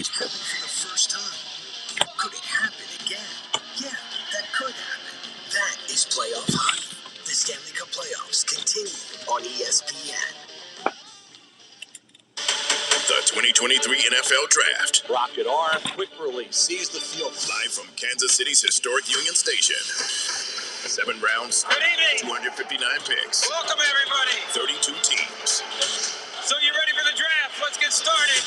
could. For the first time. Could it happen again? Yeah, that could happen. That is playoff hockey. The Stanley Cup playoffs continue on ESPN. The 2023 NFL Draft. Rocket arm, quick release, sees the field. Live from Kansas City's historic Union Station. 7 rounds, Good evening. 259 picks. Welcome, everybody. 32 teams. So you ready for the draft? Let's get started.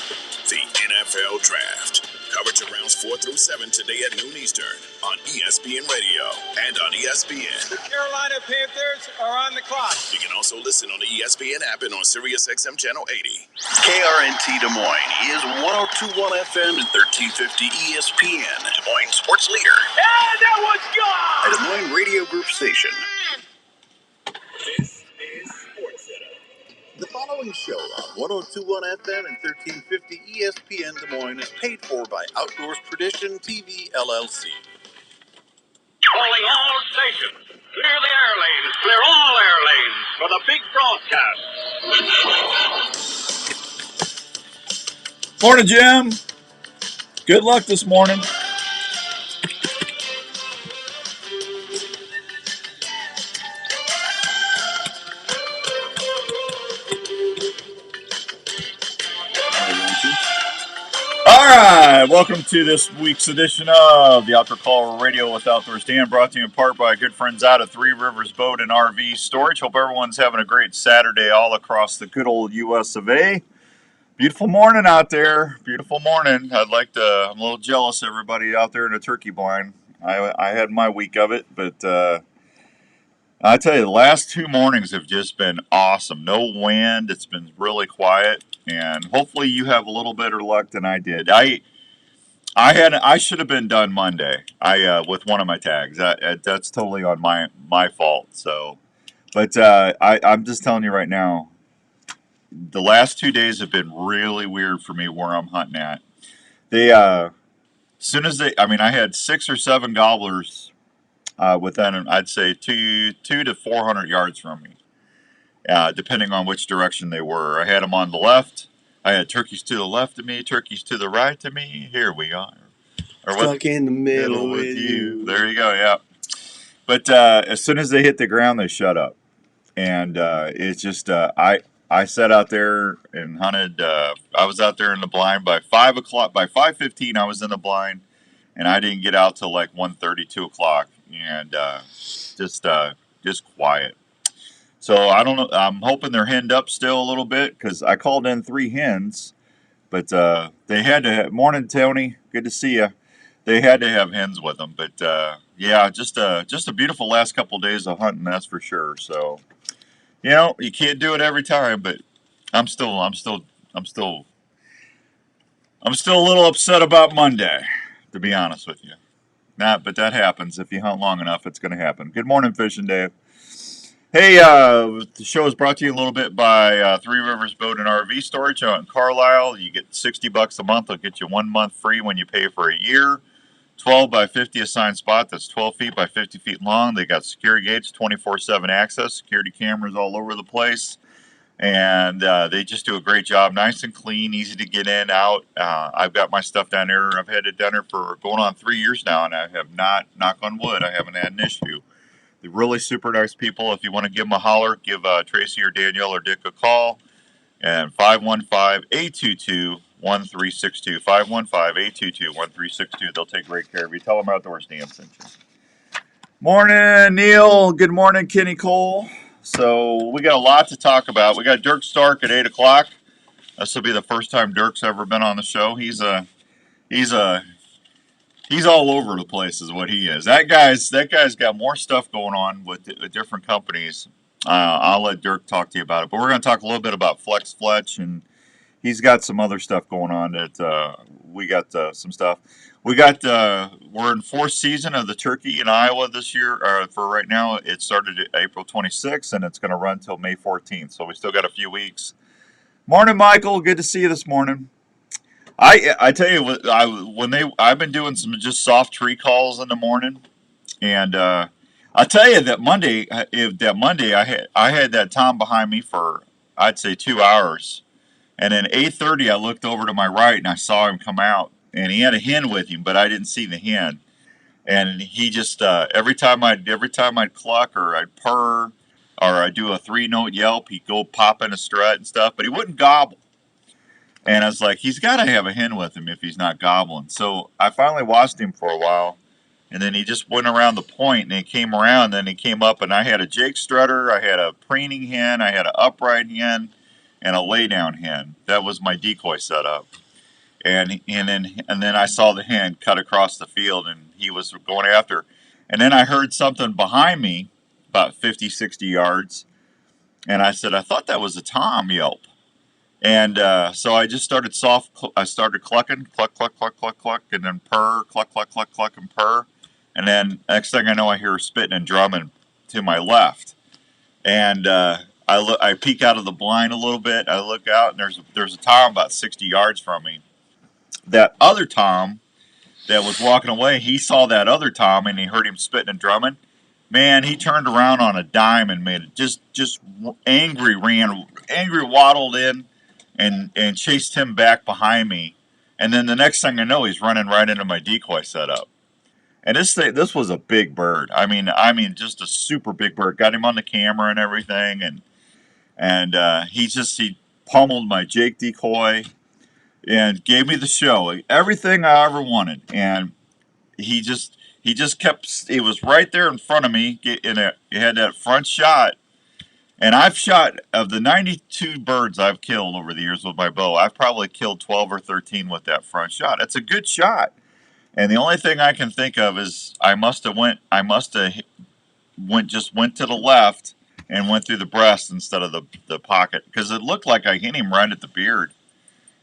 The NFL Draft. Coverage of rounds 4 through 7 today at noon Eastern on ESPN Radio and on ESPN. The Carolina Panthers are on the clock. You can also listen on the ESPN app and on Sirius XM Channel 80. KRNT Des Moines is 102.1 FM and 1350 ESPN, Des Moines sports leader. And that one's gone! A Des Moines radio group station. This is SportsCenter. The following show on 102.1 FM and 1350 ESPN Des Moines is paid for by Outdoors Tradition TV LLC. Calling all stations. Clear the air lanes. Clear all air lanes for the big broadcast. Morning, Jim. Good luck this morning. All right, welcome to this week's edition of the Outdoor Call Radio with Outdoors Dan, brought to you in part by good friends out of Three Rivers Boat and RV Storage. Hope everyone's having a great Saturday all across the good old U.S. of A. Beautiful morning out there. Beautiful morning. I'm a little jealous of everybody out there in the turkey blind. I had my week of it, but I tell you, the last 2 mornings have just been awesome. No wind. It's been really quiet. And hopefully you have a little better luck than I did. I should have been done Monday. With one of my tags. That's totally on my fault. So, but I'm just telling you right now, the last 2 days have been really weird for me where I'm hunting at. I had 6 or 7 gobblers within, I'd say, 200 to 400 yards from me. Depending on which direction they were. I had them on the left. I had turkeys to the left of me, turkeys to the right of me. Here we are. Stuck in the middle with you. There you go, yeah. But as soon as they hit the ground, they shut up. And it's just, I sat out there and hunted. I was out there in the blind by 5 o'clock. By 5:15, I was in the blind. And I didn't get out till like 1:30, 2 o'clock. And just quiet. So I don't know. I'm hoping they're henned up still a little bit because I called in 3 hens, but they had to have. Morning, Tony. Good to see you. They had to have hens with them, but yeah, just a beautiful last couple of days of hunting. That's for sure. So you can't do it every time, but I'm still a little upset about Monday, to be honest with you. But that happens if you hunt long enough. It's going to happen. Good morning, Fishing Dave. Hey, the show is brought to you a little bit by Three Rivers Boat and RV Storage out in Carlisle. You get $60 a month. They'll get you 1 month free when you pay for a year. 12 by 50 assigned spot. That's 12 feet by 50 feet long. They got security gates, 24/7 access, security cameras all over the place. And they just do a great job. Nice and clean, easy to get in, out. I've got my stuff down there. I've had it down there for going on 3 years now, and I have not, knock on wood, I haven't had an issue. They're really super nice people. If you want to give them a holler, give Tracy or Danielle or Dick a call. And 515-822-1362. 515-822-1362. They'll take great care of you. Tell them Outdoors Dan sent you. Morning, Neil. Good morning, Kenny Cole. So we got a lot to talk about. We got Durk Stark at 8 o'clock. This will be the first time Durk's ever been on the show. He's all over the place is what he is. That guy's got more stuff going on with different companies. I'll let Durk talk to you about it. But we're going to talk a little bit about Flex Fletch, and he's got some other stuff going on that we got some stuff. We're in 4th season of the turkey in Iowa this year. For right now, it started April 26th, and it's going to run till May 14th. So we still got a few weeks. Morning, Michael. Good to see you this morning. I tell you what, I've been doing some just soft tree calls in the morning, and I'll tell you that Monday I had that tom behind me for I'd say 2 hours, And then 8:30, I looked over to my right and I saw him come out, and he had a hen with him, but I didn't see the hen. And he just every time I'd cluck or I'd purr or I'd do a 3-note yelp, he'd go pop in a strut and stuff, but he wouldn't gobble. And I was like, he's got to have a hen with him if he's not gobbling. So I finally watched him for a while, and then he just went around the point, and he came around, and then he came up, and I had a Jake strutter, I had a preening hen, I had an upright hen, and a laydown hen. That was my decoy setup. And then I saw the hen cut across the field, and he was going after. And then I heard something behind me, about 50, 60 yards, and I said, I thought that was a tom yelp. And so I just started I started clucking, cluck, cluck, cluck, cluck, cluck, and then purr, cluck, cluck, cluck, cluck, and purr. And then next thing I know, I hear her spitting and drumming to my left. And I peek out of the blind a little bit. I look out, and there's a tom about 60 yards from me. That other tom that was walking away, he saw that other tom, and he heard him spitting and drumming. Man, he turned around on a dime and made it just angry, waddled in and chased him back behind me. And then the next thing I know, he's running right into my decoy setup. And this was a big bird. I mean, just a super big bird. Got him on the camera and everything, and he pummeled my Jake decoy and gave me the show, everything I ever wanted. And he just kept. He was right there in front of me. He had that front shot. And I've shot, of the 92 birds I've killed over the years with my bow, I've probably killed 12 or 13 with that front shot. It's a good shot. And the only thing I can think of is I must have went to the left and went through the breast instead of the pocket, because it looked like I hit him right at the beard.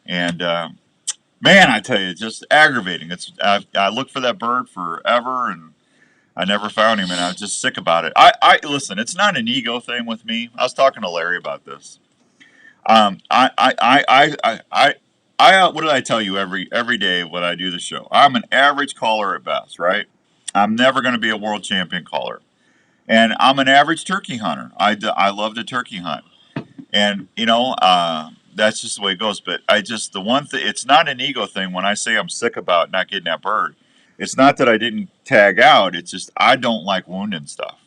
And man, I tell you, it's just aggravating. I looked for that bird forever, and I never found him, and I was just sick about it. I listen. It's not an ego thing with me. I was talking to Larry about this. What did I tell you every day when I do the show? I'm an average caller at best, right? I'm never going to be a world champion caller, and I'm an average turkey hunter. I love to turkey hunt, and that's just the way it goes. But the one thing, it's not an ego thing when I say I'm sick about not getting that bird. It's not that I didn't tag out. It's just I don't like wounding stuff.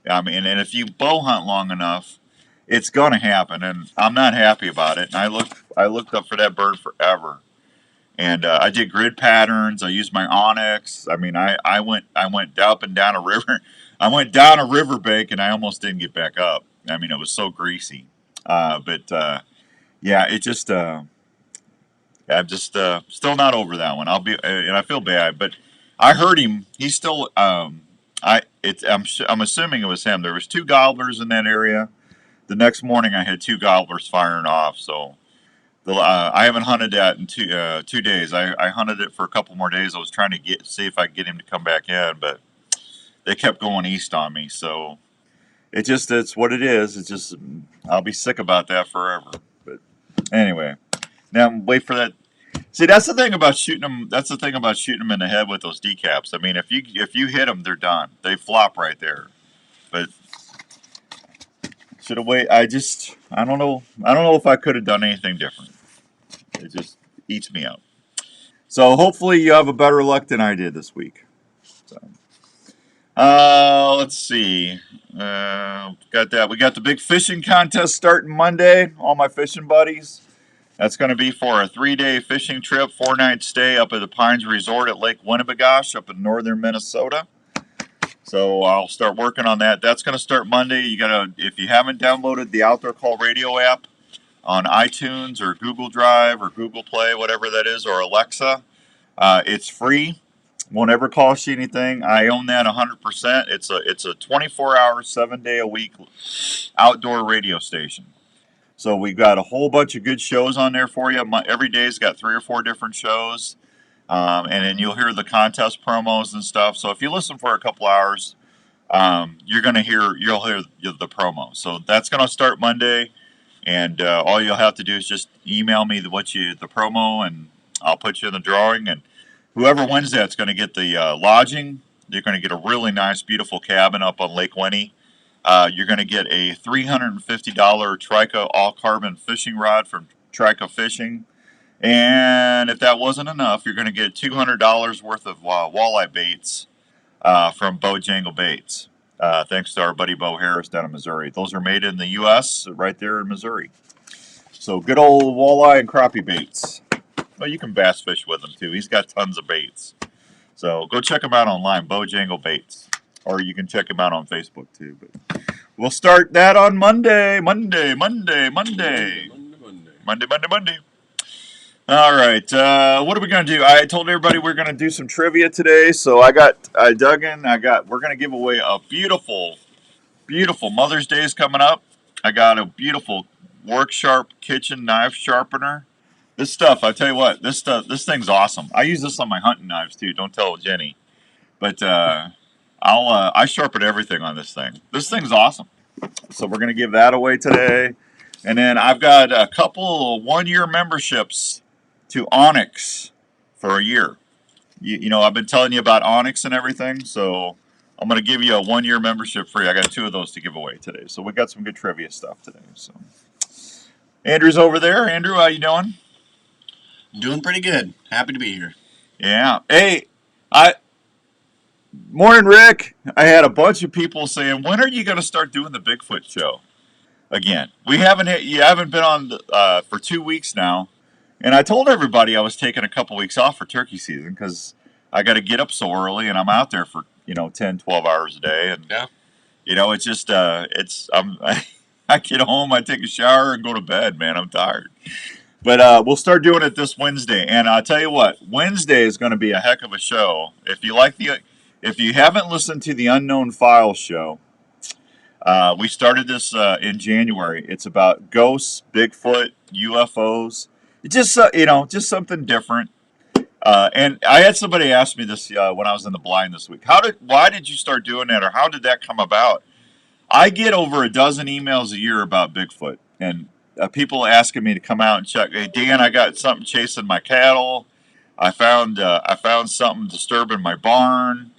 I mean, and if you bow hunt long enough, it's gonna happen, and I'm not happy about it. And I looked up for that bird forever, and I did grid patterns. I used my onyx. I mean, I went up and down a river. I went down a riverbank, and I almost didn't get back up. I mean, it was so greasy. Yeah, it just I'm just still not over that one. And I feel bad, but I heard him. He's still I'm assuming it was him. There was 2 gobblers in that area. The next morning, I had 2 gobblers firing off. So I haven't hunted that in 2 days. I hunted it for a couple more days. I was trying to see if I could get him to come back in, but they kept going east on me. So it's what it is. It's just I'll be sick about that forever. But anyway, now wait for that. See, that's the thing about shooting them. That's the thing about shooting them in the head with those decaps. I mean, if you hit them, they're done. They flop right there. But should have waited. I don't know. I don't know if I could have done anything different. It just eats me out. So hopefully you have a better luck than I did this week. So, let's see. Got that. We got the big fishing contest starting Monday. All my fishing buddies. That's going to be for a 3-day fishing trip, 4-night stay up at the Pines Resort at Lake Winnebagosh up in northern Minnesota. So I'll start working on that. That's going to start Monday. If you haven't downloaded the Outdoor Call Radio app on iTunes or Google Drive or Google Play, whatever that is, or Alexa, it's free. Won't ever cost you anything. I own that 100%. It's a 24-hour, 7-day-a-week outdoor radio station. So we've got a whole bunch of good shows on there for you. Every day's got 3 or 4 different shows. And then you'll hear the contest promos and stuff. So if you listen for a couple hours, you'll hear the promo. So that's going to start Monday. And all you'll have to do is just email me the promo, and I'll put you in the drawing. And whoever wins that's going to get the lodging. You're going to get a really nice, beautiful cabin up on Lake Winnie. You're going to get a $350 Trica all-carbon fishing rod from trike of fishing. And if that wasn't enough, you're going to get $200 worth of walleye baits from Bojangle Baits. Thanks to our buddy Bo Harris down in Missouri. Those are made in the U.S. right there in Missouri. So good old walleye and crappie baits. Well, you can bass fish with him too. He's got tons of baits. So go check him out online, Bojangle Baits. Or you can check him out on Facebook too. But we'll start that on Monday. Monday. All right. What are we going to do? I told everybody we're going to do some trivia today. So I dug in. We're going to give away a beautiful Mother's Day is coming up. I got a beautiful Work Sharp kitchen knife sharpener. This stuff, I tell you what, this thing's awesome. I use this on my hunting knives too. Don't tell Jenny, but I sharpen everything on this thing. This thing's awesome. So we're gonna give that away today, and then I've got a couple 1-year memberships to Onyx for a year. You know, I've been telling you about Onyx and everything, so I'm going to give you a 1-year membership free. I got 2 of those to give away today. So we got some good trivia stuff today. So Andrew's over there. Andrew, how you doing? Doing pretty good. Happy to be here. Yeah. Hey, morning, Rick. I had a bunch of people saying, when are you going to start doing the Bigfoot show again? You haven't been on for 2 weeks now. And I told everybody I was taking a couple weeks off for turkey season because I got to get up so early and I'm out there for 10, 12 hours a day. And, it's just, I get home, I take a shower and go to bed, man. I'm tired. But we'll start doing it this Wednesday. And I'll tell you what, Wednesday is going to be a heck of a show. If you haven't listened to the Unknown Files show, we started this in January. It's about ghosts, Bigfoot, UFOs. Just something different. And I had somebody ask me this when I was in the blind this week. Why did you start doing that, or how did that come about? I get over a dozen emails a year about Bigfoot, and people asking me to come out and check. Hey, Dan, I got something chasing my cattle. I found something disturbing my barn.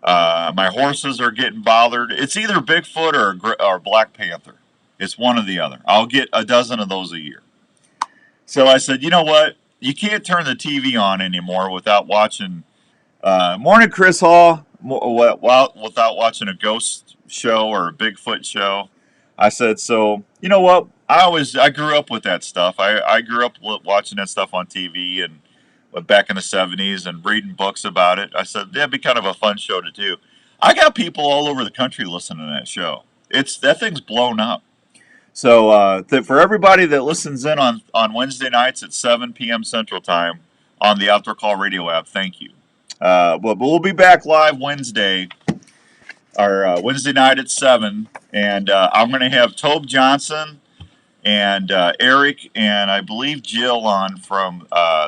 My horses are getting bothered. It's either Bigfoot or Black Panther. It's one or the other. I'll get a dozen of those a year. So I said, you know what? You can't turn the TV on anymore without watching. Morning, Chris Hall. Without watching a ghost show or a Bigfoot show. I said, so you know what? I grew up with that stuff. I grew up watching that stuff on TV and back in the 70s and reading books about it. I said that'd be kind of a fun show to do. I got people all over the country listening to that show. That thing's blown up. So for everybody that listens in on Wednesday nights at 7 p.m. Central Time on the Outdoor Call Radio app, thank you. But we'll be back live Wednesday night at 7, and I'm going to have Tobe Johnson and Eric and I believe Jill on from.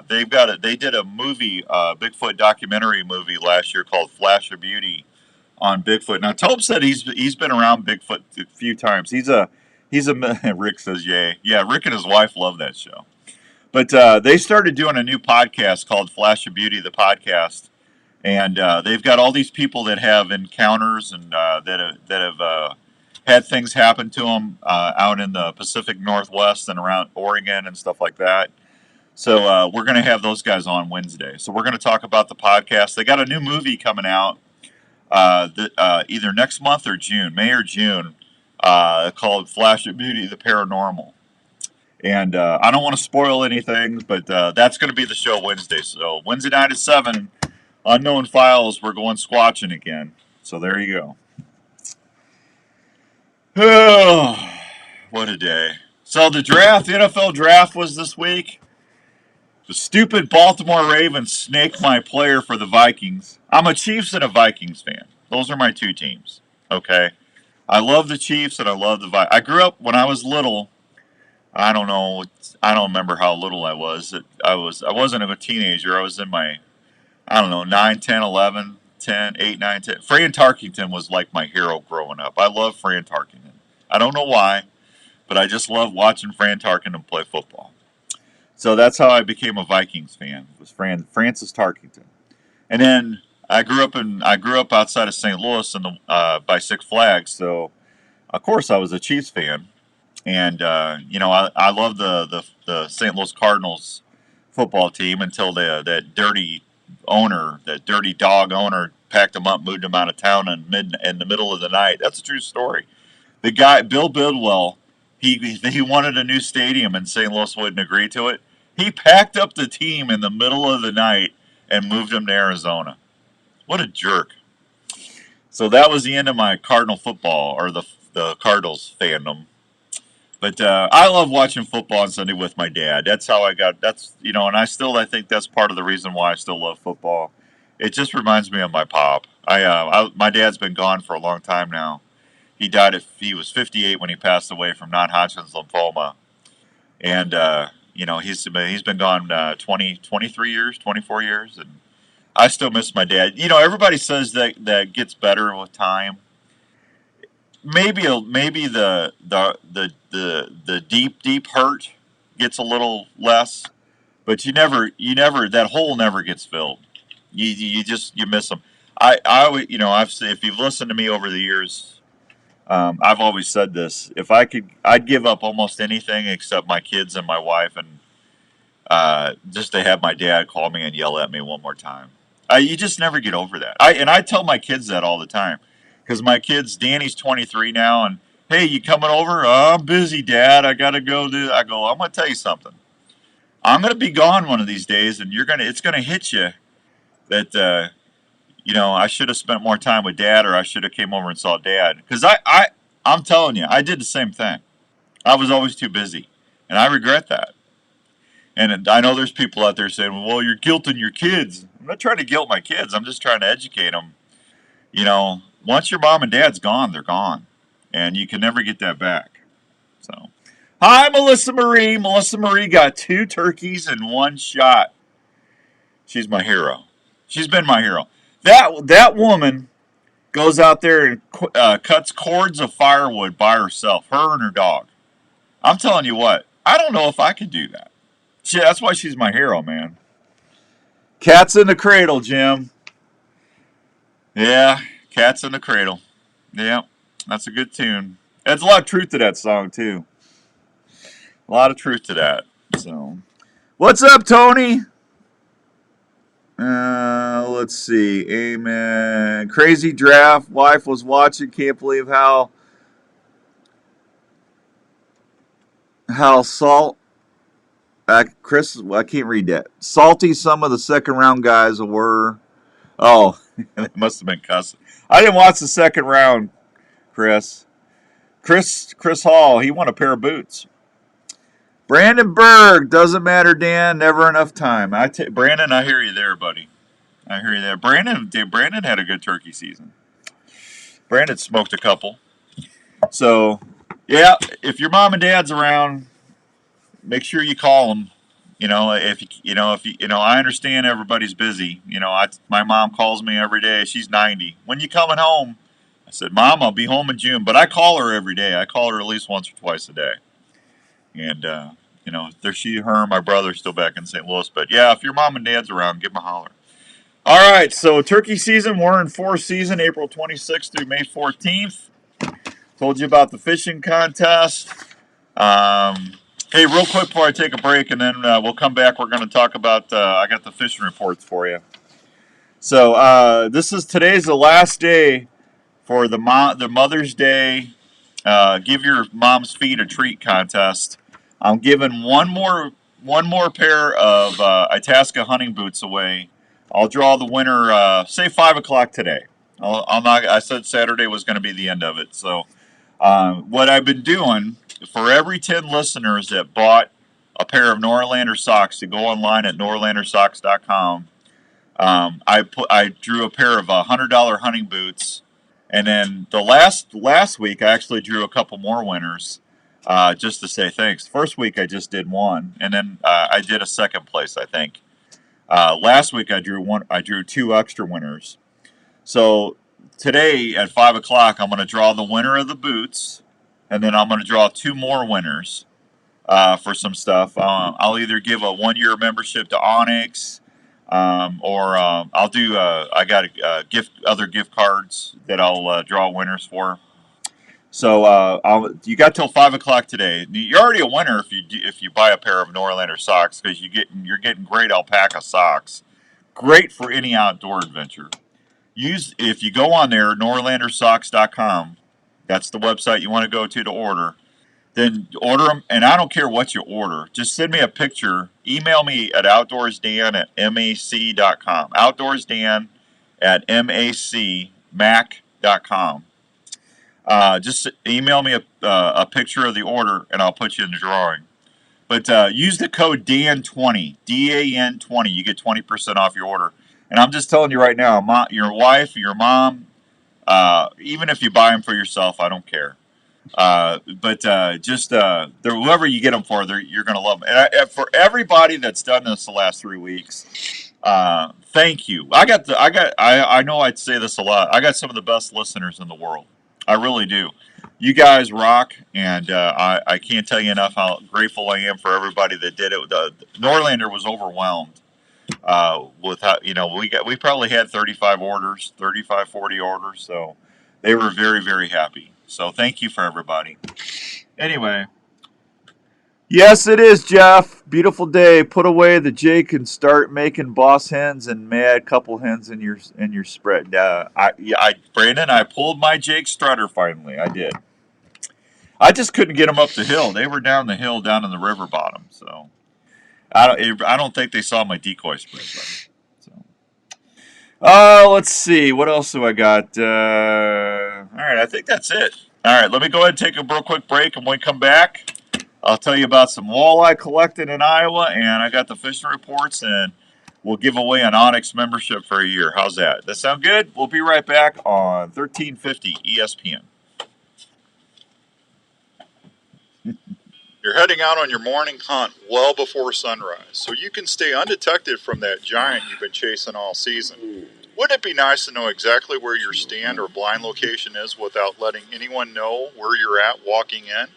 They did a movie, Bigfoot documentary movie last year called Flash of Beauty on Bigfoot. Now Tobe said he's been around Bigfoot a few times. He's a Rick says yay. Yeah, Rick and his wife love that show. But they started doing a new podcast called Flash of Beauty, the podcast. And they've got all these people that have encounters and that have had things happen to them out in the Pacific Northwest and around Oregon and stuff like that. So we're going to have those guys on Wednesday. So we're going to talk about the podcast. They got a new movie coming out either next month or June, May or June, called Flash of Beauty, the Paranormal. And I don't want to spoil anything, but that's going to be the show Wednesday. So Wednesday night at 7, Unknown Files, we're going squatching again. So there you go. Oh, what a day. So the NFL draft was this week. The stupid Baltimore Ravens snaked my player for the Vikings. I'm a Chiefs and a Vikings fan. Those are my two teams. Okay? I love the Chiefs and I love the Vikings. I grew up when I was little. I don't remember how little I was. I wasn't a teenager. I was in my, 9, 10, 11, 10, 8, 9, 10. Fran Tarkington was like my hero growing up. I love Fran Tarkington. I don't know why, but I just love watching Fran Tarkington play football. So that's how I became a Vikings fan. Was Francis Tarkington. And then I grew up outside of St. Louis by Six Flags, so of course I was a Chiefs fan. And I love the St. Louis Cardinals football team until that dirty dog owner, packed them up, moved them out of town in the middle of the night. That's a true story. The guy, Bill Bidwell, he wanted a new stadium and St. Louis wouldn't agree to it. He packed up the team in the middle of the night and moved them to Arizona. What a jerk. So that was the end of my Cardinal football, or the Cardinals fandom. But I love watching football on Sunday with my dad. That's how I got. And I think that's part of the reason why I still love football. It just reminds me of my pop. My dad's been gone for a long time now. He was 58 when he passed away from non-Hodgkin's lymphoma, and he's been gone 23 years, 24 years, and I still miss my dad. Everybody says that gets better with time. Maybe the deep hurt gets a little less, but you never that hole never gets filled. You miss them. I've said, if you've listened to me over the years, I've always said this: if I'd give up almost anything except my kids and my wife, and just to have my dad call me and yell at me one more time. You just never get over that. I tell my kids that all the time, because my kids, Danny's 23 now, and hey, you coming over? Oh, I'm busy, Dad. I gotta go do. I go. I'm gonna tell you something. I'm gonna be gone one of these days, and it's gonna hit you that I should have spent more time with Dad, or I should have came over and saw Dad. Because I'm telling you, I did the same thing. I was always too busy, and I regret that. And I know there's people out there saying, well, you're guilting your kids. I'm not trying to guilt my kids. I'm just trying to educate them. Once your mom and dad's gone, they're gone. And you can never get that back. So, hi, Melissa Marie. Melissa Marie got 2 turkeys in 1 shot. She's my hero. She's been my hero. That woman goes out there and cuts cords of firewood by herself, her and her dog. I'm telling you what, I don't know if I could do that. That's why she's my hero, man. Cats in the Cradle, Jim. Yeah, Cats in the Cradle. Yeah, that's a good tune. There's a lot of truth to that song, too. A lot of truth to that. So, what's up, Tony? Let's see. Amen. Crazy draft. Wife was watching. Can't believe how salt. Chris, I can't read that. Salty some of the second round guys were. Oh, they must have been cussing. I didn't watch the second round, Chris. Chris Hall, he won a pair of boots. Brandon Berg, doesn't matter, Dan. Never enough time. Brandon, I hear you there, buddy. I hear you there. Brandon had a good turkey season. Brandon smoked a couple. So, yeah, if your mom and dad's around, make sure you call them. I understand everybody's busy. My mom calls me every day. She's 90. When you coming home? I said, Mom, I'll be home in June. But I call her every day. I call her at least once or twice a day. And, her and my brother's still back in St. Louis. But, yeah, if your mom and dad's around, give them a holler. All right, so turkey season. We're in 4th season, April 26th through May 14th. Told you about the fishing contest. Hey, real quick before I take a break, and then we'll come back. We're going to talk about. I got the fishing reports for you. So today's the last day for the Mother's Day. Give your mom's feet a treat contest. I'm giving one more pair of Itasca hunting boots away. I'll draw the winner. Say 5:00 today. I said Saturday was going to be the end of it. So what I've been doing. For every 10 listeners that bought a pair of Norlander socks, to go online at norlandersocks.com, I drew a pair of $100 hunting boots, and then the last week I actually drew a couple more winners, just to say thanks. First week I just did one, and then I did a second place, I think. Last week I drew 2 extra winners. So today at 5:00 I'm going to draw the winner of the boots. And then I'm going to draw 2 more winners for some stuff. I'll either give a 1-year membership to Onyx, or I'll do. I got other gift cards that I'll draw winners for. So you got till 5 o'clock today. You're already a winner if you buy a pair of Norlander socks because you're getting great alpaca socks. Great for any outdoor adventure. If you go on there, norlandersocks.com. That's the website you want to go to order. Then order them, and I don't care what you order. Just send me a picture. Email me at outdoorsdan@mac.com. Outdoorsdan@mac.com. Just email me a picture of the order, and I'll put you in the drawing. But use the code DAN20, DAN20. You get 20% off your order. And I'm just telling you right now, your wife, your mom, even if you buy them for yourself, I don't care. But whoever you get them for, you're going to love them. And for everybody that's done this the last 3 weeks, thank you. I know I'd say this a lot. I got some of the best listeners in the world. I really do. You guys rock, and I can't tell you enough how grateful I am for everybody that did it. Norlander was overwhelmed with how, we probably had 35 orders, 35, 40 orders, so they were very, very happy. So thank you for everybody. Anyway. Yes, it is, Jeff. Beautiful day. Put away the Jake and start making boss hens and add couple hens in your spread. Brandon, I pulled my Jake strutter finally. I did. I just couldn't get them up the hill. They were down the hill, down in the river bottom. So I don't think they saw my decoy spread. So, let's see. What else do I got? All right, I think that's it. All right, let me go ahead and take a real quick break, and when we come back, I'll tell you about some walleye collecting in Iowa, and I got the fishing reports, and we'll give away an Onyx membership for a year. How's that? That sound good? We'll be right back on 1350 ESPN. You're heading out on your morning hunt well before sunrise, so you can stay undetected from that giant you've been chasing all season. Wouldn't it be nice to know exactly where your stand or blind location is without letting anyone know where you're at walking in?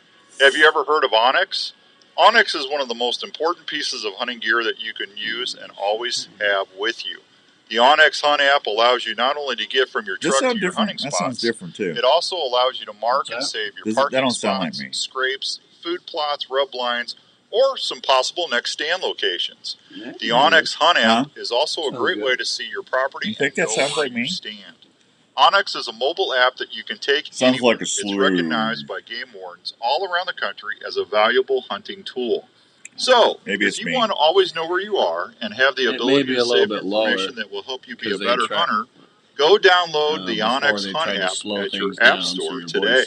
Have you ever heard of Onyx? Onyx is one of the most important pieces of hunting gear that you can use and always have with you. The Onyx Hunt app allows you not only to get from your truck to your hunting spots, that sounds different too. It also allows you to mark and save your parking spots, like scrapes, food plots, rub lines, or some possible next stand locations. The Onyx Hunt app is also a great way to see your property. You think that sounds like me? Stand. Onyx is a mobile app that you can take anywhere. It's recognized by game wardens all around the country as a valuable hunting tool. So, if you want to always know where you are and have the ability to save information that will help you be a better hunter, go download the Onyx Hunt app at your app store today.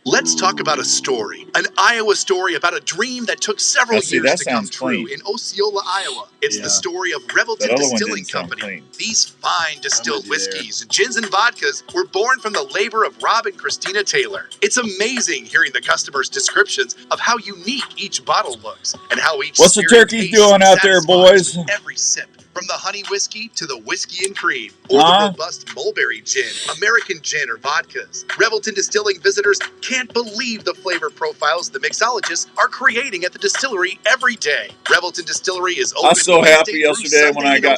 Let's talk about a story, an Iowa story about a dream that took several years to come true in Osceola, Iowa. It's the story of Revelton Distilling Company. These fine distilled whiskeys, gins, and vodkas were born from the labor of Rob and Christina Taylor. It's amazing hearing the customers' descriptions of how unique each bottle looks and how each What's the turkeys doing out there, boys? Every sip. From the honey whiskey to the whiskey and cream, or the robust mulberry gin, American gin, or vodkas. Revelton Distilling visitors can't believe the flavor profiles the mixologists are creating at the distillery every day. Revelton Distillery is open. I was so happy yesterday when I got.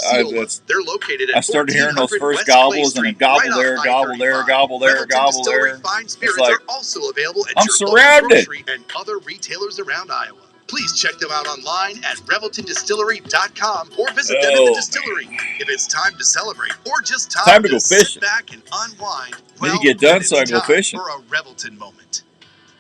They're located at I started hearing those first gobbles and a gobble there, gobble there, gobble there, gobble there. Fine spirits are also available at I'm your surrounded. local grocery and other retailers around Iowa. Please check them out online at ReveltonDistillery.com or visit them at the distillery. If it's time to celebrate or just time to go fishing, sit back and unwind, then you get done, so I go fishing. For a Revelton moment.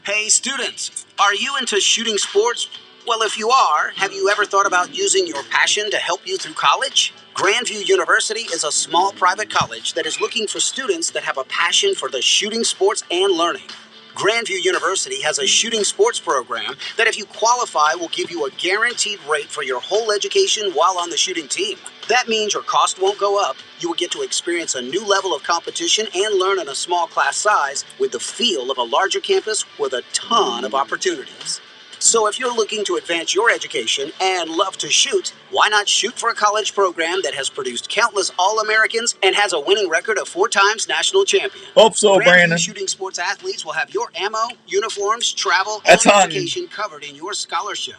Hey students, are you into shooting sports? Well, if you are, have you ever thought about using your passion to help you through college? Grandview University is a small private college that is looking for students that have a passion for the shooting sports and learning. Grandview University has a shooting sports program that, if you qualify, will give you a guaranteed rate for your whole education while on the shooting team. That means your cost won't go up, you will get to experience a new level of competition and learn in a small class size with the feel of a larger campus with a ton of opportunities. So if you're looking to advance your education and love to shoot, why not shoot for a college program that has produced countless All-Americans and has a winning record of 4 times national champion? Hope so, Brandon. Shooting sports athletes will have your ammo, uniforms, travel, and education covered in your scholarship.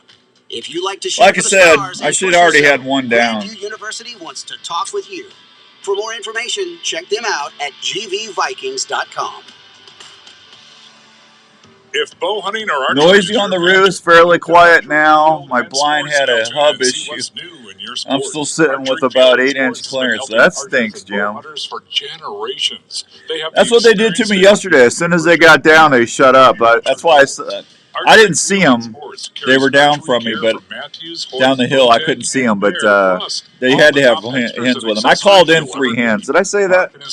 If you like to shoot like for I the said, stars I should already had one down. Grandview University wants to talk with you. For more information, check them out at gvvikings.com. If bow hunting or archery Noisy on the roost, fairly quiet now. My blind had a hub issue. I'm still sitting with about 8-inch clearance. That stinks, Jim. For generations. That's what they did to me yesterday. As soon as they got down, they shut up. That's why I didn't see them. They were down from me, but down the hill I couldn't see them. But they had to have hens with them. I called in 3 hens. Did I say that? Did I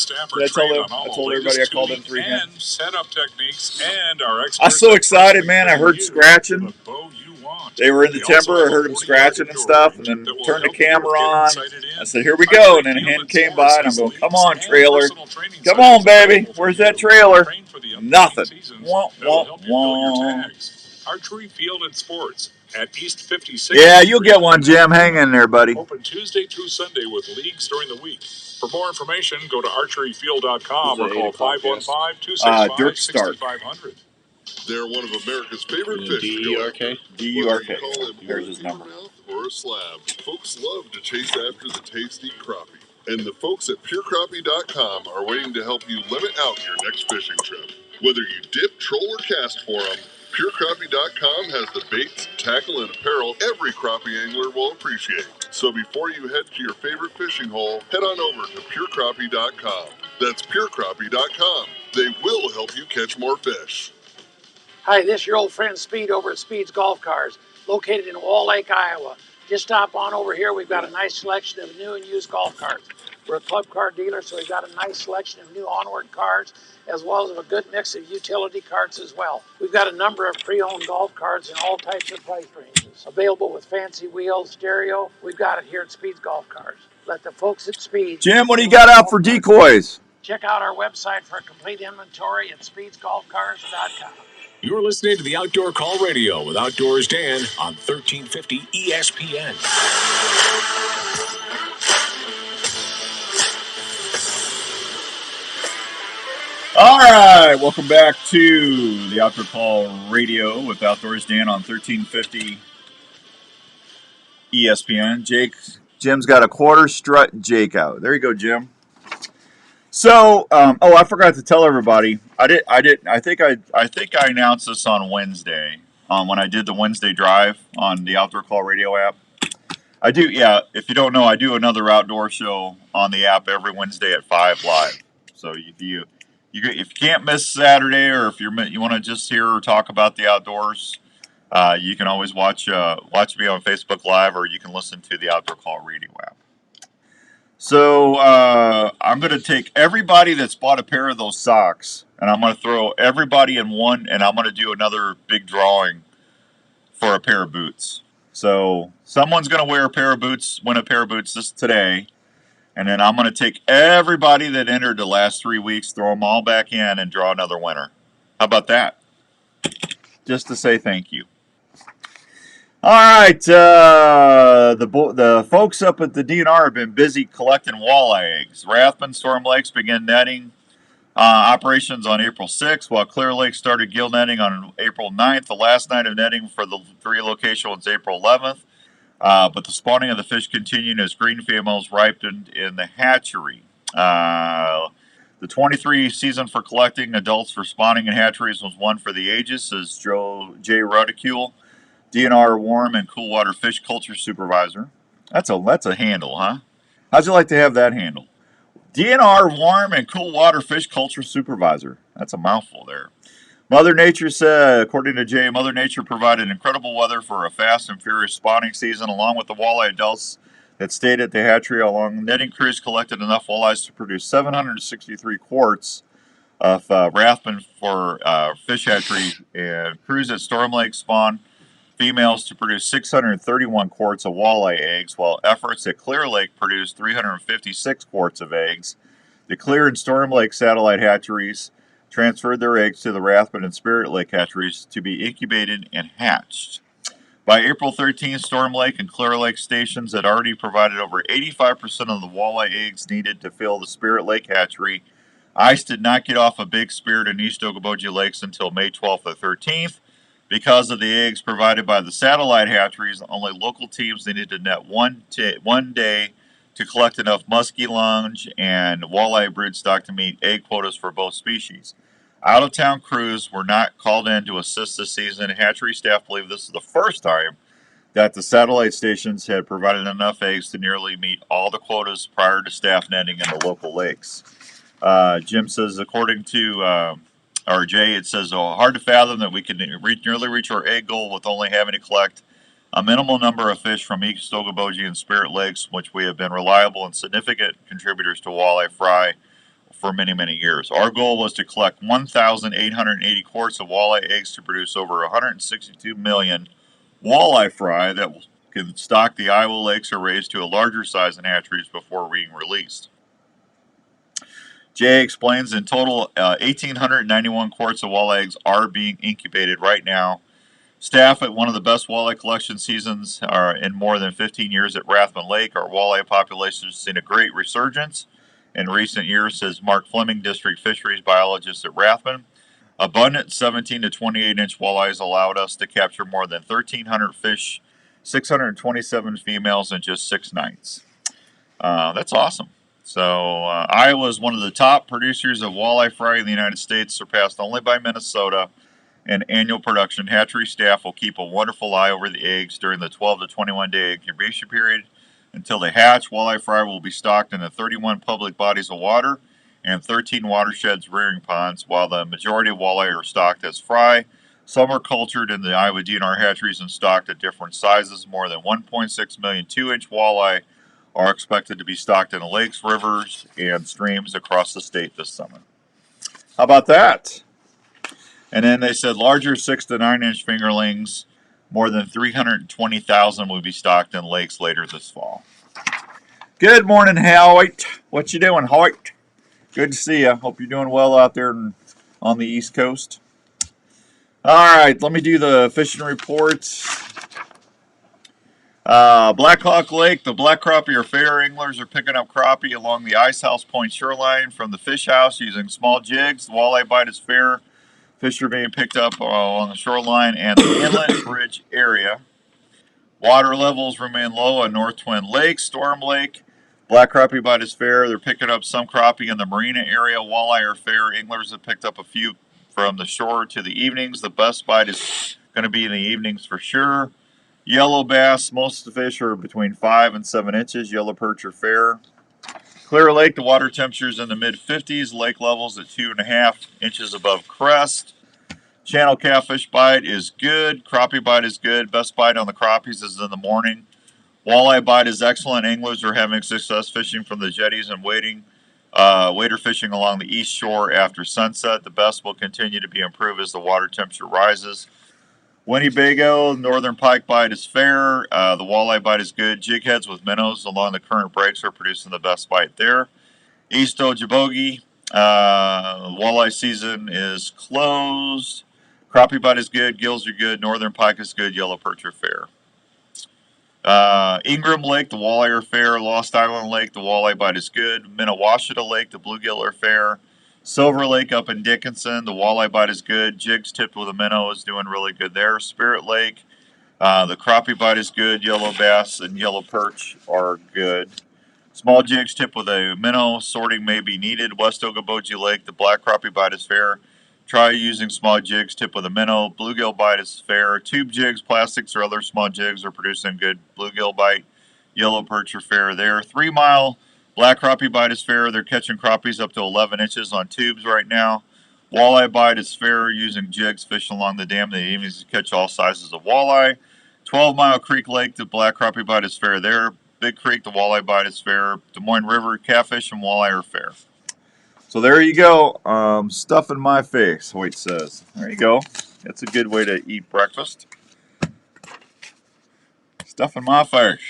tell them? I told everybody I called in 3 hens. Setup techniques and our I was so excited, man. I heard scratching. They were in the timber. I heard them scratching and stuff, and then turned the camera on. I said, here we go. And then a hen came by, and I'm going, come on, trailer. Come on, baby. Where's that trailer? Nothing. Wah, wah, wah. Archery Field and Sports at East 56. Yeah, you'll get one, Jim. Hang in there, buddy. Open Tuesday through Sunday with leagues during the week. For more information, go to archeryfield.com or call 515-265-6500. They're one of America's favorite fish. D-U-R-K? D-U-R-K. There's his number. Or a slab. Folks love to chase after the tasty crappie. And the folks at pureCrappie.com are waiting to help you limit out your next fishing trip. Whether you dip, troll, or cast for them, PureCrappie.com has the baits, tackle, and apparel every crappie angler will appreciate. So before you head to your favorite fishing hole, head on over to PureCrappie.com. That's PureCrappie.com. They will help you catch more fish. Hi, this is your old friend Speed over at Speed's Golf Cars, located in Wall Lake, Iowa. Just stop on over here. We've got a nice selection of new and used golf carts. We're a club car dealer, so we've got a nice selection of new onward cars, as well as a good mix of utility carts as well. We've got a number of pre-owned golf carts in all types of price ranges. Available with fancy wheels, stereo. We've got it here at Speed's Golf Cars. Let the folks at Speed. Jim, what do you got out for decoys? Check out our website for a complete inventory at speedsgolfcars.com. You're listening to the Outdoor Call Radio with Outdoors Dan on 1350 ESPN. All right, welcome back to the Outdoor Call Radio with Outdoors Dan on 1350 ESPN. Jim's got a quarter strut Jake out. There you go, Jim. So, I forgot to tell everybody. I think I announced this on Wednesday when I did the Wednesday drive on the Outdoor Call Radio app. I do, yeah. If you don't know, I do another outdoor show on the app every Wednesday at 5 live. So if you can't miss Saturday, or if you want to just hear or talk about the outdoors, you can always watch me on Facebook Live, or you can listen to the Outdoor Call Radio app. So I'm going to take everybody that's bought a pair of those socks, and I'm going to throw everybody in one, and I'm going to do another big drawing for a pair of boots. So someone's going to win a pair of boots today, and then I'm going to take everybody that entered the last 3 weeks, throw them all back in, and draw another winner. How about that? Just to say thank you. All right, the folks up at the DNR have been busy collecting walleye eggs. Rathbun Storm Lakes began netting operations on April 6th, while Clear Lake started gill netting on April 9th. The last night of netting for the 3 locations was April 11th, but the spawning of the fish continued as green females ripened in the hatchery. The 23 season for collecting adults for spawning and hatcheries was one for the ages, says Jay Rodicule, DNR Warm and Cool Water Fish Culture Supervisor. That's a handle, huh? How'd you like to have that handle? DNR Warm and Cool Water Fish Culture Supervisor. That's a mouthful there. Mother Nature said, according to Jay, Mother Nature provided incredible weather for a fast and furious spawning season, along with the walleye adults that stayed at the hatchery. Along netting crews collected enough walleyes to produce 763 quarts of Rathbun for fish hatchery, and crews at Storm Lake spawned females to produce 631 quarts of walleye eggs, while efforts at Clear Lake produced 356 quarts of eggs. The Clear and Storm Lake satellite hatcheries transferred their eggs to the Rathbun and Spirit Lake hatcheries to be incubated and hatched. By April 13th, Storm Lake and Clear Lake stations had already provided over 85% of the walleye eggs needed to fill the Spirit Lake hatchery. Ice did not get off of Big Spirit and East Okoboji Lakes until May 12th or 13th. Because of the eggs provided by the satellite hatcheries, only local teams needed to net one day to collect enough musky lunge and walleye broodstock to meet egg quotas for both species. Out-of-town crews were not called in to assist this season. Hatchery staff believe this is the first time that the satellite stations had provided enough eggs to nearly meet all the quotas prior to staff netting in the local lakes. Jim says, according to or Jay, it says, hard to fathom that we could nearly reach our egg goal with only having to collect a minimal number of fish from East Okoboji and Spirit Lakes, which we have been reliable and significant contributors to walleye fry for many, many years. Our goal was to collect 1,880 quarts of walleye eggs to produce over 162 million walleye fry that can stock the Iowa lakes or raised to a larger size in hatcheries before being released. Jay explains in total 1,891 quarts of walleye eggs are being incubated right now. Staff at one of the best walleye collection seasons in more than 15 years at Rathman Lake. Our walleye population has seen a great resurgence in recent years, says Mark Fleming, district fisheries biologist at Rathman. Abundant 17 to 28 inch walleyes allowed us to capture more than 1,300 fish, 627 females in just 6 nights. That's awesome. So Iowa is one of the top producers of walleye fry in the United States, surpassed only by Minnesota in annual production. Hatchery staff will keep a wonderful eye over the eggs during the 12 to 21 day incubation period. Until they hatch, walleye fry will be stocked in the 31 public bodies of water and 13 watersheds rearing ponds, while the majority of walleye are stocked as fry. Some are cultured in the Iowa DNR hatcheries and stocked at different sizes. More than 1.6 million 2-inch walleye are expected to be stocked in the lakes, rivers, and streams across the state this summer. How about that? And then they said larger 6 to 9 inch fingerlings, more than 320,000 will be stocked in lakes later this fall. Good morning, Hoyt. What you doing, Hoyt? Good to see you. Hope you're doing well out there on the East Coast. All right, let me do the fishing reports. Black Hawk Lake, the black crappie or fair anglers are picking up crappie along the Ice House Point shoreline from the fish house using small jigs. The walleye bite is fair. Fish are being picked up along the shoreline and the inlet bridge area. Water levels remain low on North Twin Lake, Storm Lake. Black crappie bite is fair. They're picking up some crappie in the marina area. Walleye are fair. Anglers have picked up a few from the shore to the evenings. The best bite is going to be in the evenings for sure. Yellow bass, most of the fish are between 5 and 7 inches. Yellow perch are fair. Clear Lake, the water temperature is in the mid-50s. Lake levels at 2.5 inches above crest. Channel catfish bite is good. Crappie bite is good. Best bite on the crappies is in the morning. Walleye bite is excellent. Anglers are having success fishing from the jetties and wader fishing along the east shore after sunset. The best will continue to be improved as the water temperature rises. Winnebago, northern pike bite is fair. The walleye bite is good. Jig heads with minnows along the current breaks are producing the best bite there. East Okoboji, walleye season is closed. Crappie bite is good. Gills are good. Northern pike is good. Yellow perch are fair. Ingram Lake, the walleye are fair. Lost Island Lake, the walleye bite is good. Minnewassada Lake, the bluegill are fair. Silver Lake up in Dickinson, the walleye bite is good. Jigs tipped with a minnow is doing really good there. Spirit Lake, the crappie bite is good. Yellow bass and yellow perch are good. Small jigs tipped with a minnow, sorting may be needed. West Okoboji Lake, the black crappie bite is fair. Try using small jigs tipped with a minnow. Bluegill bite is fair. Tube jigs, plastics, or other small jigs are producing good bluegill bite. Yellow perch are fair there. 3 Mile, black crappie bite is fair. They're catching crappies up to 11 inches on tubes right now. Walleye bite is fair using jigs fishing along the dam in the evenings to catch all sizes of walleye. 12 Mile Creek Lake, the black crappie bite is fair there. Big Creek, the walleye bite is fair. Des Moines River, catfish and walleye are fair. So there you go. Stuff in my face, Hoyt says. There you go. That's a good way to eat breakfast. Stuff in my face.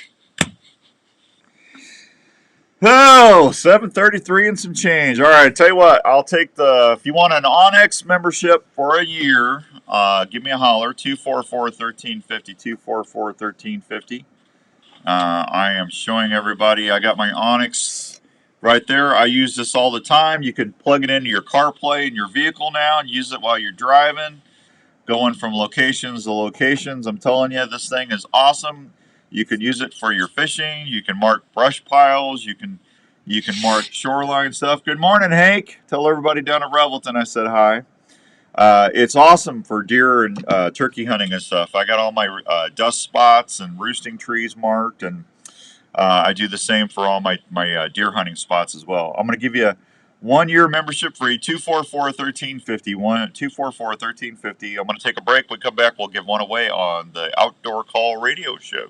Oh, 7:33 and some change. All right, tell you what. I'll take if you want an Onyx membership for a year, give me a holler. 244-1350, 244-1350. I am showing everybody. I got my Onyx right there. I use this all the time. You can plug it into your CarPlay in your vehicle now and use it while you're driving, going from locations to locations. I'm telling you, this thing is awesome. You can use it for your fishing. You can mark brush piles. You can mark shoreline stuff. Good morning, Hank. Tell everybody down at Revelton I said hi. It's awesome for deer and turkey hunting and stuff. I got all my dust spots and roosting trees marked, and I do the same for all my deer hunting spots as well. I'm going to give you a 1-year membership free, 244-1350, 244-1350. I'm going to take a break. When we come back, we'll give one away on the Outdoor Call Radio Show.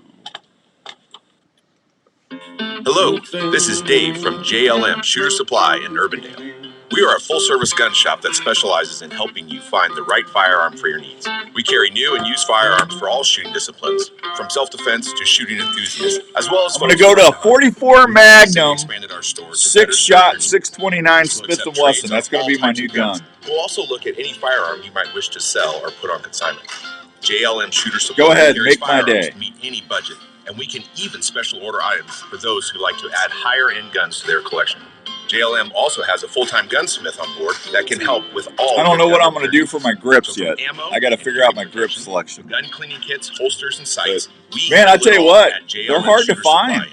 Hello, this is Dave from JLM Shooter Supply in Urbandale. We are a full-service gun shop that specializes in helping you find the right firearm for your needs. We carry new and used firearms for all shooting disciplines, from self-defense to shooting enthusiasts, as well as. I'm going to go to a 44 Magnum, 6-shot, 629 Smith & Wesson. That's going to be my new gun. We'll also look at any firearm you might wish to sell or put on consignment. JLM Shooter Supply. Go ahead, make my day. To meet any budget, and we can even special order items for those who like to add higher-end guns to their collection. JLM also has a full-time gunsmith on board that can help with all. I don't know what I'm going to do for my grips yet. I got to figure out my grip selection. Gun cleaning kits, holsters, and sights. Man, I tell you what, they're hard to find.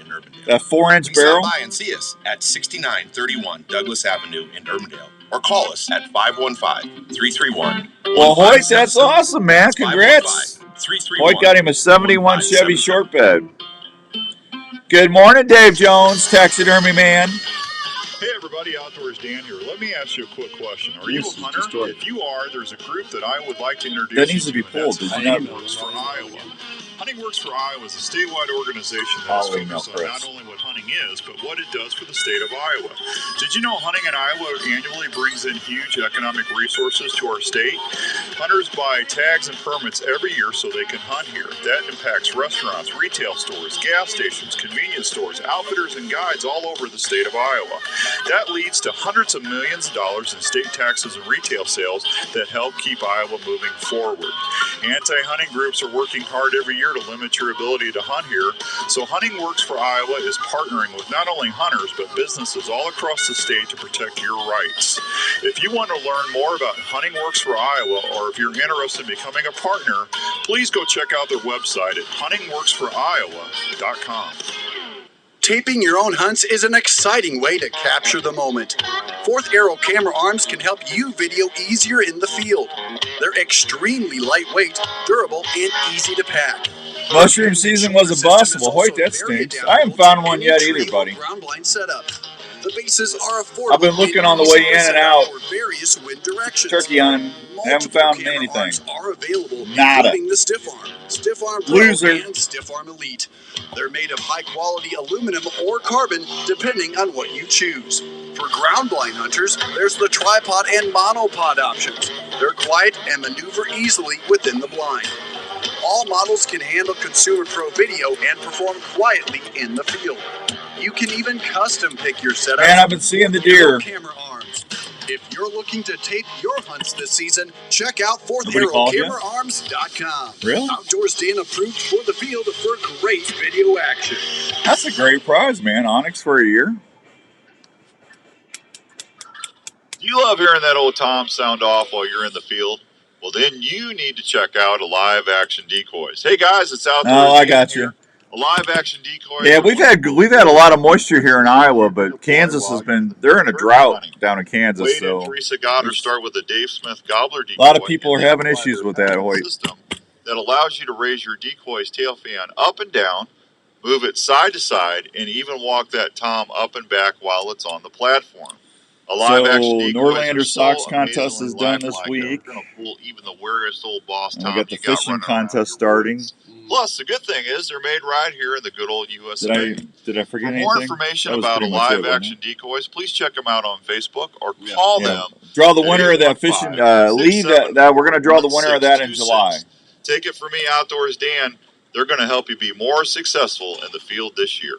That 4-inch barrel. Stop by and see us at 6931 Douglas Avenue in Urbandale, or call us at 515-331. Well, Hoyt, that's awesome, man. Congrats. Hoyt got him a 71 Chevy short bed. Good morning, Dave Jones, taxidermy man. Hey everybody, Outdoors Dan here. Let me ask you a quick question. Are you a hunter? If you are, there's a group that I would like to introduce. That needs to be pulled. Hunting Works for Iowa. Hunting Works for Iowa is a statewide organization that is focused on not only what hunting is, but what it does for the state of Iowa. Did you know hunting in Iowa annually brings in huge economic resources to our state? Hunters buy tags and permits every year so they can hunt here. That impacts restaurants, retail stores, gas stations, convenience stores, outfitters, and guides all over the state of Iowa. That leads to hundreds of millions of dollars in state taxes and retail sales that help keep Iowa moving forward. Anti-hunting groups are working hard every year to limit your ability to hunt here, so Hunting Works for Iowa is partnering with not only hunters but businesses all across the state to protect your rights. If you want to learn more about Hunting Works for Iowa, or if you're interested in becoming a partner, please go check out their website at huntingworksforiowa.com. Taping your own hunts is an exciting way to capture the moment. Fourth Arrow camera arms can help you video easier in the field. They're extremely lightweight, durable, and easy to pack. Mushroom season was a bust. Well, Hoyt, that stinks. I haven't found one yet either, buddy. Ground blind setup. The bases are affordable. I've been looking on the way in and out. Various wind directions. Turkey hunting. Haven't found anything. Are available, nada. Including the Stiff Arm, Stiff Arm Pro, Loser. and Stiff Arm Elite. They're made of high-quality aluminum or carbon, depending on what you choose. For ground blind hunters, there's the tripod and monopod options. They're quiet and maneuver easily within the blind. All models can handle Consumer Pro video and perform quietly in the field. You can even custom pick your setup. Man, I've been seeing the deer. Camera arms. If you're looking to tape your hunts this season, check out FourthArrowCameraArms.com. Really? Outdoors Dan approved for the field for great video action. That's a great prize, man. Onyx for a year. You love hearing that old Tom sound off while you're in the field? Well, then you need to check out a live action decoys. Hey guys, it's Outdoors. Oh, I got you. A live action decoy. Yeah, we've had a lot of moisture here in Iowa, but Kansas has they're in a drought down in Kansas. Wade So and Teresa Goddard start with a Dave Smith gobbler decoy. A lot of people are having issues with that, Hoyt. System that allows you to raise your decoy's tail fan up and down, move it side to side, and even walk that tom up and back while it's on the platform. A live action decoy. Norlander Sox contest is done this week. They're going to fool even the weariest old boss tom. We got the fishing contest starting. Plus, the good thing is they're made right here in the good old USA. Did I forget anything? For more information about a live action decoys, please check them out on Facebook or call them. Draw the winner of that fishing lead. That we're going to draw the winner of that in July. Take it from me, Outdoors Dan. They're going to help you be more successful in the field this year.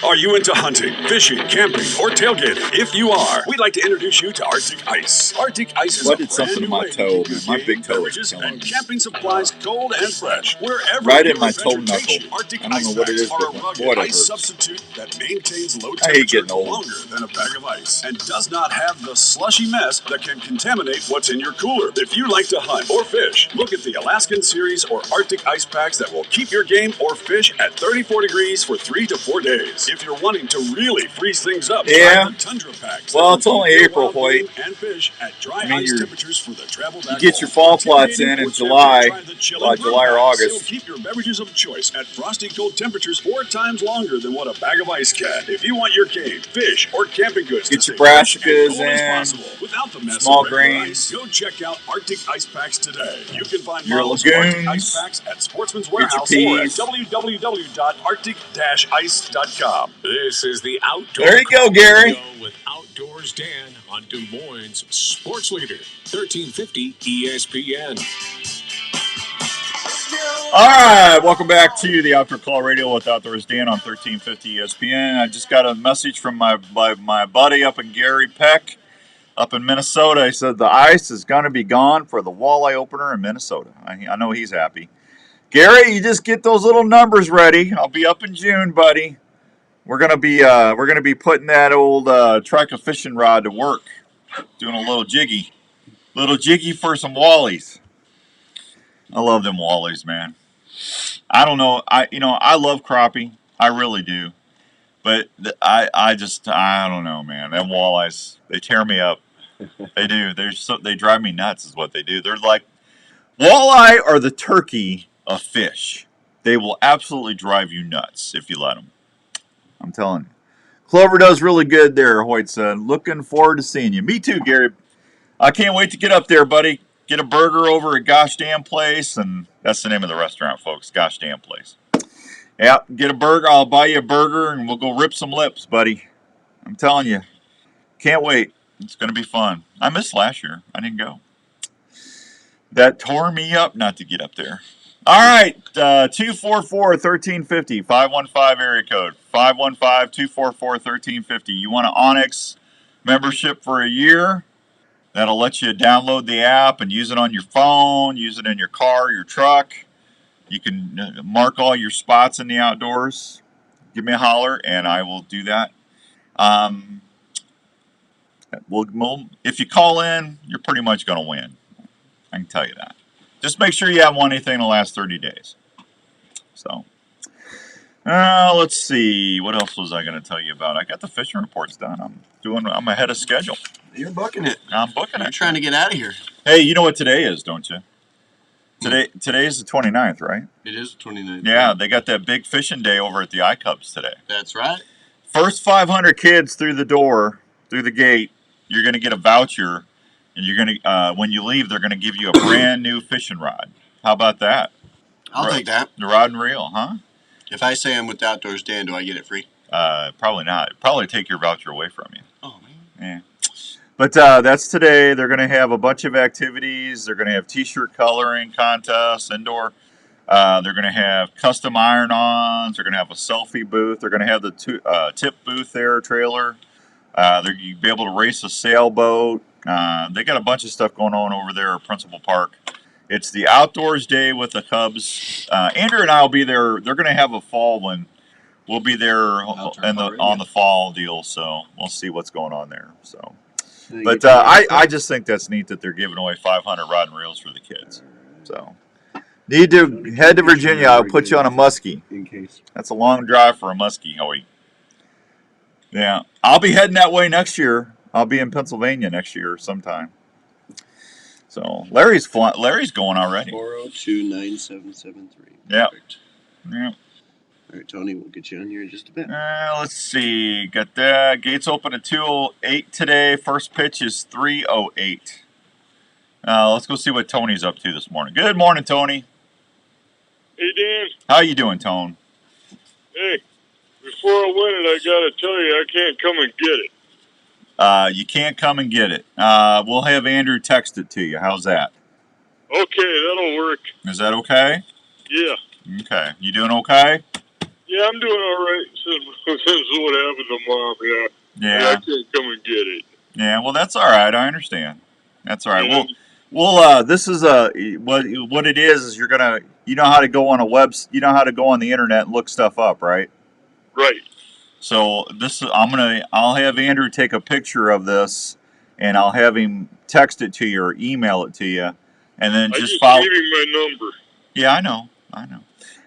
Are you into hunting, fishing, camping, or tailgating? If you are, we'd like to introduce you to Arctic Ice. Arctic Ice is a brand new way to get my big toe and camping supplies cold and fresh. Wherever right in my toe knuckle. Arctic I don't know Ice what it is, are a but rugged ice substitute that maintains low I hate temperature getting old. longer than a bag of ice and does not have the slushy mess that can contaminate what's in your cooler. If you like to hunt or fish, look at the Alaskan Series or Arctic Ice Packs that will keep your game or fish at 34 degrees for 3 to 4 days. days. If you're wanting to really freeze things up, Yeah. try the Tundra Packs. Well, it's only April, wild Hoyt. game and fish at dry ice temperatures for the travel back You get your home. fall plots in July, July or August. It'll keep your beverages of choice at frosty cold temperatures 4 times longer than what a bag of ice can. If you want your game, fish, or camping goods Get to your stay fresh and brassicas cold as in, possible without the mess small of regular grains. ice, go check out Arctic Ice Packs today. You can find Your models of Arctic lagoons, Ice Packs at Sportsman's get your Warehouse or at peas. www.arctic-ice.com. This is the Outdoor There you go, Call Gary. Radio with Outdoors Dan on Des Moines Sports Leader, 1350 ESPN. All right, welcome back to the Outdoor Call Radio with Outdoors Dan on 1350 ESPN. I just got a message from my buddy up in Gary Peck, up in Minnesota. He said the ice is going to be gone for the walleye opener in Minnesota. I know he's happy. Gary, you just get those little numbers ready. I'll be up in June, buddy. We're gonna be putting that old Trika fishing rod to work, doing a little jiggy for some wallies. I love them wallies, man. I don't know. I love crappie. I really do. But I don't know, man. Them walleyes, they tear me up. They do. They drive me nuts is what they do. They're like, walleye are the turkey of fish. They will absolutely drive you nuts if you let them. I'm telling you. Clover does really good there, Hoyt said. Looking forward to seeing you. Me too, Gary. I can't wait to get up there, buddy. Get a burger over at Gosh Damn Place, and that's the name of the restaurant, folks. Gosh Damn Place. Yeah, get a burger. I'll buy you a burger, and we'll go rip some lips, buddy. I'm telling you. Can't wait. It's going to be fun. I missed last year. I didn't go. That tore me up not to get up there. All right, 244-1350, 515 area code, 515-244-1350. You want an Onyx membership for a year? That'll let you download the app and use it on your phone, use it in your car, your truck. You can mark all your spots in the outdoors. Give me a holler, and I will do that. If you call in, you're pretty much going to win. I can tell you that. Just make sure you haven't won anything in the last 30 days. So, let's see. What else was I going to tell you about? I got the fishing reports done. I'm ahead of schedule. You're booking it. I'm booking it. You're trying to get out of here. Hey, you know what today is, don't you? Today is the 29th, right? It is the 29th. Yeah, they got that big fishing day over at the iCubs today. That's right. First 500 kids through the gate, you're going to get a voucher. And you're going to, when you leave, they're going to give you a brand new fishing rod. How about that? I'll take that. The rod and reel, huh? If I say I'm with Outdoors Dan, do I get it free? Probably not. Probably take your voucher away from you. Oh, man. Yeah. But that's today. They're going to have a bunch of activities. They're going to have T-shirt coloring contests, indoor. They're going to have custom iron-ons. They're going to have a selfie booth. They're going to have the tip booth there, trailer. You'll be able to race a sailboat. They got a bunch of stuff going on over there at Principal Park. It's the Outdoors Day with the Cubs. Andrew and I will be there. They're going to have a fall one. We'll be there on the fall deal, so we'll see what's going on there. So, but I just think that's neat that they're giving away 500 rod and reels for the kids. So, need to head to Virginia. I'll put you on a muskie. In case. That's a long drive for a muskie, Hoey. Yeah, I'll be heading that way next year. I'll be in Pennsylvania next year sometime. So Larry's going already. 402-9773. Yeah. Yeah. All right, Tony, we'll get you on here in just a bit. Let's see. Got that. Gates open at 2:08 today. First pitch is 3:08. Let's go see what Tony's up to this morning. Good morning, Tony. Hey, Dan. How you doing, Tone? Hey, before I win it, I got to tell you, I can't come and get it. You can't come and get it. We'll have Andrew text it to you. How's that? Okay, that'll work. Is that okay? Yeah. Okay. You doing okay? Yeah, I'm doing all right since what happened to Mom, yeah. Yeah. I can't come and get it. Yeah, well, that's all right. I understand. That's all right. Yeah. We'll this is what it is you're going to, you know how to go on the internet and look stuff up, right? Right. So I'll have Andrew take a picture of this, and I'll have him text it to you or email it to you, and then just follow. Gave him my number. Yeah, I know.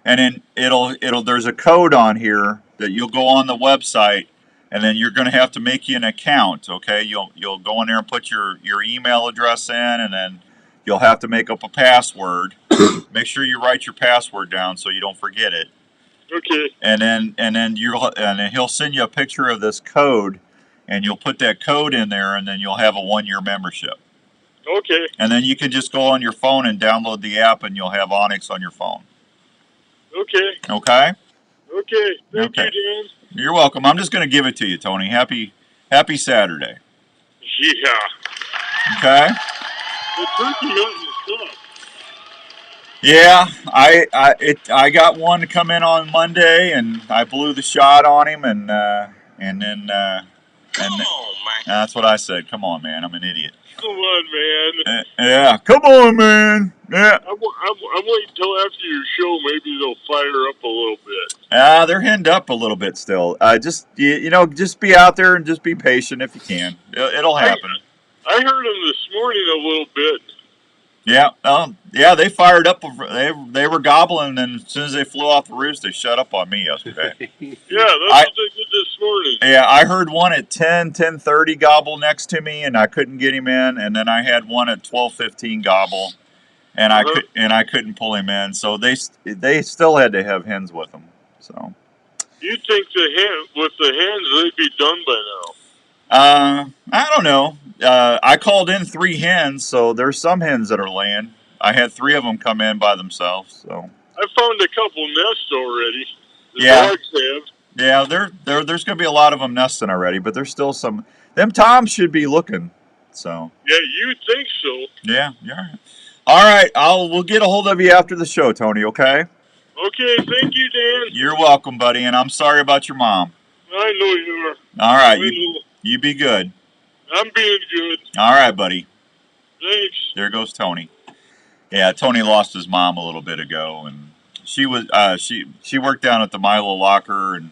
And then it'll there's a code on here that you'll go on the website, and then you're going to have to make you an account. Okay, you'll go in there and put your email address in, and then you'll have to make up a password. Make sure you write your password down so you don't forget it. Okay. And then he'll send you a picture of this code, and you'll put that code in there, and then you'll have a 1-year membership. Okay. And then you can just go on your phone and download the app, and you'll have Onyx on your phone. Okay. Okay? Okay. Thank Okay. you, Dan. You're welcome. I'm just going to give it to you, Tony. Happy Saturday. Yeah. Okay? The turkey hunting is tough. Yeah, I got one to come in on Monday, and I blew the shot on him, and then Come on, man. that's what I said. Come on, man. I'm an idiot. Come on, man. Yeah, come on, man. Yeah. I'm waiting until after your show. Maybe they'll fire up a little bit. They're henned up a little bit still. Just be out there and just be patient if you can. It'll happen. I heard them this morning a little bit. Yeah, they fired up. They were gobbling, and as soon as they flew off the roost, they shut up on me yesterday. Yeah, that's what they did this morning. Yeah, I heard one at 10:30 gobble next to me, and I couldn't get him in. And then I had one at 12:15 gobble, and I couldn't pull him in. So they still had to have hens with them. So You think with the hens they'd be done by now? I don't know. I called in 3 hens, so there's some hens that are laying. I had 3 of them come in by themselves. So I found a couple nests already. The Yeah. dogs have. Yeah, there's going to be a lot of them nesting already, but there's still some. Them toms should be looking. So Yeah, you think so? yeah. All right, we'll get a hold of you after the show, Tony. Okay. Okay, thank you, Dan. You're welcome, buddy, and I'm sorry about your mom. I know you are. All right, you be good. I'm being good. All right, buddy. Thanks. There goes Tony. Yeah, Tony lost his mom a little bit ago, and she was she worked down at the Milo Locker, and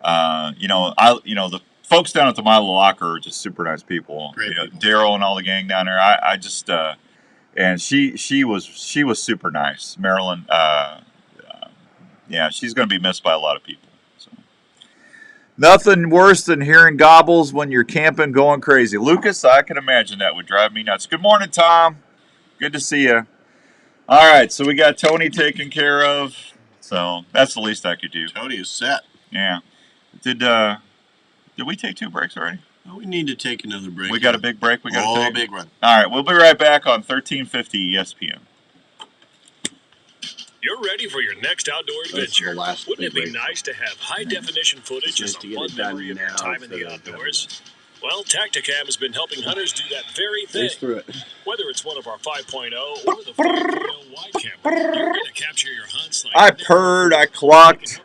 the folks down at the Milo Locker are just super nice people. Great people. Daryl and all the gang down there. I just and she was super nice. Marilyn. Yeah, she's going to be missed by a lot of people. So. Nothing worse than hearing gobbles when you're camping going crazy. Lucas, I can imagine that would drive me nuts. Good morning, Tom. Good to see you. All right, so we got Tony taken care of. So that's the least I could do. Tony is set. Yeah. Did we take 2 breaks already? Oh, we need to take another break. We got a big break we got to take? Big one. All right, we'll be right back on 1350 ESPN. You're ready for your next outdoor adventure. Wouldn't it be nice to have high-definition footage of some fun memory of your time in the outdoors? Well, Tacticam has been helping hunters do that very thing. Whether it's one of our 5.0 or the 5.0 wide camera, you're going to capture your hunts like I purred, I clucked,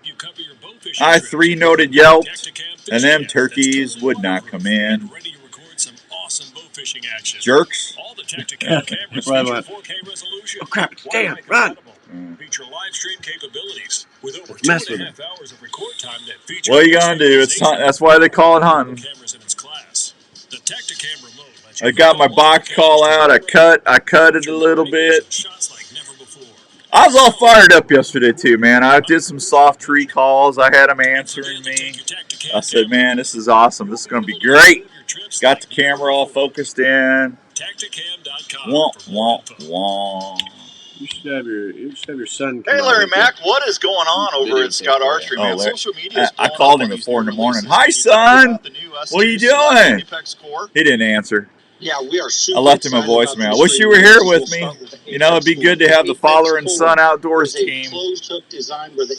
I 3-noted yelped, and them turkeys would not come in. Jerks. All the Tacticam cameras feature 4K resolution. Oh crap! Damn! Run! Feature live stream capabilities with over 2.5 hours of record time that feature. What are you gonna do? That's why they call it hunting. Cameras in its class. The Tacticam remote lets I got my box call out. I cut it a little bit. shots like never before. I was all fired up yesterday too, man. I did some soft tree calls. I had them answering me. I said, man, this is awesome. This is gonna be great. Got the camera all focused in. Tacticam.com. Wah wah wah. You should have your son. Hey, Larry Mack, what is going on over at Scott Archery, man? Social media is I called him at 4 in the morning. Hi, son. What are you doing? He didn't answer. Yeah, we are super. I left him a voicemail. Wish you were here with me. You know, it'd be good to have the father and son outdoors team. He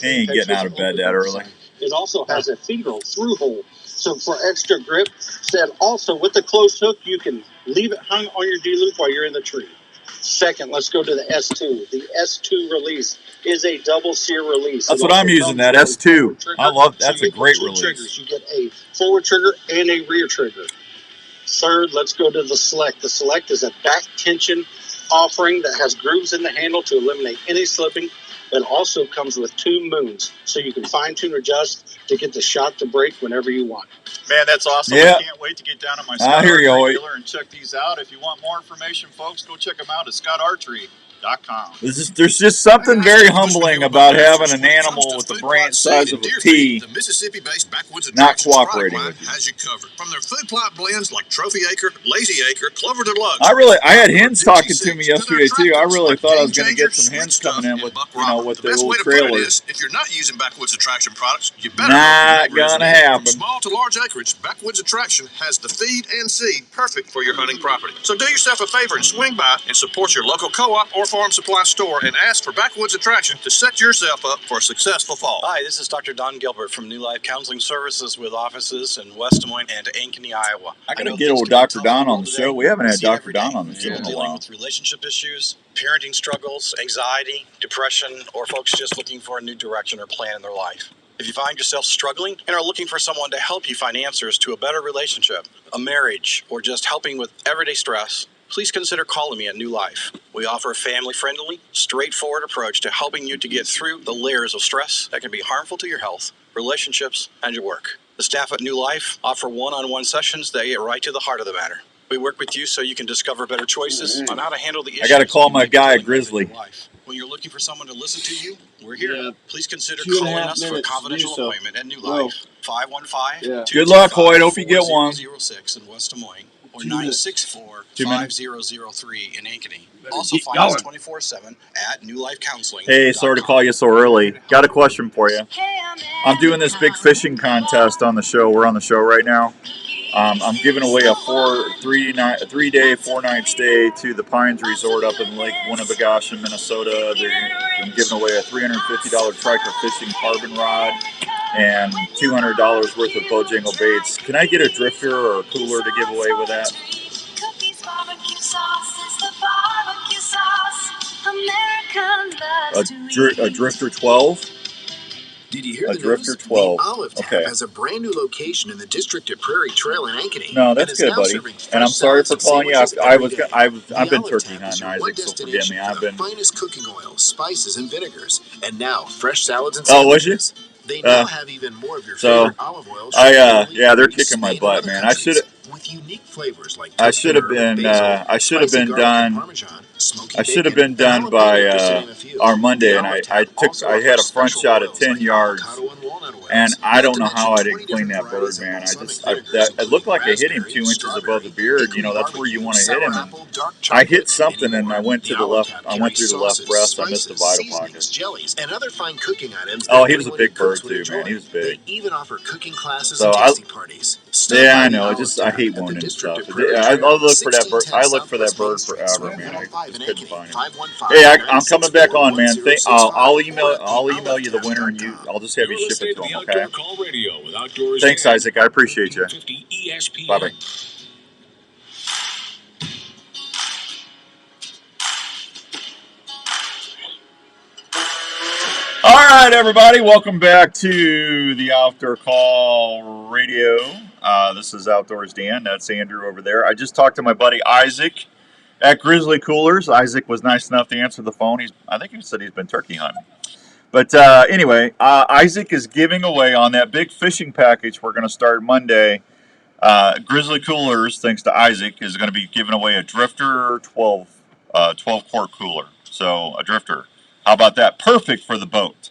ain't getting out of bed that early. It also has a feeder through hole, so for extra grip. Said also with the closed hook, you can leave it hung on your D-loop while you're in the tree. Second, let's go to the S2. The S2 release is a double sear release. That's what I'm using, that S2. I love that. That's a great release. Triggers. You get a forward trigger and a rear trigger. Third, let's go to the Select. The Select is a back tension offering that has grooves in the handle to eliminate any slipping. It also comes with 2 moons, so you can fine-tune or adjust to get the shot to break whenever you want. Man, that's awesome. Yeah. I can't wait to get down to my Scott Archery dealer and check these out. If you want more information, folks, go check them out at Scott Archery. Durk.com. There's just something very humbling about having an animal with the brain size of a pea The Mississippi-based Backwoods not Attractions cooperating product with line you. has you covered. From their food plot blends like Trophy Acre, Lazy Acre, Clover Deluxe. I had hens talking to me Dixie yesterday Six, to too. I their really tractors thought I like was going to Game get some Changer, hens Sweet coming Stuff, in with, and Buck you know, Robert. with The the best little way to put it trailers. is, if you're not using Backwoods Attraction products, you better Not hope your neighbor gonna is. happen. From small to large acreage, Backwoods Attraction has the feed and seed perfect for your hunting property. So do yourself a favor and swing by and support your local co-op or farm supply store and ask for Backwoods Attraction to set yourself up for a successful fall. Hi, this is Dr. Don Gilbert from New Life Counseling Services with offices in West Des Moines and Ankeny, Iowa. I gotta get old Dr. Don on the show. We haven't had Dr. Don on the show in a Dealing while. with relationship issues, parenting struggles, anxiety, depression, or folks just looking for a new direction or plan in their life. If you find yourself struggling and are looking for someone to help you find answers to a better relationship, a marriage, or just helping with everyday stress, please consider calling me at New Life. We offer a family-friendly, straightforward approach to helping you to get through the layers of stress that can be harmful to your health, relationships, and your work. The staff at New Life offer one-on-one sessions that get right to the heart of the matter. We work with you so you can discover better choices on how to handle the issues. I gotta call you my might be guy dealing with in Grizzly. your life. When you're looking for someone to listen to you, we're here. Yeah. Please consider 2.5 calling us for a minutes to confidential do so. appointment at New Whoa. Life. 515 Good luck, Hoyt. Hope you get one. 4006 in West Des Moines or 2 minutes. 964-5003 in Ankeny. Also keep find us going. 24/7 at New Life Counseling. Hey, sorry to call you so early. Got a question for you. I'm doing this big fishing contest on the show. We're on the show right now. I'm giving away a 3-day, 4-night stay to the Pines Resort up in Lake Winnebagash, Minnesota. I'm giving away a $350 striker fishing carbon rod and $200 worth of Bojangles baits. Can I get a drifter or a cooler to give away with that? A drifter 12? Did you hear a the Drifter news? 12. The Olive Tap Okay. has a brand new location in the district of Prairie Trail in Ankeny. No, that's good, buddy. And I'm sorry for calling you. I've been turkey hunting, Isaac, so forgive me. I've been. Finest cooking oils, spices, and vinegars, and now fresh salads and Oh, was you? sandwiches. They now have even more of your So, favorite olive oils. yeah, they're kicking my butt, man. I should have. With unique flavors like I should have been. I should have been done. I should have been done by our Monday, and I had a front shot at 10 yards, and I don't know how I didn't clean that bird, man. It looked like I hit him 2 inches above the beard. You know, that's where you want to hit him. And I hit something, and I went to the left. I went through the left breast. I missed the vital pocket. Jellies, and other fine cooking items. Oh, he was a big bird too, man. He was big. They even offer cooking classes So and tasting parties. Yeah, I know. I hate wounding stuff. I'll look for that bird. I look for that bird forever, man. I just couldn't find him. Hey, I'm coming back on, man. I'll email you the winner, and I'll just have you ship it to him. Okay. Thanks, Isaac. I appreciate you. Bye bye. All right, everybody, welcome back to the Outdoor Call Radio. This is Outdoors Dan. That's Andrew over there. I just talked to my buddy Isaac at Grizzly Coolers. Isaac was nice enough to answer the phone. I think he said he's been turkey hunting. But anyway, Isaac is giving away on that big fishing package we're going to start Monday. Grizzly Coolers, thanks to Isaac, is going to be giving away a Drifter 12-quart cooler. So a Drifter. How about that? Perfect for the boat.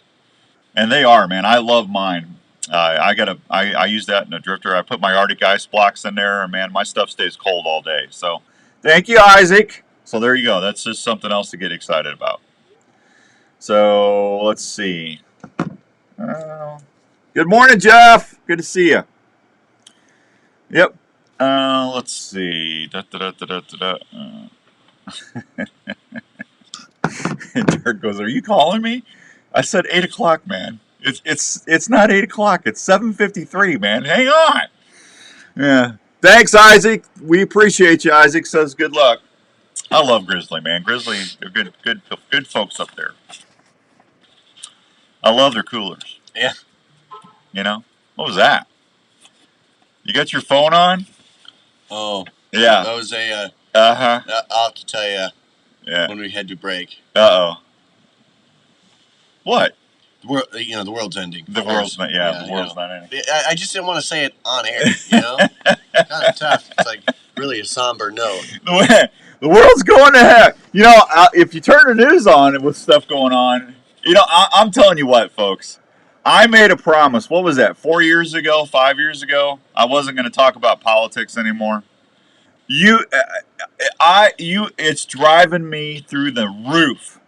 And they are, man. I love mine. I use that in a Drifter. I put my Arctic ice blocks in there, and man, my stuff stays cold all day. So, thank you, Isaac. So there you go. That's just something else to get excited about. So let's see. Good morning, Jeff. Good to see you. Yep. Let's see. Durk goes, "Are you calling me?" I said 8 o'clock, man. It's not 8 o'clock. It's 7:53, man. Hang on. Yeah. Thanks, Isaac. We appreciate you. Isaac says good luck. I love Grizzly, man. Grizzly, they're good folks up there. I love their coolers. Yeah. You know? What was that? You got your phone on? Oh. Yeah. That was a. Uh-huh. I'll have to tell you. Yeah. When we had to break. Uh-oh. What? The world's ending. The world's not ending. I just didn't want to say it on air, you know? Kind of tough. It's like really a somber note. The world's going to hell. You know, if you turn the news on with stuff going on, you know, I'm telling you what, folks. I made a promise. What was that? 4 years ago, 5 years ago? I wasn't going to talk about politics anymore. It's driving me through the roof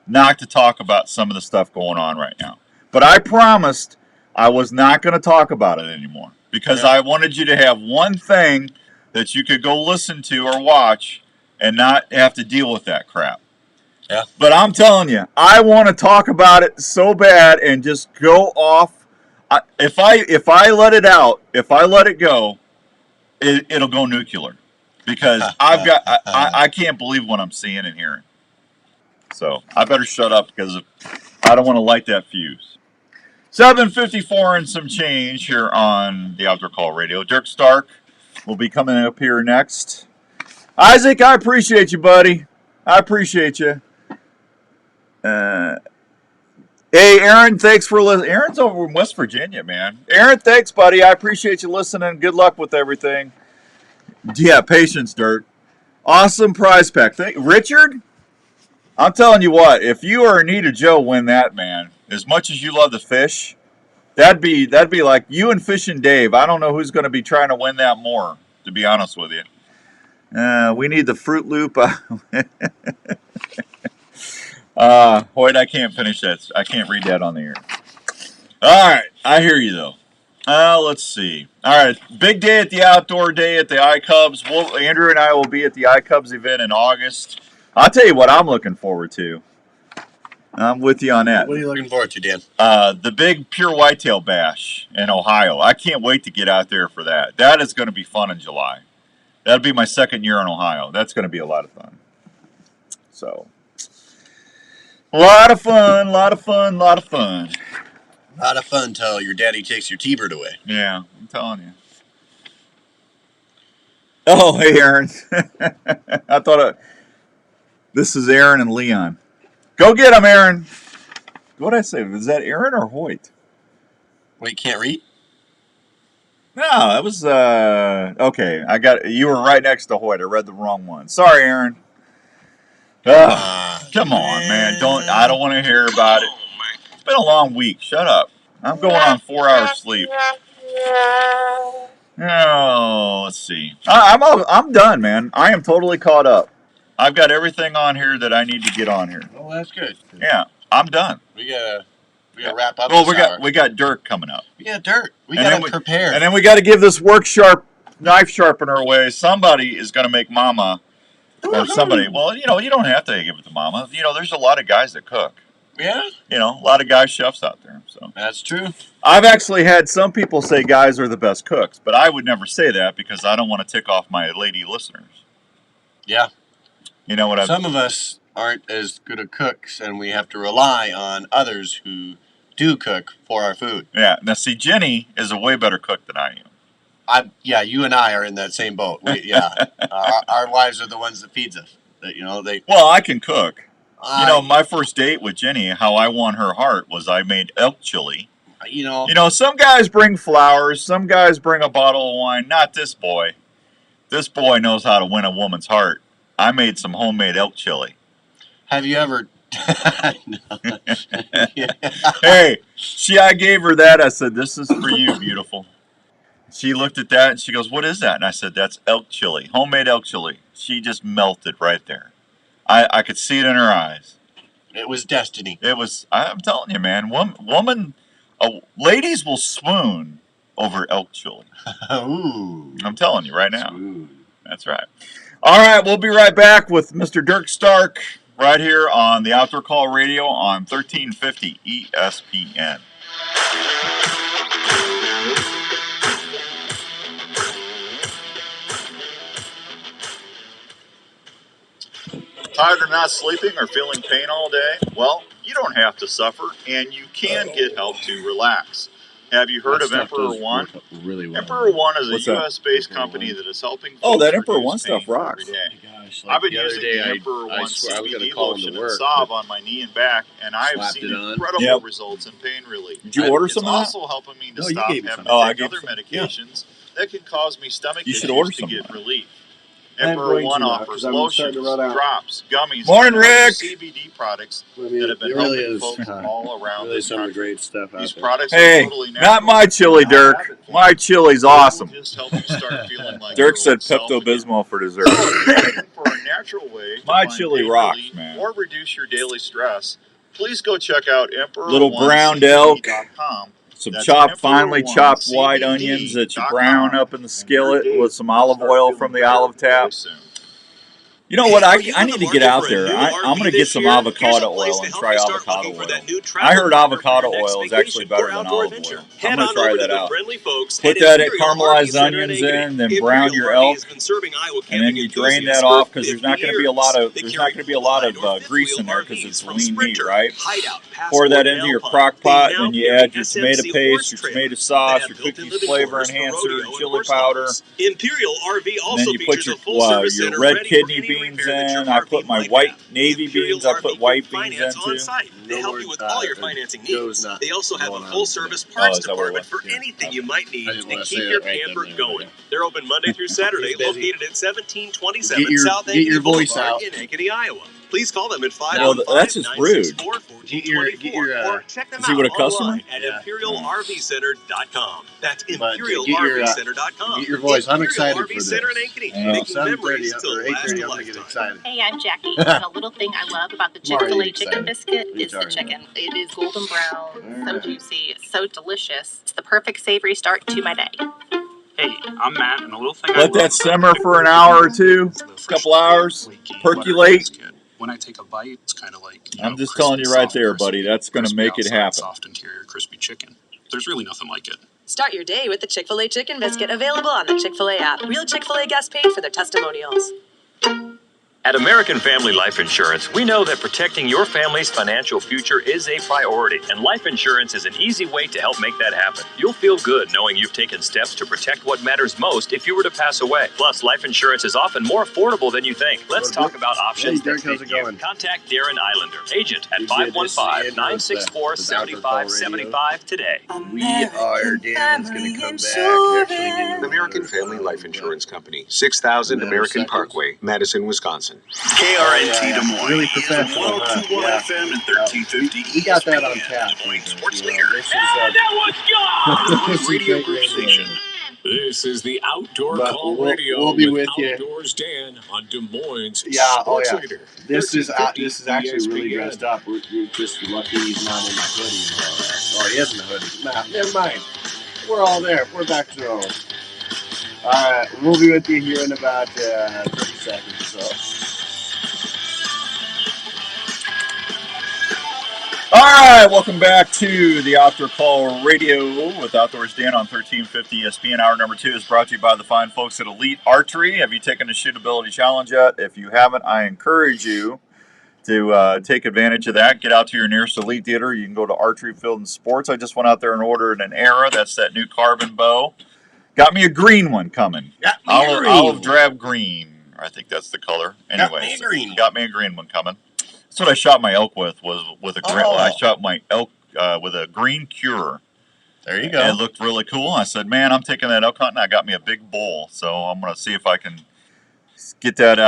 not to talk about some of the stuff going on right now. But I promised I was not going to talk about it anymore because I wanted you to have one thing that you could go listen to or watch and not have to deal with that crap. Yeah. But I'm telling you, I want to talk about it so bad and just go off. If I let it out, if I let it go, it'll go nuclear because I can't believe what I'm seeing and hearing. So I better shut up because I don't want to light that fuse. 7:54 and some change here on the Outdoor Call Radio. Durk Stark will be coming up here next. Isaac, I appreciate you, buddy. I appreciate you. Hey, Aaron, thanks for listening. Aaron's over in West Virginia, man. Aaron, thanks, buddy. I appreciate you listening. Good luck with everything. Yeah, patience, Dirk. Awesome prize pack. Richard, I'm telling you what, if you or Anita Joe win that, man, as much as you love to fish, that'd be like you and Fishing Dave. I don't know who's going to be trying to win that more, to be honest with you. We need the Fruit Loop. Hoyt, I can't finish that. I can't read that on the air. All right, I hear you, though. Let's see. All right, big day at the Outdoor Day at the iCubs. Andrew and I will be at the iCubs event in August. I'll tell you what I'm looking forward to. I'm with you on that. What are you looking forward to, Dan? The big Pure Whitetail Bash in Ohio. I can't wait to get out there for that. That is going to be fun in July. That'll be my second year in Ohio. That's going to be a lot of fun. So, a lot of fun, a lot of fun, a lot of fun. A lot of fun till your daddy takes your T-bird away. Yeah, I'm telling you. Oh, hey, Aaron. I thought this is Aaron and Leon. Go get them, Aaron. What did I say? Was that Aaron or Hoyt? Wait, can't read? No, that was okay. You were right next to Hoyt. I read the wrong one. Sorry, Aaron. Come on, man. I don't want to hear about it. It's been a long week. Shut up. I'm going on 4 hours sleep. Oh, let's see. I'm done, man. I am totally caught up. I've got everything on here that I need to get on here. Oh, that's good. Yeah, I'm done. We gotta wrap up. Well, we got Durk coming up. Yeah, Durk. We gotta prepare. And then we got to give this knife sharpener away. Somebody is going to make Mama, or somebody. Well, you don't have to give it to Mama. There's a lot of guys that cook. Yeah. A lot of guy chefs out there. So that's true. I've actually had some people say guys are the best cooks, but I would never say that because I don't want to tick off my lady listeners. Yeah. You know what I'm Some of us aren't as good at cooks, and we have to rely on others who do cook for our food. Yeah. Now, see, Jenny is a way better cook than I am. You and I are in that same boat. Our wives are the ones that feeds us. Well, I can cook. My first date with Jenny, how I won her heart was I made elk chili. Some guys bring flowers, some guys bring a bottle of wine. Not this boy. This boy knows how to win a woman's heart. I made some homemade elk chili. Have you ever? Hey, I gave her that. I said, "This is for you, beautiful." She looked at that and she goes, "What is that?" And I said, "That's elk chili, homemade elk chili." She just melted right there. I could see it in her eyes. It was destiny. It was. I'm telling you, man. Ladies will swoon over elk chili. Ooh. I'm telling you right now. Swoon. That's right. All right, we'll be right back with Mr. Durk Stark right here on the Outdoor Call Radio on 1350 ESPN. Tired of not sleeping or feeling pain all day? Well, you don't have to suffer, and you can get help to relax. Have you heard of Emperor One? Really well. Emperor One is a U.S.-based company that is helping folks that Emperor One stuff rocks. Every day. Gosh, I've been using the Emperor One CBD lotion and salve on my knee and back, and I've seen incredible results in pain relief. Did you order some of that? It's also helping me to stop having to take other medications that can cause me stomach issues to get relief. Emperor One offers lotions, drops, gummies, Morning, and Rick. CBD products that have been helping folks all around this country. Great stuff out These there. products Hey, are totally natural. not my chili, Dirk. My chili's awesome. Just help you start feeling like Dirk your said old self again. Pepto-Bismol for dessert. For a natural way to My find chili pain rocks, relief man. or reduce your daily stress, please go check out Little ground elk, EmperorOneCBD.com. some That's chopped, finely chopped white EmperorOneCBD.com. onions that you brown up in the skillet with some olive oil from the olive tap. You know what? I need to get out there. I'm going to get some avocado oil and try avocado oil. I heard avocado oil is actually better than olive oil. I'm going to try that out. Put that caramelized onions in, then brown your elk, and then you drain that off because there's not going to be a lot of grease in there because it's lean meat, right? Pour that into your crock pot, and then you add your tomato paste, your tomato sauce, your cookies flavor enhancer, your chili powder. Imperial RV And then you put your red kidney beans in. I put my white navy beans. I put white beans in too. They help you with all your financing needs. They also have a full-service parts department for anything you might need to keep your camper going. They're open Monday through Saturday, located at 1727 South Ankeny Boulevard in Ankeny, Iowa. Please call them at 515-964-1424 or check them out online at ImperialRVCenter.com. That's ImperialRVCenter.com. Get your voice. I'm excited for this. Center in Ankeny. Making 7:30 memories till or 8:30, last I'm going to get lifetime. excited. Hey, I'm Jackie, and a little thing I love about the Chick-fil-A chicken biscuit is the chicken. It is golden brown, so juicy, so delicious. It's the perfect savory start to my day. Hey, I'm Matt, and a little thing Let that simmer for an hour or two, a couple hours, percolate. When I take a bite, it's kind of like I'm just telling you right there, buddy. That's going to make it happen. Soft interior, crispy chicken. There's really nothing like it. Start your day with the Chick-fil-A chicken biscuit, available on the Chick-fil-A app. Real Chick-fil-A guests paid for their testimonials. At American Family Life Insurance, we know that protecting your family's financial future is a priority, and life insurance is an easy way to help make that happen. You'll feel good knowing you've taken steps to protect what matters most if you were to pass away. Plus, life insurance is often more affordable than you think. Let's talk about options that fit you. Contact Darren Islander, agent at 515-964-7575 today. We are Dan's going to come back. American Family Life Insurance Company, 6000 American Parkway, Madison, Wisconsin. KRNT Des Moines. Really professional. 102.1 FM and 1350. We got that on tap. Sports leader. This is Radio great Group Station. This is the Outdoor But Call we'll- Radio we'll be with you. Outdoors Dan on Des Moines Yeah, Sports yeah. Leader. This is 1350 actually really ESPN. dressed up. We're just lucky he's not in the hoodie and all that. Oh, he is in the hoodie. Nah, never mind. We're all there. We're back to normal. All right, we'll be with you here in about 30 seconds or so. All right, welcome back to the Outdoor Call Radio with Outdoors Dan on 1350 ESPN. Hour number 2 is brought to you by the fine folks at Elite Archery. Have you taken the shootability challenge yet? If you haven't, I encourage you to take advantage of that. Get out to your nearest Elite Theater. You can go to Archery Field and Sports. I just went out there and ordered an Era. That's that new carbon bow. Got me a green one coming. Olive drab green. I think that's the color. Anyway, got me a green one coming. That's what I shot my elk with. Was with a green. I shot my elk with a green cure. There you go. And it looked really cool. I said, "Man, I'm taking that elk hunting. I got me a big bull, so I'm gonna see if I can get that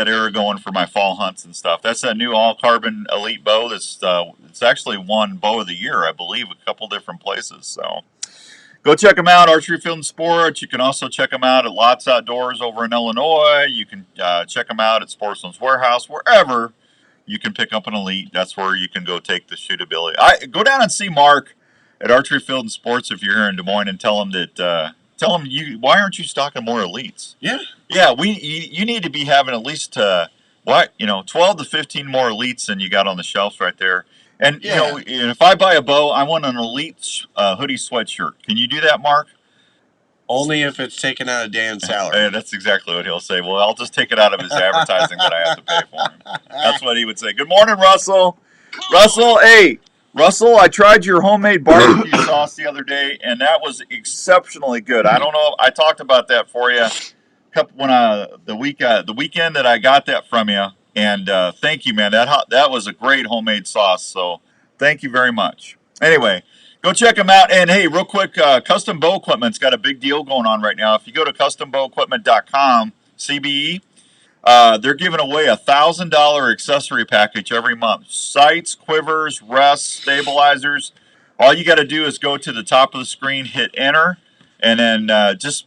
Era going for my fall hunts and stuff." That's that new all carbon Elite bow. That's it's actually won Bow of the Year, I believe, a couple different places. So go check them out, Archery Field and Sports. You can also check them out at Lots Outdoors over in Illinois. You can check them out at Sportsman's Warehouse, wherever you can pick up an Elite. That's where you can go take the shootability. Go down and see Mark at Archery Field and Sports if you're here in Des Moines, and tell him that. Why aren't you stocking more Elites? Yeah. Yeah, you need to be having at least 12 to 15 more Elites than you got on the shelves right there. And if I buy a bow, I want an Elite hoodie sweatshirt. Can you do that, Mark? Only if it's taken out of Dan's salary. Yeah, that's exactly what he'll say. Well, I'll just take it out of his advertising that I have to pay for him. That's what he would say. Good morning, Russell. Russell, I tried your homemade barbecue sauce the other day, and that was exceptionally good. I don't know. I talked about that for you the weekend that I got that from you. And thank you, man. That was a great homemade sauce. So thank you very much. Anyway, go check them out. And hey, real quick, Custom Bow Equipment's got a big deal going on right now. If you go to CustomBowEquipment.com, CBE, They're giving away a $1,000 accessory package every month. Sights, quivers, rests, stabilizers. All you got to do is go to the top of the screen, hit enter, and then just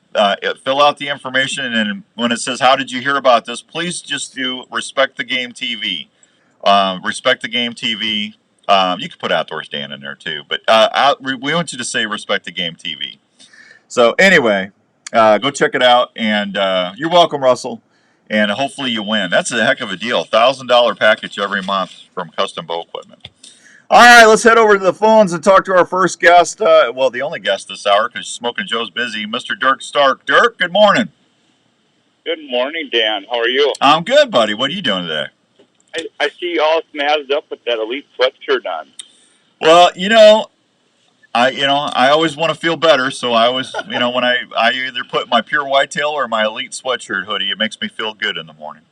fill out the information. And when it says, how did you hear about this, please just do Respect the Game TV. Respect the Game TV. You could put Outdoors Dan in there too. But we want you to say Respect the Game TV. So anyway, go check it out. And you're welcome, Russell. And hopefully you win. That's a heck of a deal. $1,000 package every month from Custom Bow Equipment. All right, let's head over to the phones and talk to our first guest. Well, the only guest this hour because Smoking Joe's busy, Mr. Durk Stark. Durk, good morning. Good morning, Dan. How are you? I'm good, buddy. What are you doing today? I see you all snazzed up with that Elite sweatshirt on. Well, I always want to feel better, so I always, when I either put my pure whitetail or my Elite sweatshirt hoodie, it makes me feel good in the morning.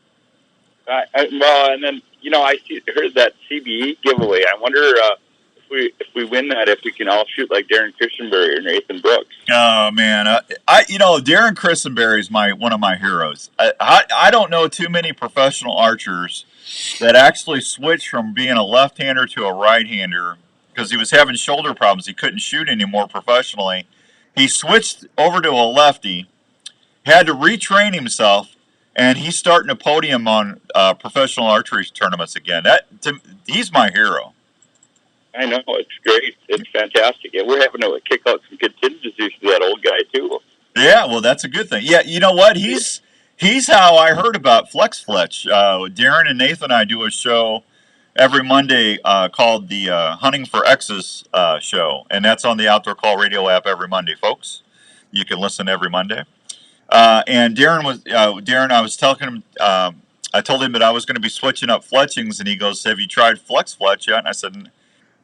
Well, and then I heard that CBE giveaway. I wonder if we win that, if we can all shoot like Darren Christenberry or Nathan Brooks. Oh man, Darren Christenberry is one of my heroes. I don't know too many professional archers that actually switch from being a left-hander to a right-hander because he was having shoulder problems. He couldn't shoot anymore professionally. He switched over to a lefty, had to retrain himself, and he's starting a podium on professional archery tournaments again. He's my hero. I know, it's great. It's fantastic. Yeah, we're having to kick out some contingencies for that old guy too. Yeah, well, that's a good thing. Yeah, you know what? He's how I heard about Flex Fletch. Darren and Nathan and I do a show every Monday called the Hunting for X's show, and that's on the Outdoor Call Radio app every Monday, folks. You can listen every Monday. And Darren, I was telling him, I told him that I was going to be switching up fletchings, and he goes, "Have you tried Flex Fletch yet?" And I said,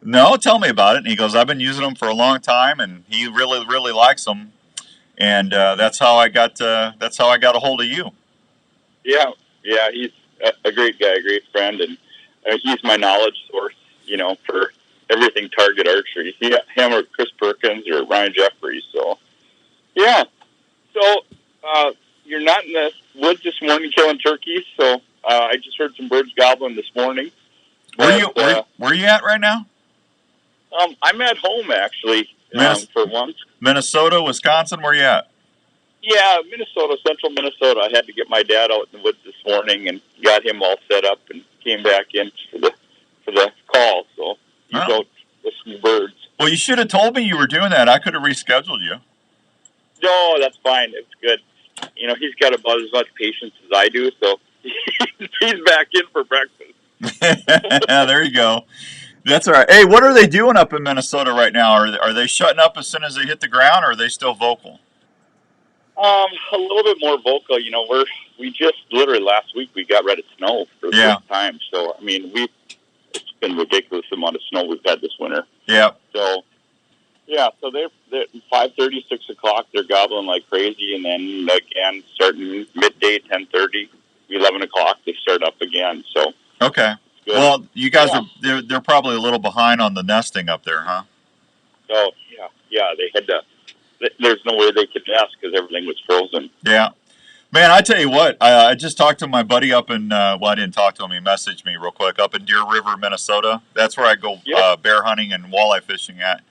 "No, tell me about it." And he goes, "I've been using them for a long time, and he really, really likes them." And that's how I got a hold of you. Yeah, he's a great guy, a great friend, and he's my knowledge source, for everything target archery. Him or Chris Perkins or Ryan Jeffries. So, yeah. So, you're not in the woods this morning killing turkeys. So, I just heard some birds gobbling this morning. Where you at right now? I'm at home actually. For once. Minnesota, Wisconsin. Where you at? Yeah, Minnesota, central Minnesota. I had to get my dad out in the woods this morning and got him all set up and came back in for the call. So he's out with some birds. Well, you should have told me you were doing that. I could have rescheduled you. No, that's fine. It's good. He's got about as much patience as I do, so he's back in for breakfast. There you go. That's all right. Hey, what are they doing up in Minnesota right now? Are they shutting up as soon as they hit the ground, or are they still vocal? A little bit more vocal. We just literally last week we got rid of snow for the first time. So I mean, it's been a ridiculous amount of snow we've had this winter. Yeah. So yeah, so they're 5:30, 6 o'clock. They're gobbling like crazy, and then again starting midday, 10:30, 11 o'clock, they start up again. So okay. Good. Well, you guys they're probably a little behind on the nesting up there, huh? Oh, yeah. They had to. There's no way they could nest because everything was frozen. Yeah, man. I tell you what, I just talked to my buddy up in. Well, I didn't talk to him. He messaged me real quick up in Deer River, Minnesota. That's where I go bear hunting and walleye fishing at.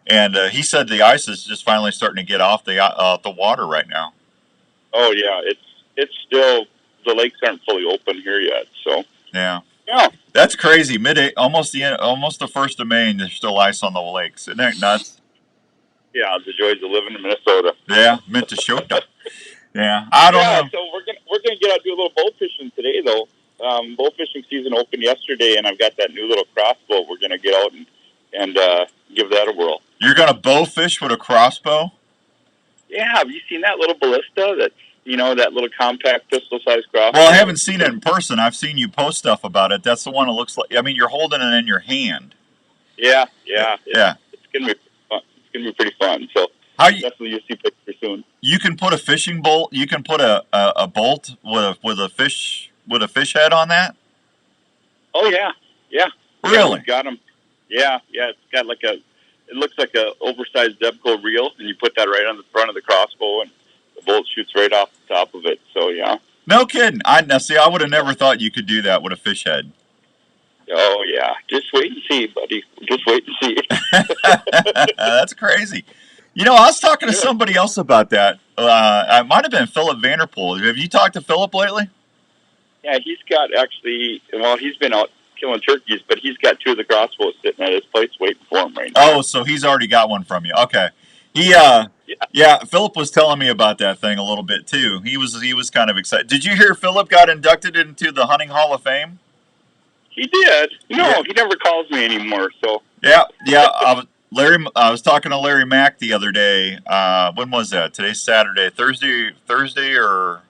And he said the ice is just finally starting to get off the water right now. Oh yeah, it's still the lakes aren't fully open here yet. So yeah. Yeah, that's crazy. Almost the 1st of May, and there's still ice on the lakes. Isn't that nuts? Yeah, the joys of living in Minnesota. Yeah, Minnesota. Yeah, I don't know. So we're gonna get out and do a little bow fishing today, though. Bow fishing season opened yesterday, and I've got that new little crossbow. We're gonna get out and give that a whirl. You're gonna bow fish with a crossbow? Yeah, have you seen that little ballista? That's that little compact pistol-sized crossbow. Well, I haven't seen it in person. I've seen you post stuff about it. That's the one that looks like. I mean, you're holding it in your hand. Yeah. It's gonna be pretty fun. So definitely you'll see pictures soon. You can put a fishing bolt. You can put a bolt with a fish head on that. Oh yeah. Really? Got them. Yeah. It's got it looks like a oversized Zebco reel, and you put that right on the front of the crossbow, and the bolt shoots right off the top of it. So yeah. No kidding. I would have never thought you could do that with a fish head. Oh yeah, just wait and see, buddy. Just wait and see. That's crazy. I was talking to somebody else about that. It might have been Philip Vanderpool. Have you talked to Philip lately? Yeah, he's got he's been out killing turkeys, but he's got 2 of the crossbows sitting at his place waiting for him right now. Oh, so he's already got one from you. Okay. Philip was telling me about that thing a little bit too. He was kind of excited. Did you hear Philip got inducted into the Hunting Hall of Fame? He did. No, he never calls me anymore. So yeah. I was talking to Larry Mack the other day. When was that? Today's Saturday, Thursday, or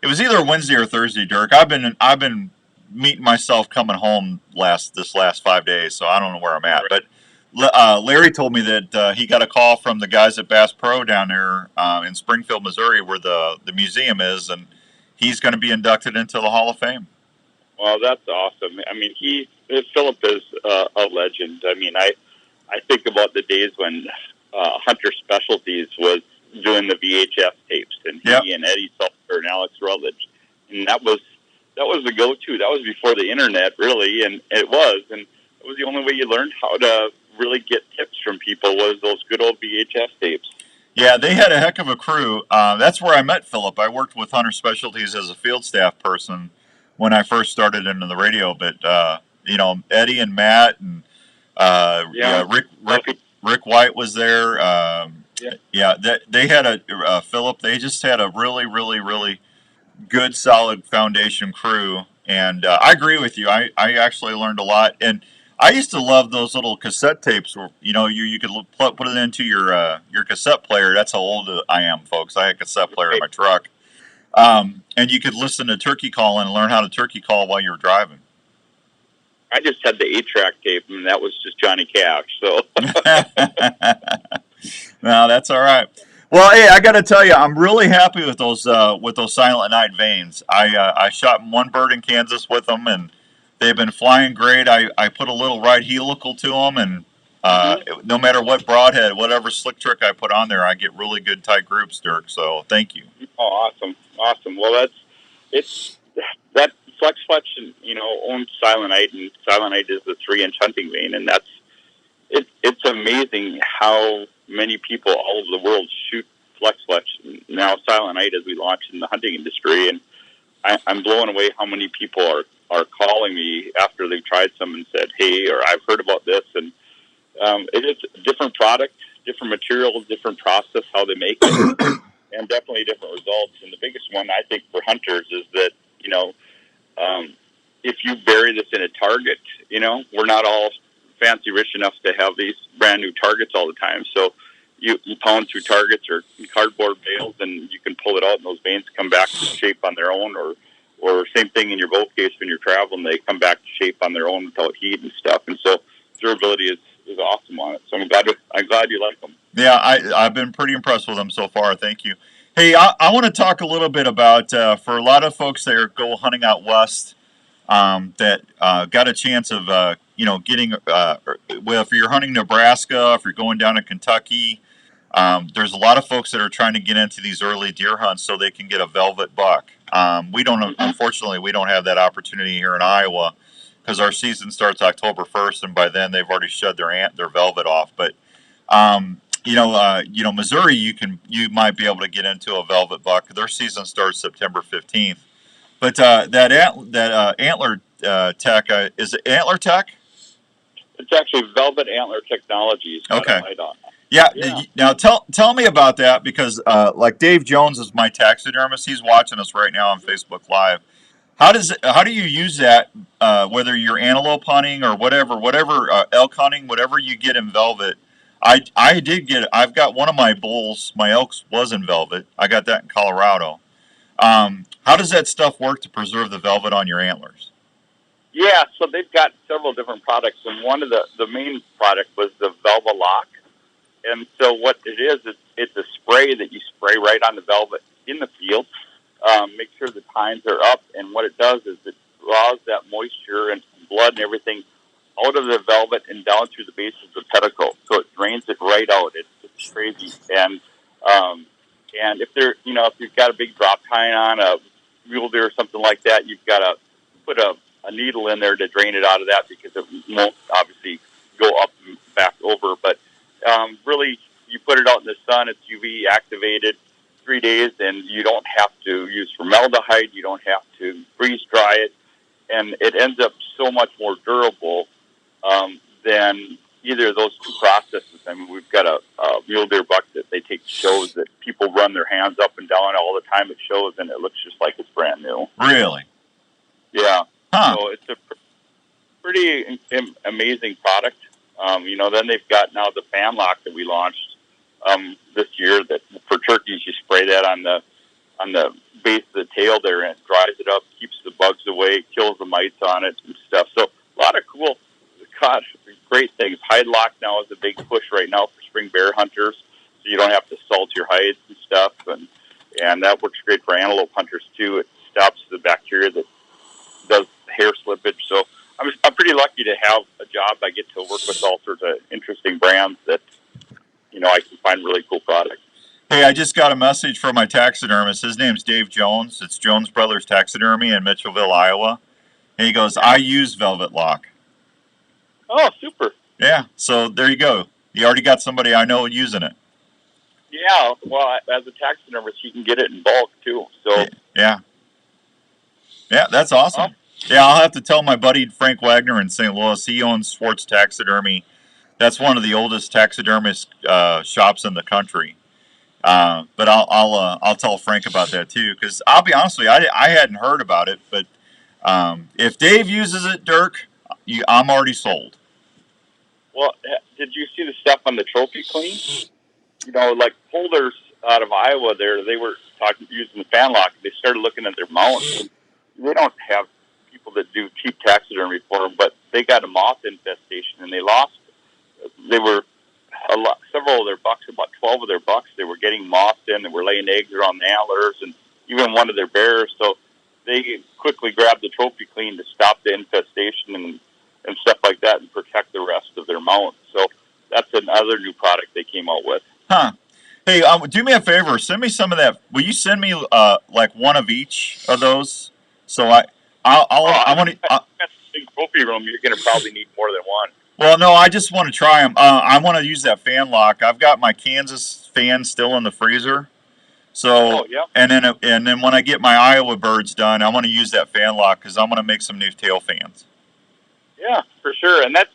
it was either Wednesday or Thursday. Durk, I've been meeting myself coming home this last 5 days, so I don't know where I'm at. But Larry told me that he got a call from the guys at Bass Pro down there in Springfield, Missouri, where the museum is, and he's going to be inducted into the Hall of Fame. Well, that's awesome. I mean, Philip is a legend. I mean, I think about the days when Hunter Specialties was doing the VHS tapes, and he and Eddie Salter and Alex Rutledge, and that was the go-to. That was before the internet, really, and it was the only way you learned how to really get tips from people was those good old VHS tapes. Yeah, they had a heck of a crew. That's where I met Philip. I worked with Hunter Specialties as a field staff person when I first started into the radio, but Eddie and Matt and Rick White was there. They had Philip. They just had a really, really, really good, solid foundation crew, and I agree with you. I actually learned a lot, and I used to love those little cassette tapes where you could put it into your cassette player. That's how old I am, folks. I had a cassette player in my truck. And you could listen to turkey calling and learn how to turkey call while you were driving. I just had the 8-track tape, and that was just Johnny Cash. So, no, that's all right. Well, hey, I got to tell you, I'm really happy with those Silent Night vanes. I shot one bird in Kansas with them, and they've been flying great. I put a little right helical to them, and no matter what broadhead, whatever slick trick I put on there, I get really good tight groups, Durk. So thank you. Oh, awesome. Well, that Flex owns Silent Night, and Silent Night is the 3-inch hunting vane, and it's amazing how many people all over the world shoot Flex now Silent Night as we launch in the hunting industry, and I'm blown away how many people are calling me after they've tried some and said, hey, or I've heard about this, and it is a different product, different material, different process, how they make it, and definitely different results. And the biggest one, I think, for hunters is that, if you bury this in a target, we're not all fancy rich enough to have these brand new targets all the time. So you pound through targets or cardboard bales, and you can pull it out, and those vanes come back to shape on their own, or same thing in your boat case when you're traveling, they come back to shape on their own without heat and stuff. And so durability is awesome on it. So I'm glad you like them. Yeah, I've been pretty impressed with them so far. Thank you. Hey, I want to talk a little bit about for a lot of folks that go hunting out west that got a chance of getting if you're hunting Nebraska, if you're going down to Kentucky, there's a lot of folks that are trying to get into these early deer hunts so they can get a velvet buck. Unfortunately, we don't have that opportunity here in Iowa because our season starts October 1st, and by then they've already shed their velvet off. But Missouri, you might be able to get into a velvet buck. Their season starts September 15th. But that Antler Tech, is it Antler Tech? It's actually Velvet Antler Technologies. Okay. Yeah. Now tell me about that, because like Dave Jones is my taxidermist. He's watching us right now on Facebook Live. How do you use that? Whether you're antelope hunting or whatever elk hunting, whatever you get in velvet. I've got one of my bulls. My elks was in velvet. I got that in Colorado. How does that stuff work to preserve the velvet on your antlers? Yeah, so they've got several different products, and one of the main product was the Velva Lock. And so what it is, it's a spray that you spray right on the velvet in the field. Make sure the tines are up, and what it does is it draws that moisture and blood and everything out of the velvet and down through the base of the pedicle. So it drains it right out. It's crazy. And if you've got a big drop tine on, a mule deer or something like that, you've got to put a needle in there to drain it out of that because it won't obviously go up and back over. But really, you put it out in the sun, it's UV activated 3 days, and you don't have to use formaldehyde, you don't have to freeze dry it, and it ends up so much more durable than either of those two processes. I mean, we've got a mule deer buck that they take shows that people run their hands up and down all the time at shows, and it looks just like it's brand new. Really? Yeah. Huh. So it's a pretty amazing product. Then they've got now the fan lock that we launched this year. That for turkeys, you spray that on the base of the tail there, and it dries it up, keeps the bugs away, kills the mites on it and stuff. So a lot of cool, great things. Hide lock now is a big push right now for spring bear hunters, so you don't have to salt your hides and stuff, and that works great for antelope hunters too. It stops the bacteria that does hair slippage. So I'm pretty lucky to have a job. I get to work with all sorts of interesting brands that I can find really cool products. Hey, I just got a message from my taxidermist. His name's Dave Jones. It's Jones Brothers Taxidermy in Mitchellville, Iowa. And he goes, I use Velvet Lock. Oh, super. Yeah, so there you go. You already got somebody I know using it. Yeah, well, as a taxidermist, you can get it in bulk, too. So Yeah, that's awesome. Yeah, I'll have to tell my buddy Frank Wagner in St. Louis. He owns Swartz Taxidermy. That's one of the oldest taxidermist shops in the country. But I'll tell Frank about that too, because I'll be honest with you, I hadn't heard about it. But if Dave uses it, Durk, I'm already sold. Well, did you see the stuff on the trophy clean? Like holders out of Iowa, they were using the fan lock. They started looking at their mounts. They don't have people that do cheap taxidermy for them, but they got a moth infestation, and they lost. They were several of their bucks, about 12 of their bucks, they were getting moths in. They were laying eggs around the antlers, and even one of their bears. So they quickly grabbed the trophy clean to stop the infestation and stuff like that, and protect the rest of their mounts. So that's another new product they came out with. Huh. Hey, do me a favor. Send me some of that. Will you send me like one of each of those? So I want to. Big trophy room, you're going to probably need more than one. Well, no, I just want to try them. I want to use that fan lock. I've got my Kansas fan still in the freezer. So, and then when I get my Iowa birds done, I want to use that fan lock because I'm going to make some new tail fans. Yeah, for sure. And that's,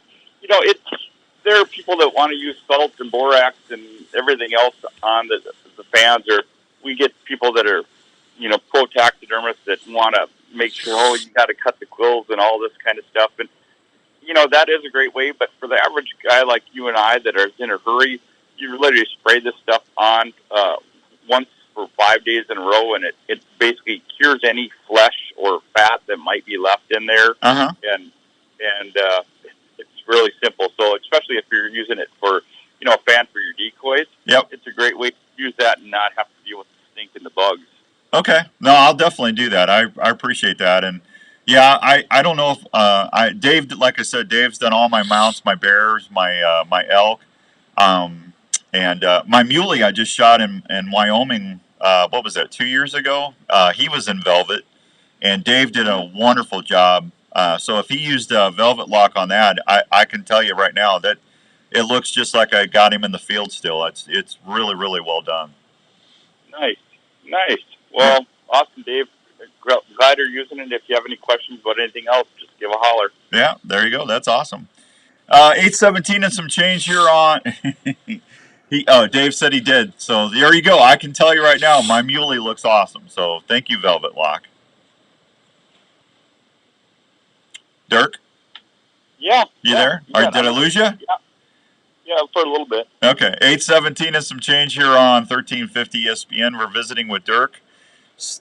there are people that want to use salt and borax and everything else on the fans, or we get people that are, pro taxidermists that want to make sure, you got to cut the quills and all this kind of stuff. And, that is a great way, but for the average guy like you and I that are in a hurry, you literally spray this stuff on once for 5 days in a row, and it basically cures any flesh or fat that might be left in there. Uh-huh. And it's really simple. So especially if you're using it for, a fan for your decoys, it's a great way to use that and not have to deal with the stink and the bugs. Okay. No, I'll definitely do that. I appreciate that. And yeah, I don't know if Dave, like I said, Dave's done all my mounts, my bears, my elk, and my muley I just shot in Wyoming. What was that? 2 years ago. He was in velvet, and Dave did a wonderful job. So if he used Velvet Lock on that, I can tell you right now that it looks just like I got him in the field still. It's really, really well done. Nice. Well, awesome, Dave. Glad you're using it. If you have any questions about anything else, just give a holler. Yeah, there you go. That's awesome. 817 and some change here on. Dave said he did. So there you go. I can tell you right now, my muley looks awesome. So thank you, Velvet Lock. Durk? Yeah. You there? Did I lose you? Yeah, for a little bit. Okay. 817 and some change here on 1350 ESPN. We're visiting with Durk.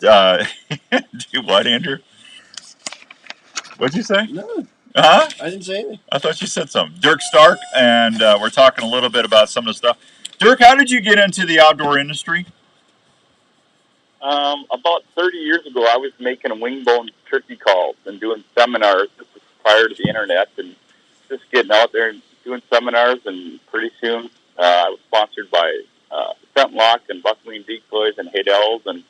Do what, Andrew? What'd you say? No. Huh? I didn't say anything. I thought you said something. Durk Stark, and we're talking a little bit about some of the stuff. Durk, how did you get into the outdoor industry? About 30 years ago, I was making wingbone turkey calls and doing seminars. This was prior to the internet, and just getting out there and doing seminars. And pretty soon, I was sponsored by Scent Lock and Buckling Decoys and Haydell's, and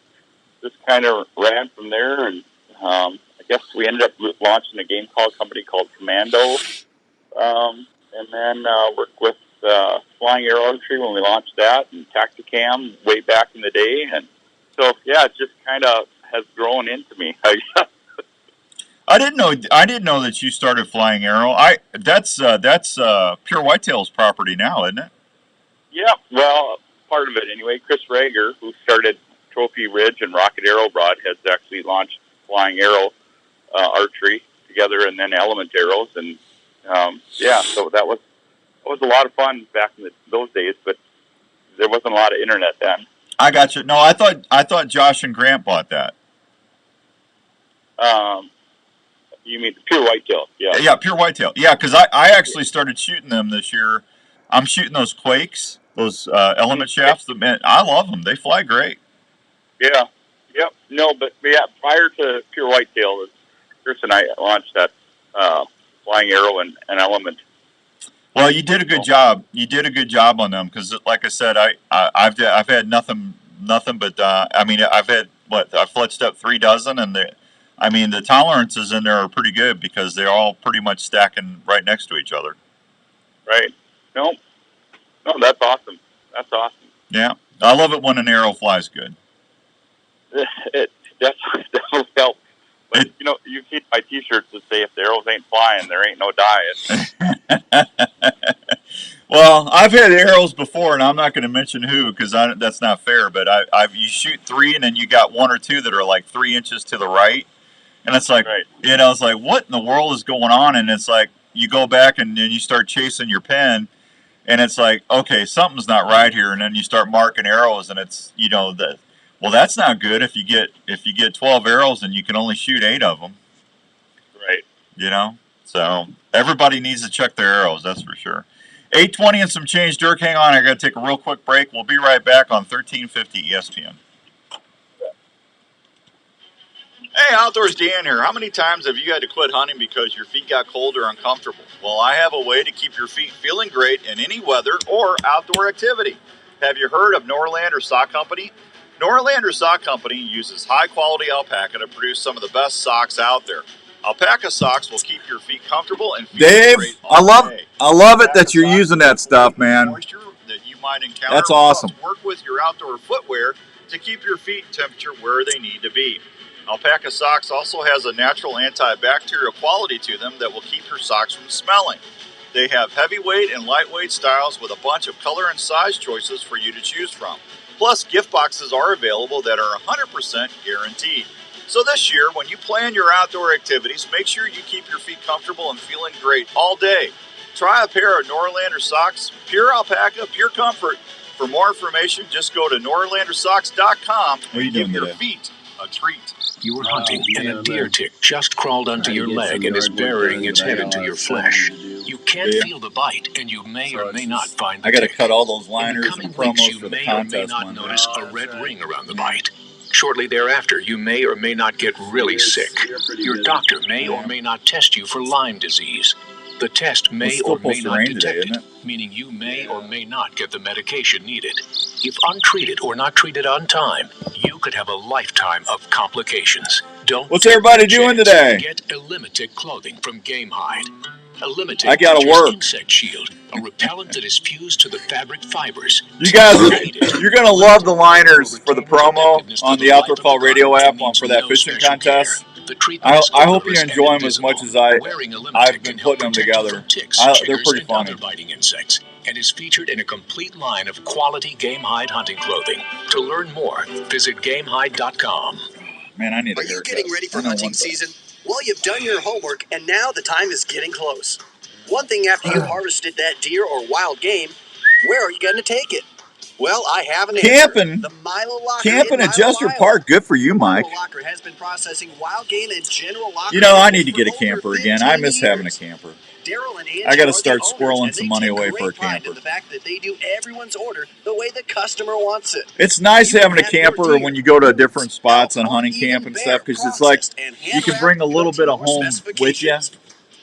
just kind of ran from there, and I guess we ended up launching a game company called Commando, and then worked with Flying Arrow Archery when we launched that, and Tacticam way back in the day, and so yeah, it just kind of has grown into me. I didn't know that you started Flying Arrow. That's Pure Whitetail's property now, isn't it? Yeah, well, part of it anyway. Chris Rager, who started Trophy Ridge and Rocket Arrow Broadheads, actually launched Flying Arrow Archery together, and then Element Arrows, and yeah, so that was a lot of fun back in those days, but there wasn't a lot of internet then. I got you. No, I thought Josh and Grant bought that. You mean Pure Whitetail? Yeah. Yeah, Pure Whitetail. Yeah, because I actually started shooting them this year. I'm shooting those Quakes, those Element shafts. Man, I love them. They fly great. Yeah. Yep. No, but yeah, prior to Pure Whitetail, Chris and I launched that Flying Arrow and Element. Well, you did a good job. You did a good job on them because, like I said, I've had nothing but I mean, I've fletched up 3 dozen, and the tolerances in there are pretty good because they're all pretty much stacking right next to each other. Right. No, that's awesome. That's awesome. Yeah, I love it when an arrow flies good. It definitely helps. But you see my T-shirts that say, "If the arrows ain't flying, there ain't no diet." Well, I've had arrows before, and I'm not going to mention who because that's not fair. But you shoot 3, and then you got 1 or 2 that are like 3 inches to the right, and it's like, right. It's like, what in the world is going on? And it's like you go back and then you start chasing your pen, and it's like, okay, something's not right here. And then you start marking arrows, and it's well, that's not good if you get 12 arrows and you can only shoot 8 of them. Right. So everybody needs to check their arrows. That's for sure. 8:20 and some change. Durk, hang on. I got to take a real quick break. We'll be right back on 1350 ESPN. Hey, Outdoors Dan here. How many times have you had to quit hunting because your feet got cold or uncomfortable? Well, I have a way to keep your feet feeling great in any weather or outdoor activity. Have you heard of Norlander Sock Company? Norlander Sock Company uses high-quality alpaca to produce some of the best socks out there. Alpaca socks will keep your feet comfortable and feel great all day. I love it that you're using that stuff, man. Moisture that you might encounter. That's awesome. Work with your outdoor footwear to keep your feet temperature where they need to be. Alpaca socks also has a natural antibacterial quality to them that will keep your socks from smelling. They have heavyweight and lightweight styles with a bunch of color and size choices for you to choose from. Plus, gift boxes are available that are 100% guaranteed. So this year, when you plan your outdoor activities, make sure you keep your feet comfortable and feeling great all day. Try a pair of Norlander socks, pure alpaca, pure comfort. For more information, just go to norlandersocks.com and give your feet a treat. You were hunting, and a deer tick just crawled onto your leg and is burying its head into your flesh. You can't feel the bite, and you may or may not find the tick. I got to cut all those liners and promos for the contest. You may or may not notice a red ring around the bite. Shortly thereafter, you may or may not get really sick. Your doctor may or may not test you for Lyme disease. The test may or may not detect it, meaning you may or may not get the medication needed. If untreated or not treated on time, you could have a lifetime of complications. What's everybody doing today? Get Illimitic clothing from Game Hide. Illimitic I gotta work. Insect shield, a repellent that is fused to the fabric fibers. You guys, you're gonna love the liners for the promo on the Outdoor Call Radio app for that fishing contest. I hope you enjoy them as much as I've been putting them together. They're pretty funny. Other biting insects, and is featured in a complete line of quality Game Hide hunting clothing. To learn more, visit GameHide.com. Man, I need a haircut. Are you getting ready for hunting season? Well, you've done your homework, and now the time is getting close. One thing after you've harvested that deer or wild game, where are you going to take it? Well, I have an answer. Camping. The Milo Locker. Camping at Jester Park. Good for you, Mike. Milo Locker has been processing wild game and general locker. You know, I need to get a camper again. I miss having a camper. I got to start squirreling some money away for a camper. The fact that they do everyone's order the way the customer wants it. It's nice having a camper when you go to different spots on hunting camp and stuff because it's like you can bring a little bit of home with you.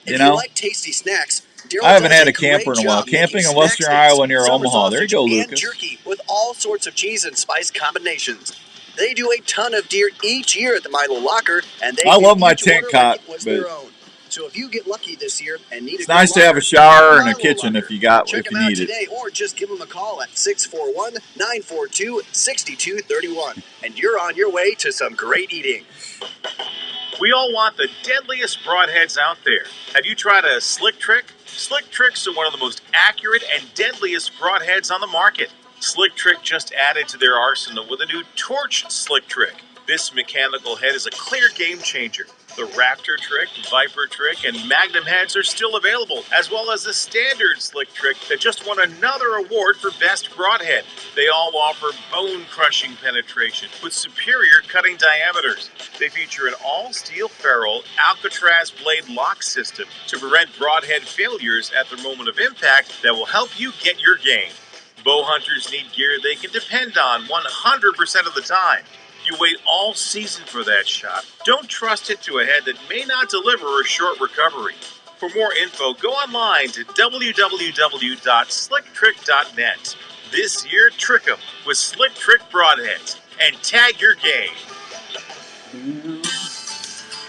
You know, like tasty snacks, I haven't had a camper in a while. Camping in Western Iowa near Omaha. There you go, Lucas. Jerky with all sorts of cheese and spice combinations. They do a ton of deer each year at the Milo Locker, and they I do love my each tent order cot, like it was but their own. So if you get lucky this year and need it's a good nice to have locker, a shower and a Milo kitchen Locker. if you got Check if them you out need it. today or just give them a call at 641-942-6231, and you're on your way to some great eating. We all want the deadliest broadheads out there. Have you tried a slick trick? Slick tricks are one of the most accurate and deadliest broadheads on the market. Slick Trick just added to their arsenal with a new Torch Slick Trick. This mechanical head is a clear game changer. The Raptor Trick, Viper Trick, and Magnum heads are still available, as well as the standard Slick Trick that just won another award for Best Broadhead. They all offer bone-crushing penetration with superior cutting diameters. They feature an all-steel ferrule Alcatraz blade lock system to prevent broadhead failures at the moment of impact that will help you get your game. Bow hunters need gear they can depend on 100% of the time. You wait all season for that shot. Don't trust it to a head that may not deliver a short recovery. For more info, go online to www.slicktrick.net. This year, trick 'em with Slick Trick broadheads and tag your game.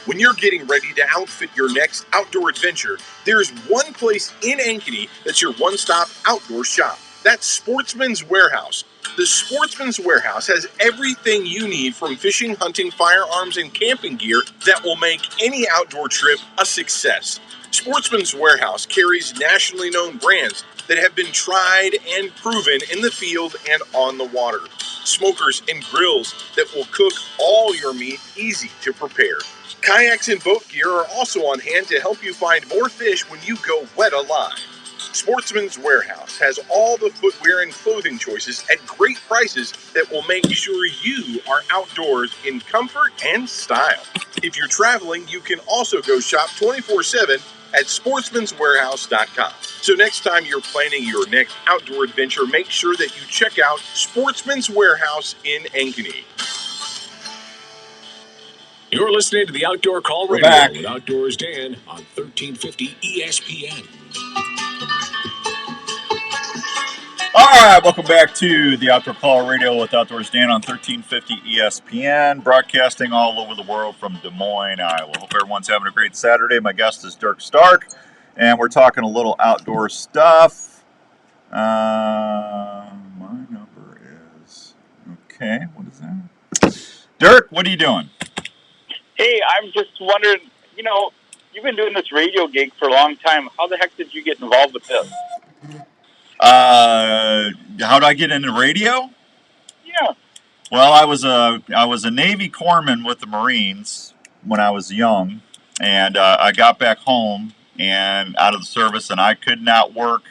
When you're getting ready to outfit your next outdoor adventure, there's one place in Ankeny that's your one-stop outdoor shop. That's Sportsman's Warehouse. The Sportsman's Warehouse has everything you need from fishing, hunting, firearms, and camping gear that will make any outdoor trip a success. Sportsman's Warehouse carries nationally known brands that have been tried and proven in the field and on the water. Smokers and grills that will cook all your meat easy to prepare. Kayaks and boat gear are also on hand to help you find more fish when you go wet alive. Sportsman's Warehouse has all the footwear and clothing choices at great prices that will make sure you are outdoors in comfort and style. If you're traveling, you can also go shop 24/7 at sportsmanswarehouse.com. So next time you're planning your next outdoor adventure, make sure that you check out Sportsman's Warehouse in Ankeny. You're listening to the Outdoor Call Radio with Outdoors Dan on 1350 ESPN. All right, welcome back to the Outdoor Call Radio with Outdoors Dan on 1350 ESPN, broadcasting all over the world from Des Moines, Iowa. Hope everyone's having a great Saturday. My guest is Durk Stark, and we're talking a little outdoor stuff. My number is, okay, what is that? Durk, what are you doing? Hey, I'm just wondering, you've been doing this radio gig for a long time. How the heck did you get involved with this? How did I get into radio? Yeah. Well, I was a Navy corpsman with the Marines when I was young, and I got back home and out of the service, and I could not work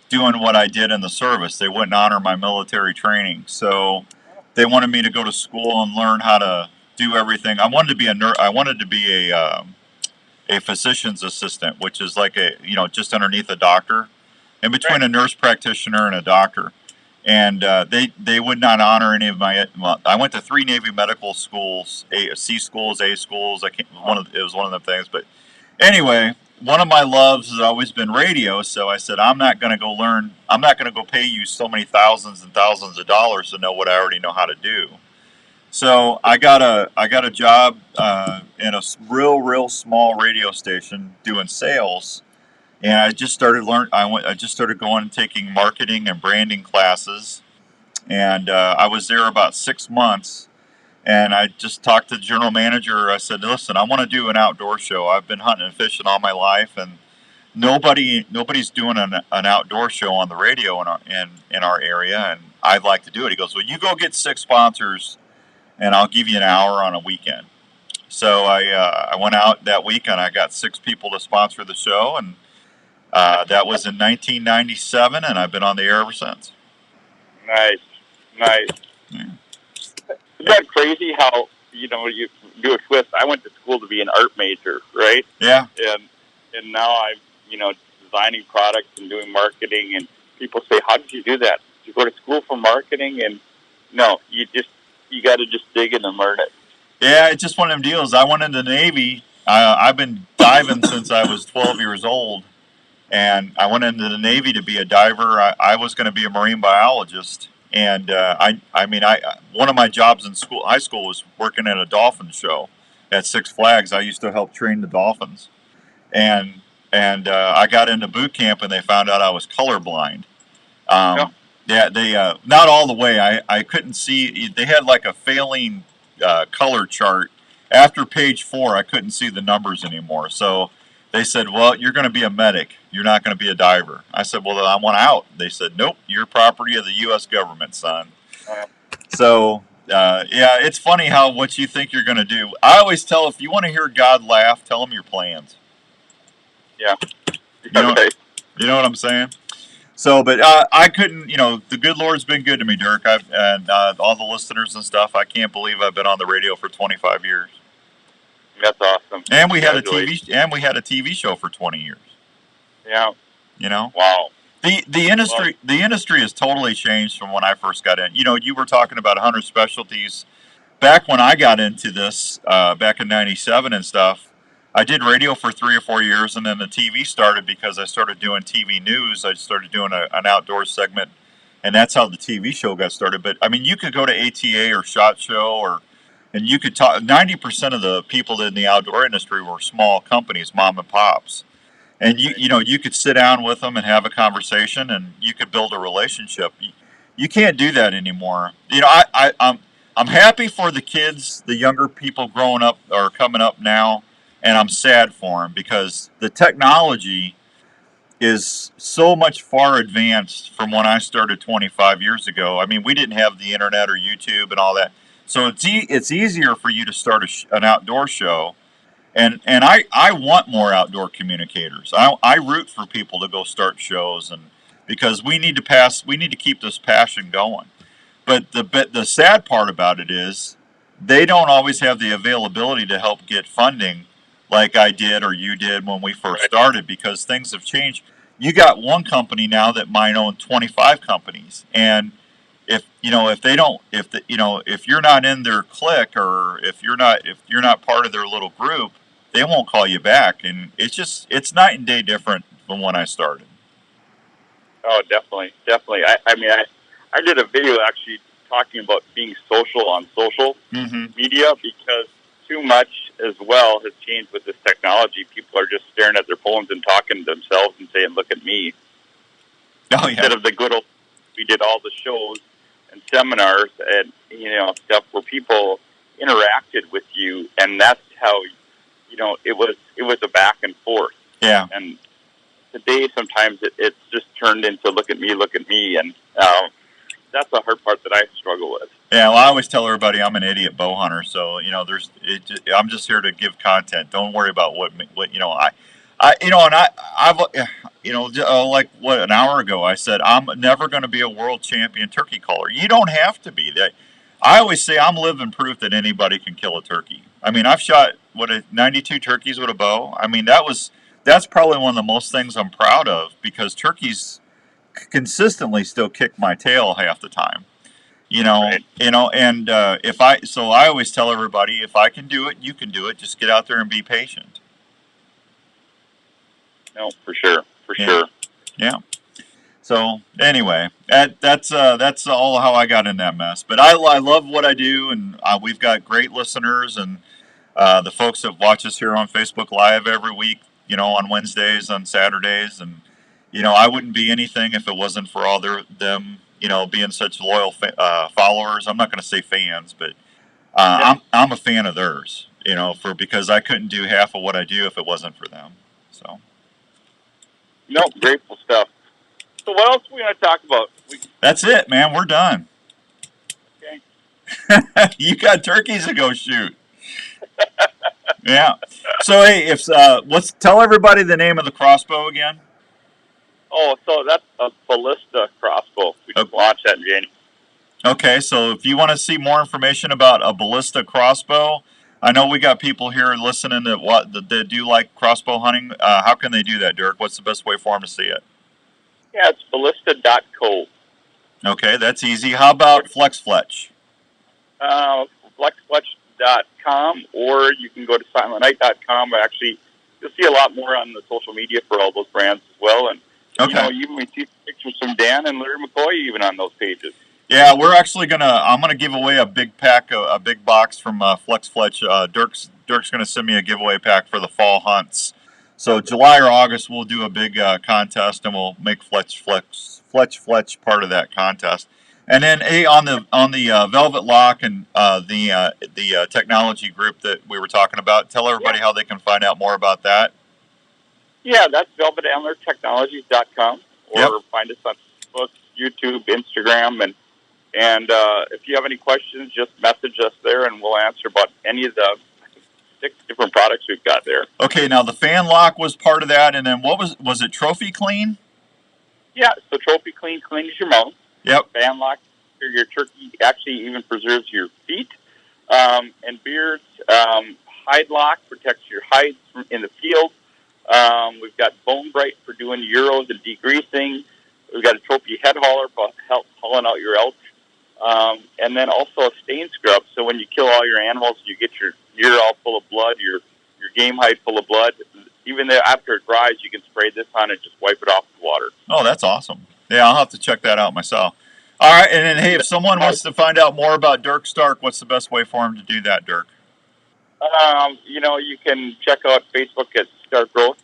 doing what I did in the service. They wouldn't honor my military training, so they wanted me to go to school and learn how to do everything. I wanted to be a physician's assistant, which is like just underneath a doctor, in between a nurse practitioner and a doctor. And they would not honor any of my. Well, I went to 3 Navy medical schools, C schools, A schools. It was one of the things. But anyway, one of my loves has always been radio. So I said, I'm not going to go pay you so many thousands and thousands of dollars to know what I already know how to do. So I got a job in a real small radio station doing sales. And I just started I just started going and taking marketing and branding classes, and I was there about 6 months. And I just talked to the general manager. I said, "Listen, I want to do an outdoor show. I've been hunting and fishing all my life, and nobody's doing an outdoor show on the radio in our area, and I'd like to do it." He goes, "Well, you go get 6 sponsors, and I'll give you an hour on a weekend." So I went out that weekend. I got 6 people to sponsor the show, and that was in 1997, and I've been on the air ever since. Nice. Yeah. Isn't that crazy how, you do a twist? I went to school to be an art major, right? Yeah. And now I'm, designing products and doing marketing, and people say, how did you do that? Did you go to school for marketing? And no, you got to just dig in and learn it. Yeah, it's just one of them deals. I went into the Navy. I've been diving since I was 12 years old. And I went into the Navy to be a diver. I was going to be a marine biologist, And one of my jobs in high school was working at a dolphin show at Six Flags. I used to help train the dolphins, and I got into boot camp and they found out I was colorblind. Yeah, they not all the way. I couldn't see. They had like a failing color chart. After page 4, I couldn't see the numbers anymore. So they said, "Well, you're going to be a medic. You're not going to be a diver." I said, "Well, then I want out." They said, "Nope, you're property of the U.S. government, son." So yeah, it's funny how what you think you're going to do. I always tell, if you want to hear God laugh, tell him your plans. Yeah. You know what I'm saying? So, but I couldn't, the good Lord's been good to me, Durk. And all the listeners and stuff. I can't believe I've been on the radio for 25 years. That's awesome. And we had a TV show for 20 years. Yeah. Wow. The industry has totally changed from when I first got in. You were talking about Hunter Specialties. Back when I got into this, back in '97 and stuff, I did radio for 3 or 4 years, and then the TV started because I started doing TV news. I started doing an outdoor segment, and that's how the TV show got started. But I mean, you could go to ATA or SHOT Show, and you could talk. 90% of the people in the outdoor industry were small companies, mom and pops, and you could sit down with them and have a conversation, and you could build a relationship. You can't do that anymore. I'm happy for the kids, the younger people growing up or coming up now. And I'm sad for them because the technology is so much far advanced from when I started 25 years ago. I mean, we didn't have the internet or YouTube and all that. So it's easier for you to start an outdoor show. And I want more outdoor communicators. I root for people to go start shows, and because we need to keep this passion going. But the sad part about it is they don't always have the availability to help get funding like I did or you did when we first started, because things have changed. You got one company now that might own 25 companies, and if you're not in their clique, or if you're not part of their little group, they won't call you back, and it's night and day different from when I started. Oh, definitely. I did a video actually talking about being social on social media, because too much as well has changed with this technology. People are just staring at their phones and talking to themselves and saying, "Look at me." Oh, yeah. Instead of the good old, we did all the shows and seminars and stuff where people interacted with you, and that's how it was a back and forth. Yeah. And today sometimes it's just turned into look at me, and that's the hard part that I struggle with. Yeah, well, I always tell everybody I'm an idiot bow hunter, so I'm just here to give content. Don't worry about what like an hour ago I said I'm never going to be a world champion turkey caller. You don't have to be that. I always say I'm living proof that anybody can kill a turkey. I mean, I've shot 92 turkeys with a bow. I mean, that's probably one of the most things I'm proud of, because turkeys consistently still kick my tail half the time. And I always tell everybody, if I can do it, you can do it. Just get out there and be patient. No, for sure. Yeah. So anyway, that's all how I got in that mess. But I love what I do, and we've got great listeners, and the folks that watch us here on Facebook Live every week, on Wednesdays, on Saturdays, and I wouldn't be anything if it wasn't for all them. Being such loyal followers. I'm not going to say fans, but I'm a fan of theirs. Because I couldn't do half of what I do if it wasn't for them. So. No, grateful stuff. So what else are we going to talk about? That's it, man. We're done. Okay. You got turkeys to go shoot. Yeah. So hey, tell everybody the name of the crossbow again. Oh, so that's a ballista crossbow. We just launched that in January. Okay, so if you want to see more information about a ballista crossbow, I know we got people here listening that do like crossbow hunting. How can they do that, Durk? What's the best way for them to see it? Yeah, it's ballista.co. Okay, that's easy. How about FlexFletch? FlexFletch.com, or you can go to silentnight.com. Actually, you'll see a lot more on the social media for all those brands as well. And, even we see pictures from Dan and Larry McCoy even on those pages. Yeah, we're actually I'm gonna give away a big pack, a big box from Flex Fletch. Durk's gonna send me a giveaway pack for the fall hunts. So July or August we'll do a big contest, and we'll make Fletch part of that contest. And then on the Velvet Lock and the technology group that we were talking about, tell everybody how they can find out more about that. Yeah, that's velvetantlertechnologies.com, or find us on Facebook, YouTube, Instagram, and if you have any questions, just message us there, and we'll answer about any of the 6 different products we've got there. Okay, now the fan lock was part of that, and then what was it? Trophy Clean? Yeah, so Trophy Clean cleans your mouth. Yep. Fan lock for your turkey actually even preserves your feet and beards. Hide lock protects your hides in the field. We've got Bone Bright for doing euros and degreasing. We've got a Trophy head hauler for hauling out your elk. And then also a stain scrub. So when you kill all your animals, you get your ear all full of blood, your game hide full of blood. Even after it dries, you can spray this on and just wipe it off with water. Oh, that's awesome. Yeah, I'll have to check that out myself. All right, and then, hey, if someone wants to find out more about Durk Stark, what's the best way for them to do that, Durk? You can check out Facebook at Stark Growth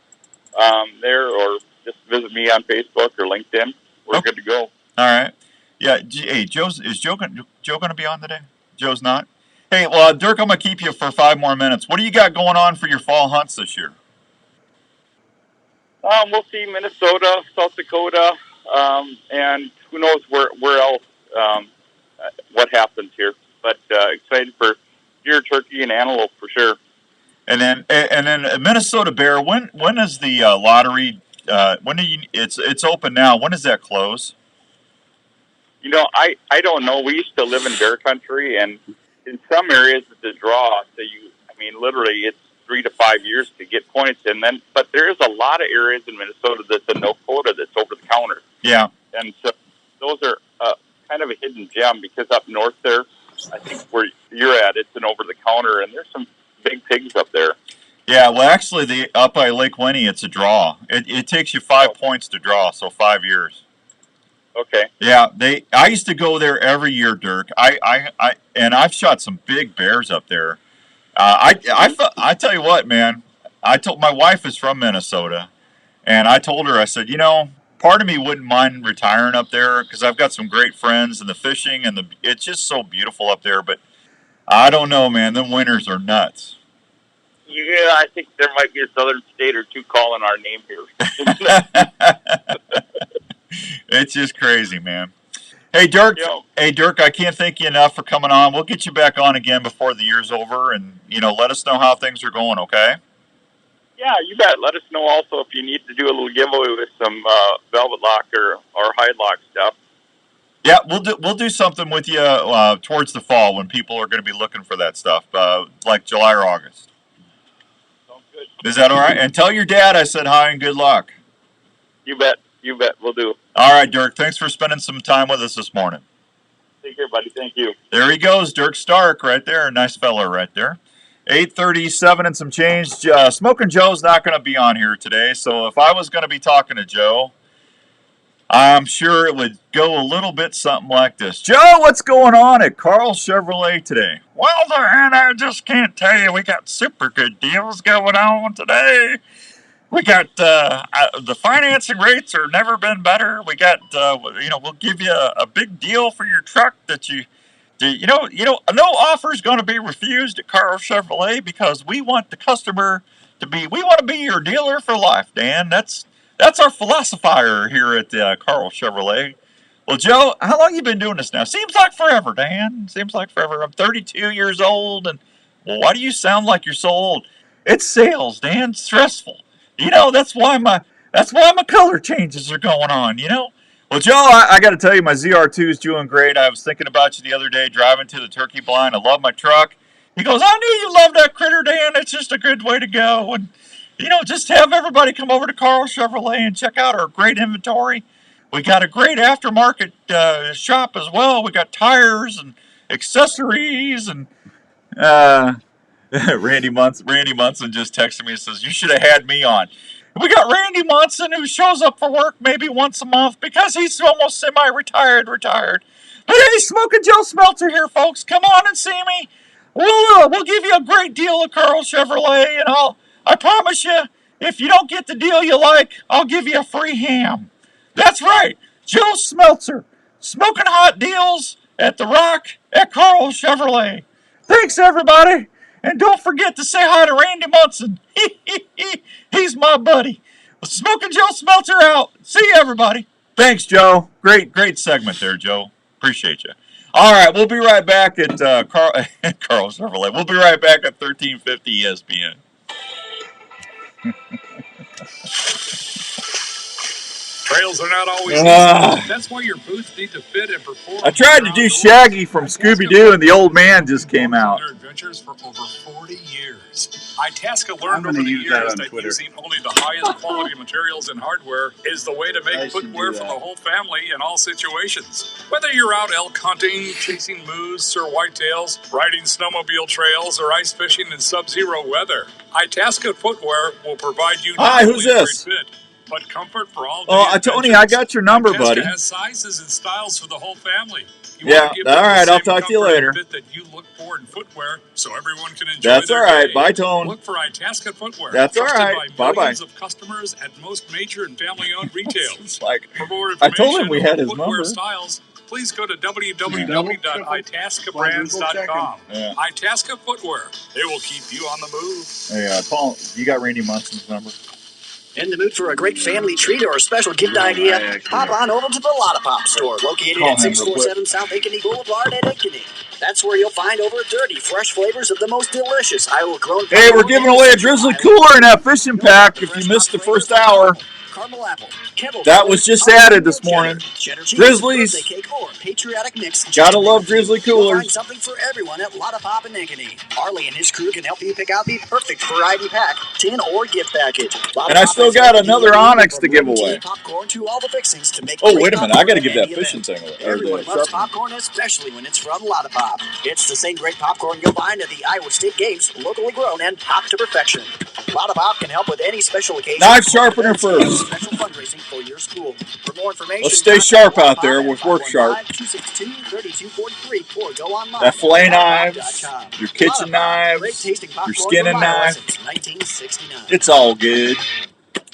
there, or just visit me on Facebook or LinkedIn. We're good to go. All right. Yeah, hey, is Joe going to be on today? Joe's not? Hey, well, Durk, I'm going to keep you for 5 more minutes. What do you got going on for your fall hunts this year? We'll see Minnesota, South Dakota, and who knows where else, what happens here. But excited for deer, turkey, and antelope for sure. And then Minnesota Bear. When is the lottery? When do you? It's open now. When does that close? I don't know. We used to live in bear country, and in some areas it's a draw. So literally it's 3 to 5 years to get points, but there is a lot of areas in Minnesota that's a no quota that's over the counter. Yeah. And so those are kind of a hidden gem, because up north there, I think where you're at, it's an over the counter, and there's some big pigs up there. Yeah, well, actually, up by Lake Winnie, it's a draw. It takes you 5 points to draw, so 5 years. Okay. Yeah, I used to go there every year, Durk. And I've shot some big bears up there. I tell you what, man. I told my wife is from Minnesota, and I told her, I said, part of me wouldn't mind retiring up there because I've got some great friends, and the fishing and it's just so beautiful up there. But I don't know, man. Them winters are nuts. Yeah, I think there might be a southern state or two calling our name here. It's just crazy, man. Hey, Durk. Hey, Durk, I can't thank you enough for coming on. We'll get you back on again before the year's over, and, let us know how things are going, okay? Yeah, you bet. Let us know also if you need to do a little giveaway with some velvet lock or hide lock stuff. Yeah, we'll do something with you towards the fall when people are going to be looking for that stuff, like July or August. Sounds good. Is that all right? And tell your dad I said hi and good luck. You bet. We'll do. All right, Durk. Thanks for spending some time with us this morning. Take care, buddy. Thank you. There he goes, Durk Stark, right there. Nice fella right there. 8:37 and some change. Smoking Joe's not going to be on here today, so if I was going to be talking to Joe, I'm sure it would go a little bit something like this. Joe, what's going on at Carl Chevrolet today? Well, Dan, I just can't tell you. We got super good deals going on today. We got the financing rates are never been better. We got we'll give you a big deal for your truck that no offer is going to be refused at Carl Chevrolet because we want the customer we want to be your dealer for life, Dan. That's our philosopher here at Carl Chevrolet. Well, Joe, how long you been doing this now? Seems like forever, Dan. Seems like forever. I'm 32 years old, and why do you sound like you're so old? It's sales, Dan. Stressful. That's why my color changes are going on. Well, Joe, I got to tell you, my ZR2 is doing great. I was thinking about you the other day driving to the turkey blind. I love my truck. He goes, I knew you loved that critter, Dan. It's just a good way to go. And, just have everybody come over to Carl Chevrolet and check out our great inventory. We got a great aftermarket shop as well. We got tires and accessories and... Randy Munson just texted me and says, you should have had me on. We got Randy Munson who shows up for work maybe once a month because he's almost semi-retired. Hey, Smoking Joe Smelter here, folks. Come on and see me. We'll give you a great deal at Carl Chevrolet, and I promise you, if you don't get the deal you like, I'll give you a free ham. That's right, Joe Smelter. Smoking hot deals at the Rock at Carl Chevrolet. Thanks, everybody. And don't forget to say hi to Randy Munson. He's my buddy. Smoking Joe Smelter out. See you, everybody. Thanks, Joe. Great segment there, Joe. Appreciate you. All right, we'll be right back at Carl Chevrolet. We'll be right back at 1350 ESPN. Trails are not always easy. That's why your boots need to fit and perform. I tried to do Shaggy from Scooby-Doo, and the old man just came out. Their adventures for over 40 years. Itasca learned over the years that using only the highest quality materials and hardware is the way to make footwear for the whole family in all situations. Whether you're out elk hunting, chasing moose or whitetails, riding snowmobile trails, or ice fishing in sub-zero weather, Itasca footwear will provide you Hi, who's this? great fit, but comfort for all day. Oh, Tony, I got your number, buddy. Itasca has sizes and styles for the whole family. Yeah, all right, I'll talk to you later. That you look for in footwear, so everyone can enjoy. That's all right. Bye, Tone. Look for Itasca footwear. That's all right. By millions of customers at most major and family-owned retailers. For more I told him we had his number. Styles, please go to www.itascabrands.com. Yeah. Itasca Footwear. They will keep you on the move. Hey, Paul, you got Randy Munson's number? In the mood for a great family treat or a special gift idea? Hop on over to the Lotta Pop store, located at 647 South Ankeny Boulevard at Ankeny. That's where you'll find over 30 fresh flavors of the most delicious Iowa-grown. Hey, we're giving away a Drizzly cooler in that fishing pack if you missed the first hour. Caramel apple, that was just added this morning. Grizzlies. Gotta love Grizzly coolers. Find something for everyone at Lotta Pop in Ankeny. Harley and his crew can help you pick out the perfect variety pack, tin or gift package. And I still got another Onyx to give away. Popcorn to all the fixings to make. Oh, wait a minute! I gotta give that fishing thing away. Everyone loves popcorn, especially when it's from Lotta Pop. It's the same great popcorn you'll find at the Iowa State Games, locally grown and popped to perfection. Lotta Pop can help with any special occasion. Knife sharpener first. Special fundraising for your school. For more information, let's stay sharp out there with work sharp. 262-3243 or go online. That fillet knives, your kitchen knives, your skinning knife. It's all good.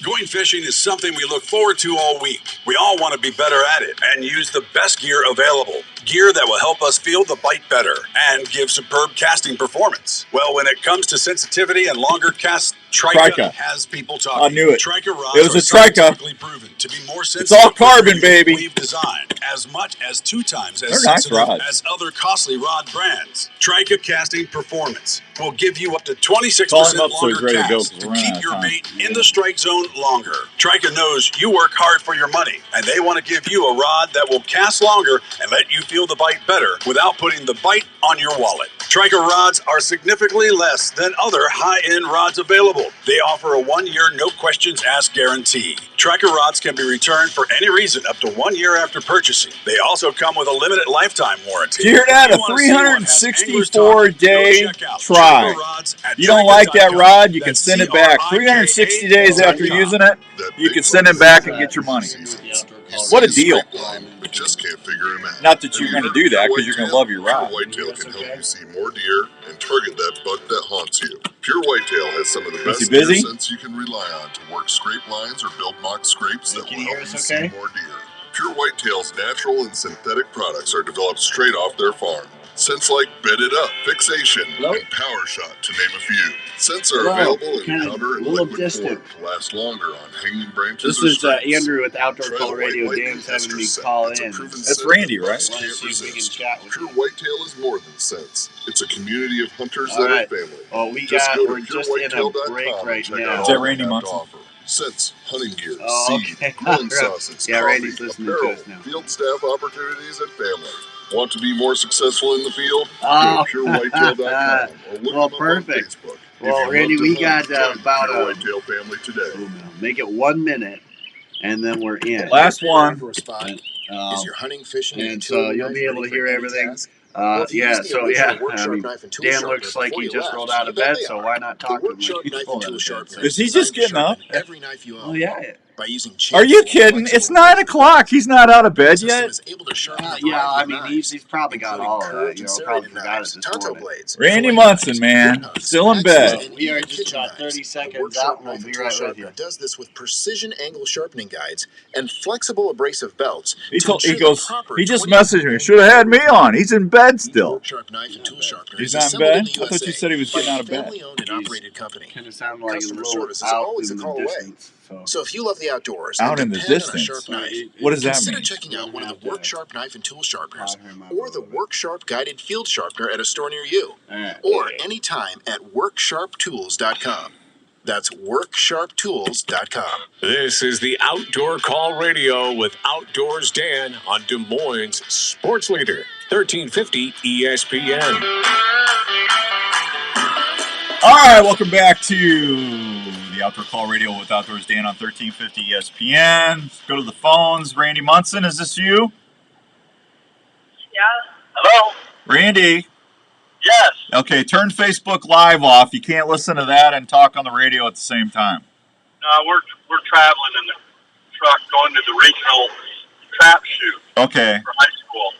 Going fishing is something we look forward to all week. We all want to be better at it and use the best gear available. Gear that will help us feel the bite better and give superb casting performance. Well, when it comes to sensitivity and longer casts, Trica has people talking. I knew it. Trica rods it was a Trica. Proven to be more sensitive. It's all carbon, baby. We've designed as much as 2 times as nice sensitive as other costly rod brands. Trica casting performance will give you up to 26% longer casts to keep your bait in the strike zone longer. Trica knows you work hard for your money, and they want to give you a rod that will cast longer and let you feel the bite better without putting the bite on your wallet. Trica rods are significantly less than other high-end rods available. They offer a 1-year no-questions-asked guarantee. Trica rods can be returned for any reason up to 1 year after purchasing. They also come with a limited lifetime warranty. You hear that? A 364-day try. You don't like that rod, you can send it back. 360 days after using it, you can send it back and get your money. What a deal. Just can't figure him out. Not that you're going to do that because you're going to love your rod. Pure Whitetail can help you see more deer and target that buck that haunts you. Pure Whitetail has some of the best deer scents you can rely on to work scrape lines or build mock scrapes that will help you see more deer. Pure Whitetail's natural and synthetic products are developed straight off their farm. Scents like Bed It Up, Fixation, and Power Shot, to name a few. Scents are available in powder and liquid form to last longer on hanging branches. This is Andrew with Outdoor Call Radio. Dan's having me call in. That's Randy, right? Pure Whitetail is more than scents. It's a community of hunters that are family. Oh, we're just in a break right now. Is that Randy Munson? Scents, hunting gear, seed, grilling sauces, coffee, apparel, field staff opportunities, and family. Want to be more successful in the field? Go to purewhitetail.com or look them up on Facebook. Well, Randy, we got about a Whitetail family today. Make it 1 minute, and then we're in. Last one. Is your hunting, fishing, and so you'll be able to hear everything. I mean, Dan looks like he just rolled out of bed, so why not talk to him? Is he just getting up? Every knife you own. Oh yeah. By using Are you kidding? It's 9 o'clock. He's not out of bed yet. Yeah, I mean, he's probably got all of that. Probably forgot it this morning. Randy Munson, man, still in bed. We are just about 30 seconds out, and we'll be right with you. Does this with precision angle sharpening guides and flexible abrasive belts. He just messaged me. Should have had me on. He's in bed still. He's not in bed? I thought you said he was getting out of bed. Kind of sounded like a little out in the distance. So if you love the outdoors, out in the distance. What does that consider mean? checking out one of the Work Sharp knife and tool sharpeners, or the Work Sharp guided field sharpener at a store near you, or anytime at WorkSharpTools.com. That's WorkSharpTools.com. This is the Outdoor Call Radio with Outdoors Dan on Des Moines Sports Leader, 1350 ESPN. All right, welcome back to the Outdoor Call Radio with Outdoors Dan on 1350 ESPN. Let's go to the phones. Randy Munson, is this you? Yeah. Hello? Randy? Yes. Okay, turn Facebook Live off. You can't listen to that and talk on the radio at the same time. No, we're traveling in the truck going to the regional trap shoot. Okay. For high school.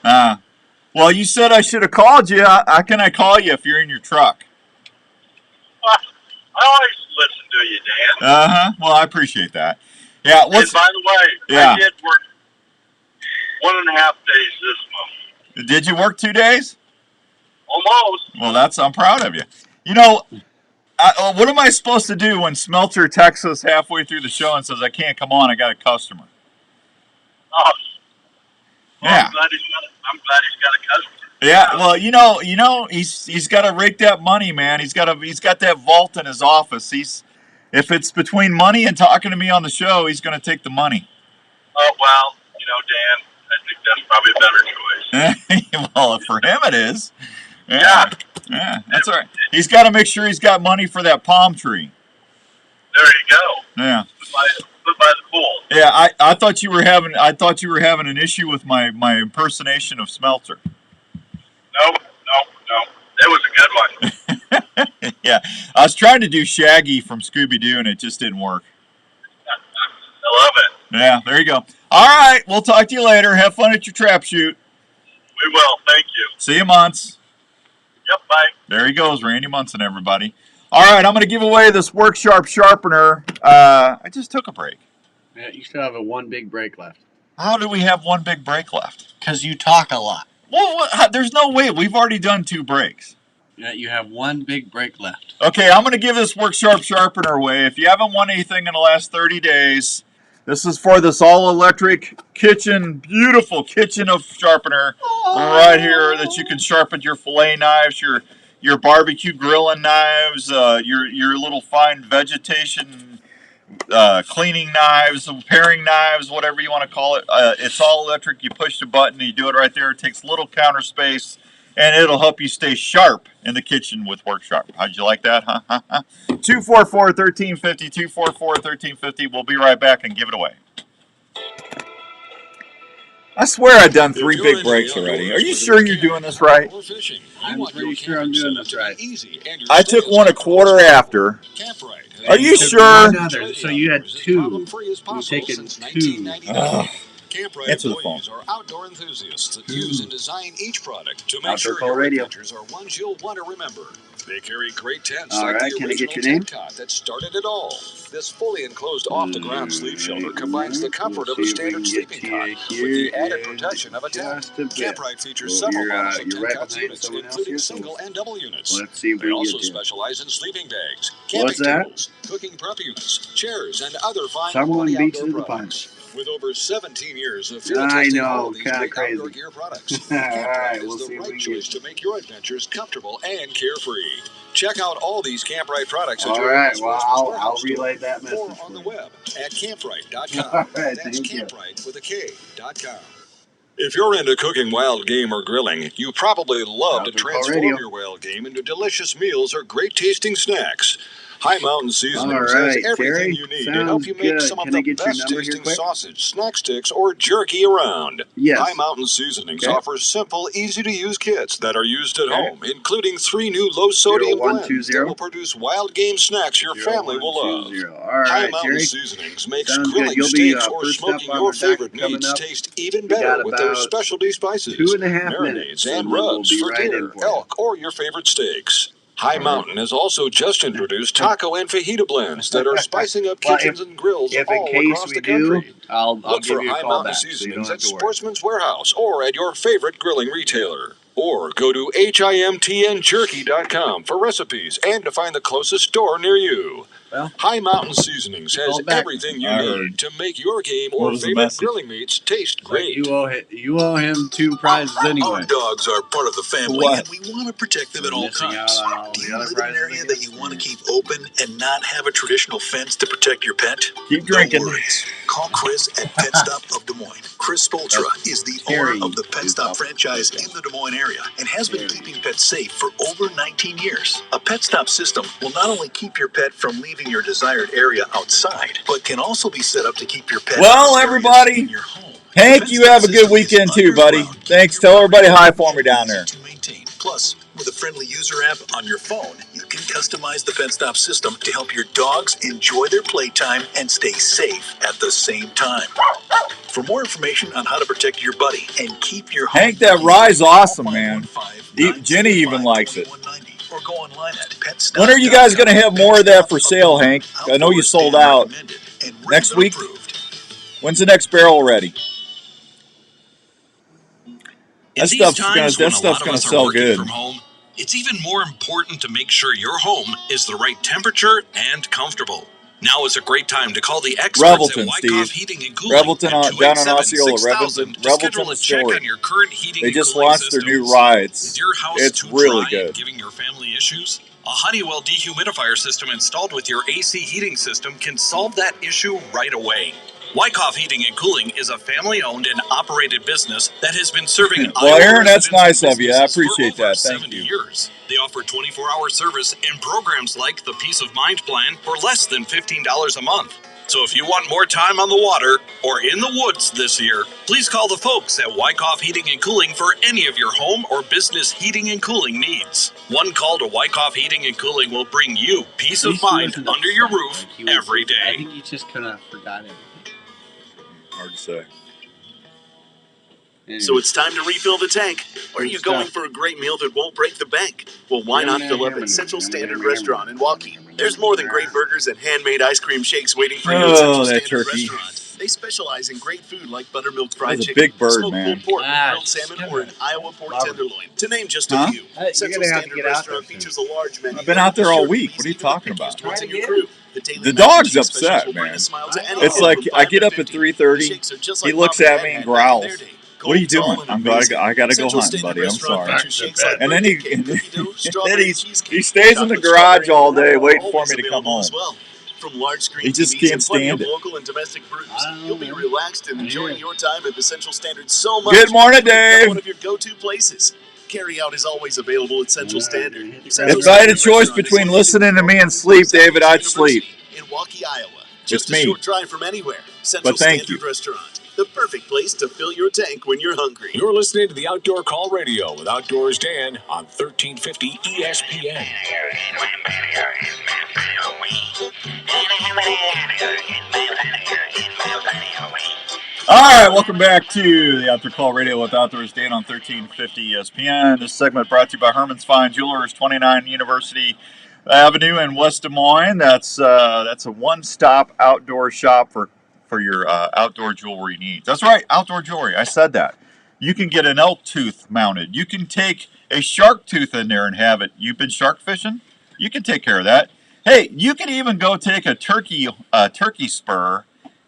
Well, you said I should have called you. How can I call you if you're in your truck? I always listen to you, Dan. Uh-huh. Well, I appreciate that. Yeah. And by the way, yeah. I did work 1.5 days this month. Did you work 2 days? Almost. Well, I'm proud of you. You know, what am I supposed to do when Smelter texts us halfway through the show and says, I can't come on, I got a customer? Oh. Well, yeah. I'm glad he's got a customer. Yeah, well, you know, he's got to rake that money, man. He's got that vault in his office. If it's between money and talking to me on the show, he's going to take the money. Oh well, Dan, I think that's probably a better choice. Well, for him it is. Yeah, that's all right. He's got to make sure he's got money for that palm tree. There you go. Yeah. Put by the pool. Yeah, I thought you were having an issue with my impersonation of Smelter. No. It was a good one. Yeah. I was trying to do Shaggy from Scooby-Doo, and it just didn't work. I love it. Yeah, there you go. All right, we'll talk to you later. Have fun at your trap shoot. We will. Thank you. See you, Munts. Yep, bye. There he goes, Randy Munson, everybody. All right, I'm going to give away this Work Sharp sharpener. I just took a break. Yeah, you still have one big break left. How do we have one big break left? Because you talk a lot. Well, there's no way. We've already done 2 breaks. Yeah, you have one big break left. Okay, I'm going to give this Work Sharp sharpener away. If you haven't won anything in the last 30 days, this is for this all-electric kitchen, beautiful kitchen of sharpener right here that you can sharpen your fillet knives, your barbecue grilling knives, your little fine vegetation cleaning knives, paring knives, whatever you want to call it. It's all electric. You push the button and you do it right there. It takes little counter space, and it'll help you stay sharp in the kitchen with Work Sharp. How'd you like that, huh? 244-1350, 244-1350. We'll be right back and give it away. I swear I've done 3 big breaks already. Are you sure you're doing this right? I'm pretty sure I'm doing this right. I took one a quarter after. Are you sure? So you had 2. You've taken 2. Answer the phone. Are outdoor enthusiasts that use and design each product to make Outdoor sure your radio. adventures are ones you'll want to remember. They carry great tents All like right, the can I get original your name? tent cot that started it all. This fully enclosed off-the-ground sleep shelter combines the comfort of a standard sleeping cot with the added protection of a tent. Camprite features several models of tent cots units, including single and double units. Let's see if They we also get you. specialize in sleeping bags, What's camping that? tables, cooking prep units, chairs, and other fine Someone quality beats outdoor you to the products. punch. With over 17 years of field I testing all know, of these kinda great crazy. outdoor gear products, All Camprite right, is we'll the see if we right can choice to make your adventures comfortable and carefree. Check out all these Camprite products at All your right, local well, Sportsman's I'll Warehouse relay store that message or on the web at camprite.com. All right, That's thank you. Camprite with a K.com. If you're into cooking wild game or grilling, you probably love to Outdoor Call transform Radio. your wild game into delicious meals or great tasting snacks. High Mountain Seasonings has everything you need to help you make some of the best tasting sausage, snack sticks, or jerky around. Yes. High Mountain Seasonings offers simple, easy-to-use kits that are used at home, including 3 new low-sodium blends that will produce wild game snacks your family will love. High Mountain Seasonings makes grilling steaks or smoking your favorite meats taste even better with their specialty spices, marinades, and rubs for deer, elk, or your favorite steaks. High Mountain has also just introduced taco and fajita blends that are spicing up kitchens and grills all across the country. Look for High Mountain Seasonings at Sportsman's Warehouse or at your favorite grilling retailer. Or go to HIMTNJerky.com for recipes and to find the closest store near you. Well, High Mountain Seasonings has everything you need to make your game or favorite grilling meats taste great. You owe him 2 prizes anyway. Our dogs are part of the family, and we want to protect them at all times. Do you live in an area that you want to keep open and not have a traditional fence to protect your pet? Keep drinking. No worries. Call Chris at Pet Stop of Des Moines. Chris Spoltra is the owner of the Pet Stop franchise in the Des Moines area and has been keeping pets safe for over 19 years. A Pet Stop system will not only keep your pet from leaving your desired area outside, but can also be set up to keep your pet everybody. in your home. Hank, you have a good weekend too, buddy. Thanks. Tell everybody hi for me down there. Plus, with a friendly user app on your phone, you can customize the Pet Stop system to help your dogs enjoy their playtime and stay safe at the same time. For more information on how to protect your buddy and keep your home, Hank, that rye's awesome, man. Jenny even likes it. Or go online at When are you guys going to have more of that for sale, Hank? I know you sold out. Next week? When's the next barrel ready? That stuff's gonna sell good. From home, it's even more important to make sure your home is the right temperature and comfortable. Now is a great time to call the experts Revelton, at Steve. Wyckoff Heating and Cooling Revelton down on Osceola. Revelton Distillery. They just launched their new rides. It's really good. Giving your family issues? A Honeywell dehumidifier system installed with your AC heating system can solve that issue right away. Wyckoff Heating and Cooling is a family-owned and operated business that has been serving Well, Aaron, that's nice of you. I appreciate that. Thank you. Years. They offer 24-hour service and programs like the Peace of Mind Plan for less than $15 a month. So if you want more time on the water or in the woods this year, please call the folks at Wyckoff Heating and Cooling for any of your home or business heating and cooling needs. One call to Wyckoff Heating and Cooling will bring you peace of mind under your roof every day. I think he just kind of forgot it. Hard to say. So it's time to refill the tank. Or are you going for a great meal that won't break the bank? Well, why not fill up at Central Standard Restaurant in Waukee? There's more than great burgers and handmade ice cream shakes waiting for you at Central Standard Restaurant. They specialize in great food like buttermilk fried chicken, big bird, smoked pulled pork, grilled salmon, or an Iowa pork tenderloin, to name just a few. Central Standard Restaurant features a large menu. I've been out there all week. What are you talking about? The dog's upset, man. It's like I get up at 3:30. He looks at me and growls. What are you doing? I gotta go hunting, buddy. I'm sorry. And then he stays in the garage all day waiting for me to come home. From large screen he just TVs can't stand it. Local and domestic brews, you'll be relaxed and enjoying your time at the Central Standard so much. Good morning, Dave. One of your go-to places. Carry out is always available at Central Standard. If I had a choice between listening to me and sleep, David, I'd sleep. In Waukee, Iowa. Just a short drive from anywhere. Central Standard Restaurant. The perfect place to fill your tank when you're hungry. You're listening to the Outdoor Call Radio with Outdoors Dan on 1350 ESPN. All right, welcome back to the Outdoor Call Radio with Outdoors Dan on 1350 ESPN. This segment brought to you by Herman's Fine Jewelers, 29 University Avenue in West Des Moines. That's a one-stop outdoor shop for your outdoor jewelry needs. That's right, outdoor jewelry. I said that. You can get an elk tooth mounted. You can take a shark tooth in there and have it. You've been shark fishing? You can take care of that. Hey, you can even go take a turkey spur,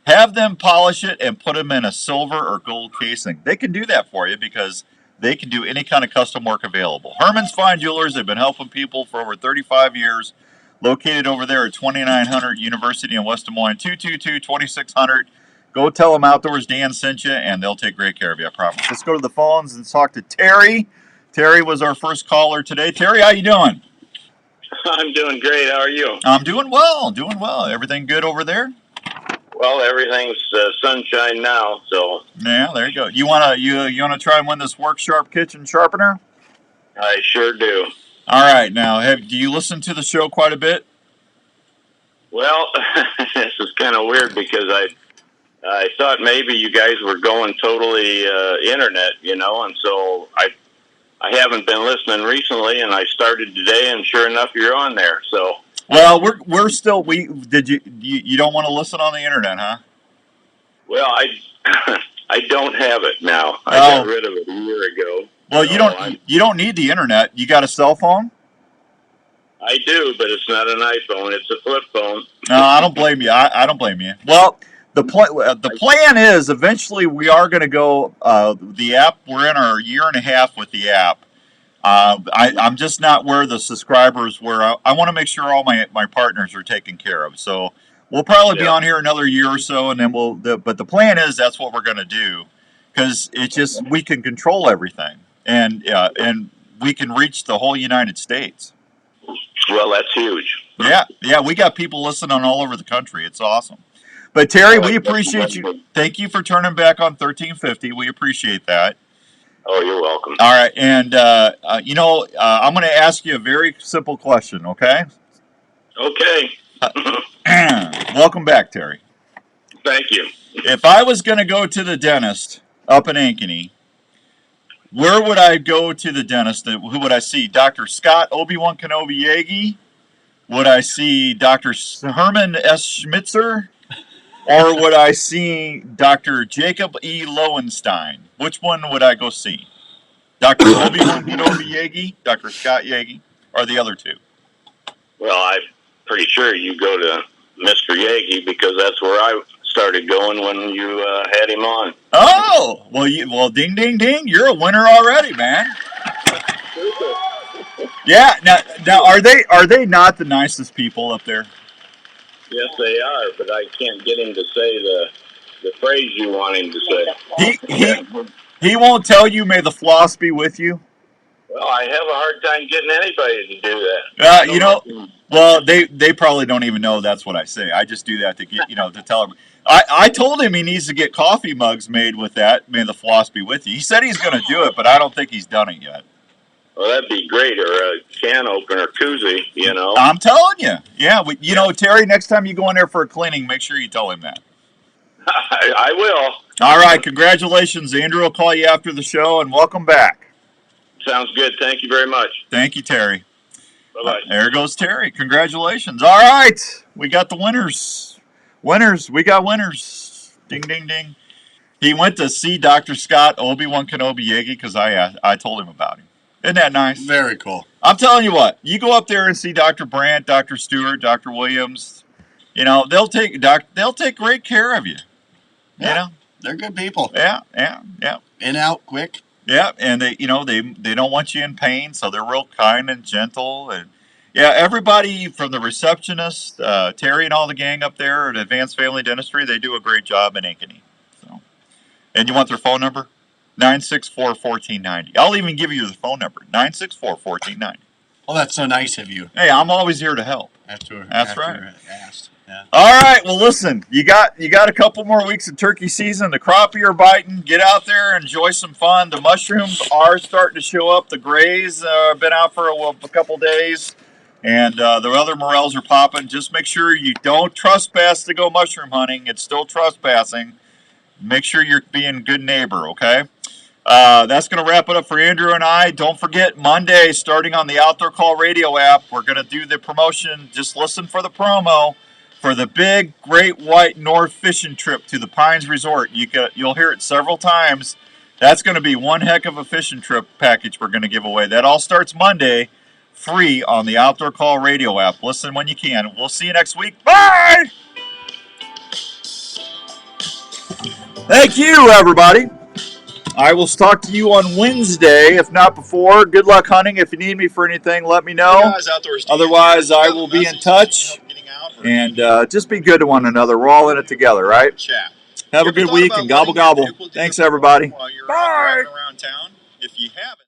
have them polish it, and put them in a silver or gold casing. They can do that for you because they can do any kind of custom work available. Herman's Fine Jewelers, they've been helping people for over 35 years. Located over there at 2900 University in West Des Moines, 222-2600. Go tell them Outdoors Dan sent you, and they'll take great care of you, I promise. Let's go to the phones and talk to Terry. Terry was our first caller today. Terry, how you doing? I'm doing great. How are you? I'm doing well. Everything good over there? Well, everything's sunshine now. So yeah, there you go. You wanna try and win this Work Sharp kitchen sharpener? I sure do. All right. Now, do you listen to the show quite a bit? Well, this is kind of weird because I thought maybe you guys were going totally internet, and so I haven't been listening recently, and I started today, and sure enough, you're on there. So. Well, we're still you don't want to listen on the internet, huh? Well, I don't have it now. I got rid of it a year ago. Well, you don't need the internet. You got a cell phone? I do, but it's not an iPhone. It's a flip phone. No, I don't blame you. I don't blame you. Well, the plan is eventually we are going to go the app. We're in our year and a half with the app. I'm just not where the subscribers were. I want to make sure all my partners are taken care of. So we'll probably be on here another year or so, and then but the plan is that's what we're going to do, because it's just we can control everything, and we can reach the whole United States. Well, that's huge. Yeah, we got people listening all over the country. It's awesome. But Terry, we appreciate you. Thank you for turning back on 1350. We appreciate that. Oh, you're welcome. All right, and I'm going to ask you a very simple question, okay? Okay. Welcome back, Terry. Thank you. If I was going to go to the dentist up in Ankeny, where would I go to the dentist? Who would I see? Dr. Scott Obi-Wan Kenobi Yagi? Would I see Dr. Herman S. Schmitzer? Or would I see Dr. Jacob E. Lowenstein? Which one would I go see? Dr. Obi-Wan Kenobi Yagi, Dr. Scott Yagi, or the other two? Well, I'm pretty sure you go to Mr. Yagi because that's where I started going when you had him on. Oh, well, ding, ding, ding! You're a winner already, man. Yeah. Now, are they not the nicest people up there? Yes, they are, but I can't get him to say the phrase you want him to say. He won't tell you, "May the floss be with you." Well, I have a hard time getting anybody to do that. Well, they probably don't even know that's what I say. I just do that to get to tell him. I told him he needs to get coffee mugs made with that. May the floss be with you. He said he's going to do it, but I don't think he's done it yet. Well, that'd be great, or a can opener koozie, I'm telling you. Yeah, Terry, next time you go in there for a cleaning, make sure you tell him that. I will. All right, congratulations. Andrew will call you after the show, and welcome back. Sounds good. Thank you very much. Thank you, Terry. Bye-bye. There goes Terry. Congratulations. All right, we got the winners. We got winners. Ding, ding, ding. He went to see Dr. Scott Obi-Wan Kenobi Yagi because I told him about him. Isn't that nice? Very cool. I'm telling you what, you go up there and see Dr. Brandt, Dr. Stewart, Dr. Williams, they'll take great care of you. Yeah, they're good people. Yeah. In, out, quick. Yeah, and they don't want you in pain, so they're real kind and gentle. And yeah, everybody from the receptionist, Terry and all the gang up there at Advanced Family Dentistry, they do a great job in Ankeny. So, and you want their phone number? 964-1490. I'll even give you the phone number, 964-1490. Well, that's so nice of you. Hey, I'm always here to help. That's right. Asked. Yeah. All right, well, listen, you got a couple more weeks of turkey season. The crappie are biting. Get out there, enjoy some fun. The mushrooms are starting to show up. The grays have been out for a couple days, and the other morels are popping. Just make sure you don't trespass to go mushroom hunting. It's still trespassing. Make sure you're being a good neighbor, okay? That's going to wrap it up for Andrew and I. Don't forget, Monday, starting on the Outdoor Call Radio app, we're going to do the promotion. Just listen for the promo for the big Great White North fishing trip to the Pines Resort. You'll hear it several times. That's going to be one heck of a fishing trip package we're going to give away. That all starts Monday, free on the Outdoor Call Radio app. Listen when you can. We'll see you next week. Bye! Thank you, everybody. I will talk to you on Wednesday, if not before. Good luck hunting. If you need me for anything, let me know. Otherwise, I will be in touch. And just be good to one another. We're all in it together, right? Have a good week and gobble, gobble. Thanks, everybody. Bye. Around town, if you haven't.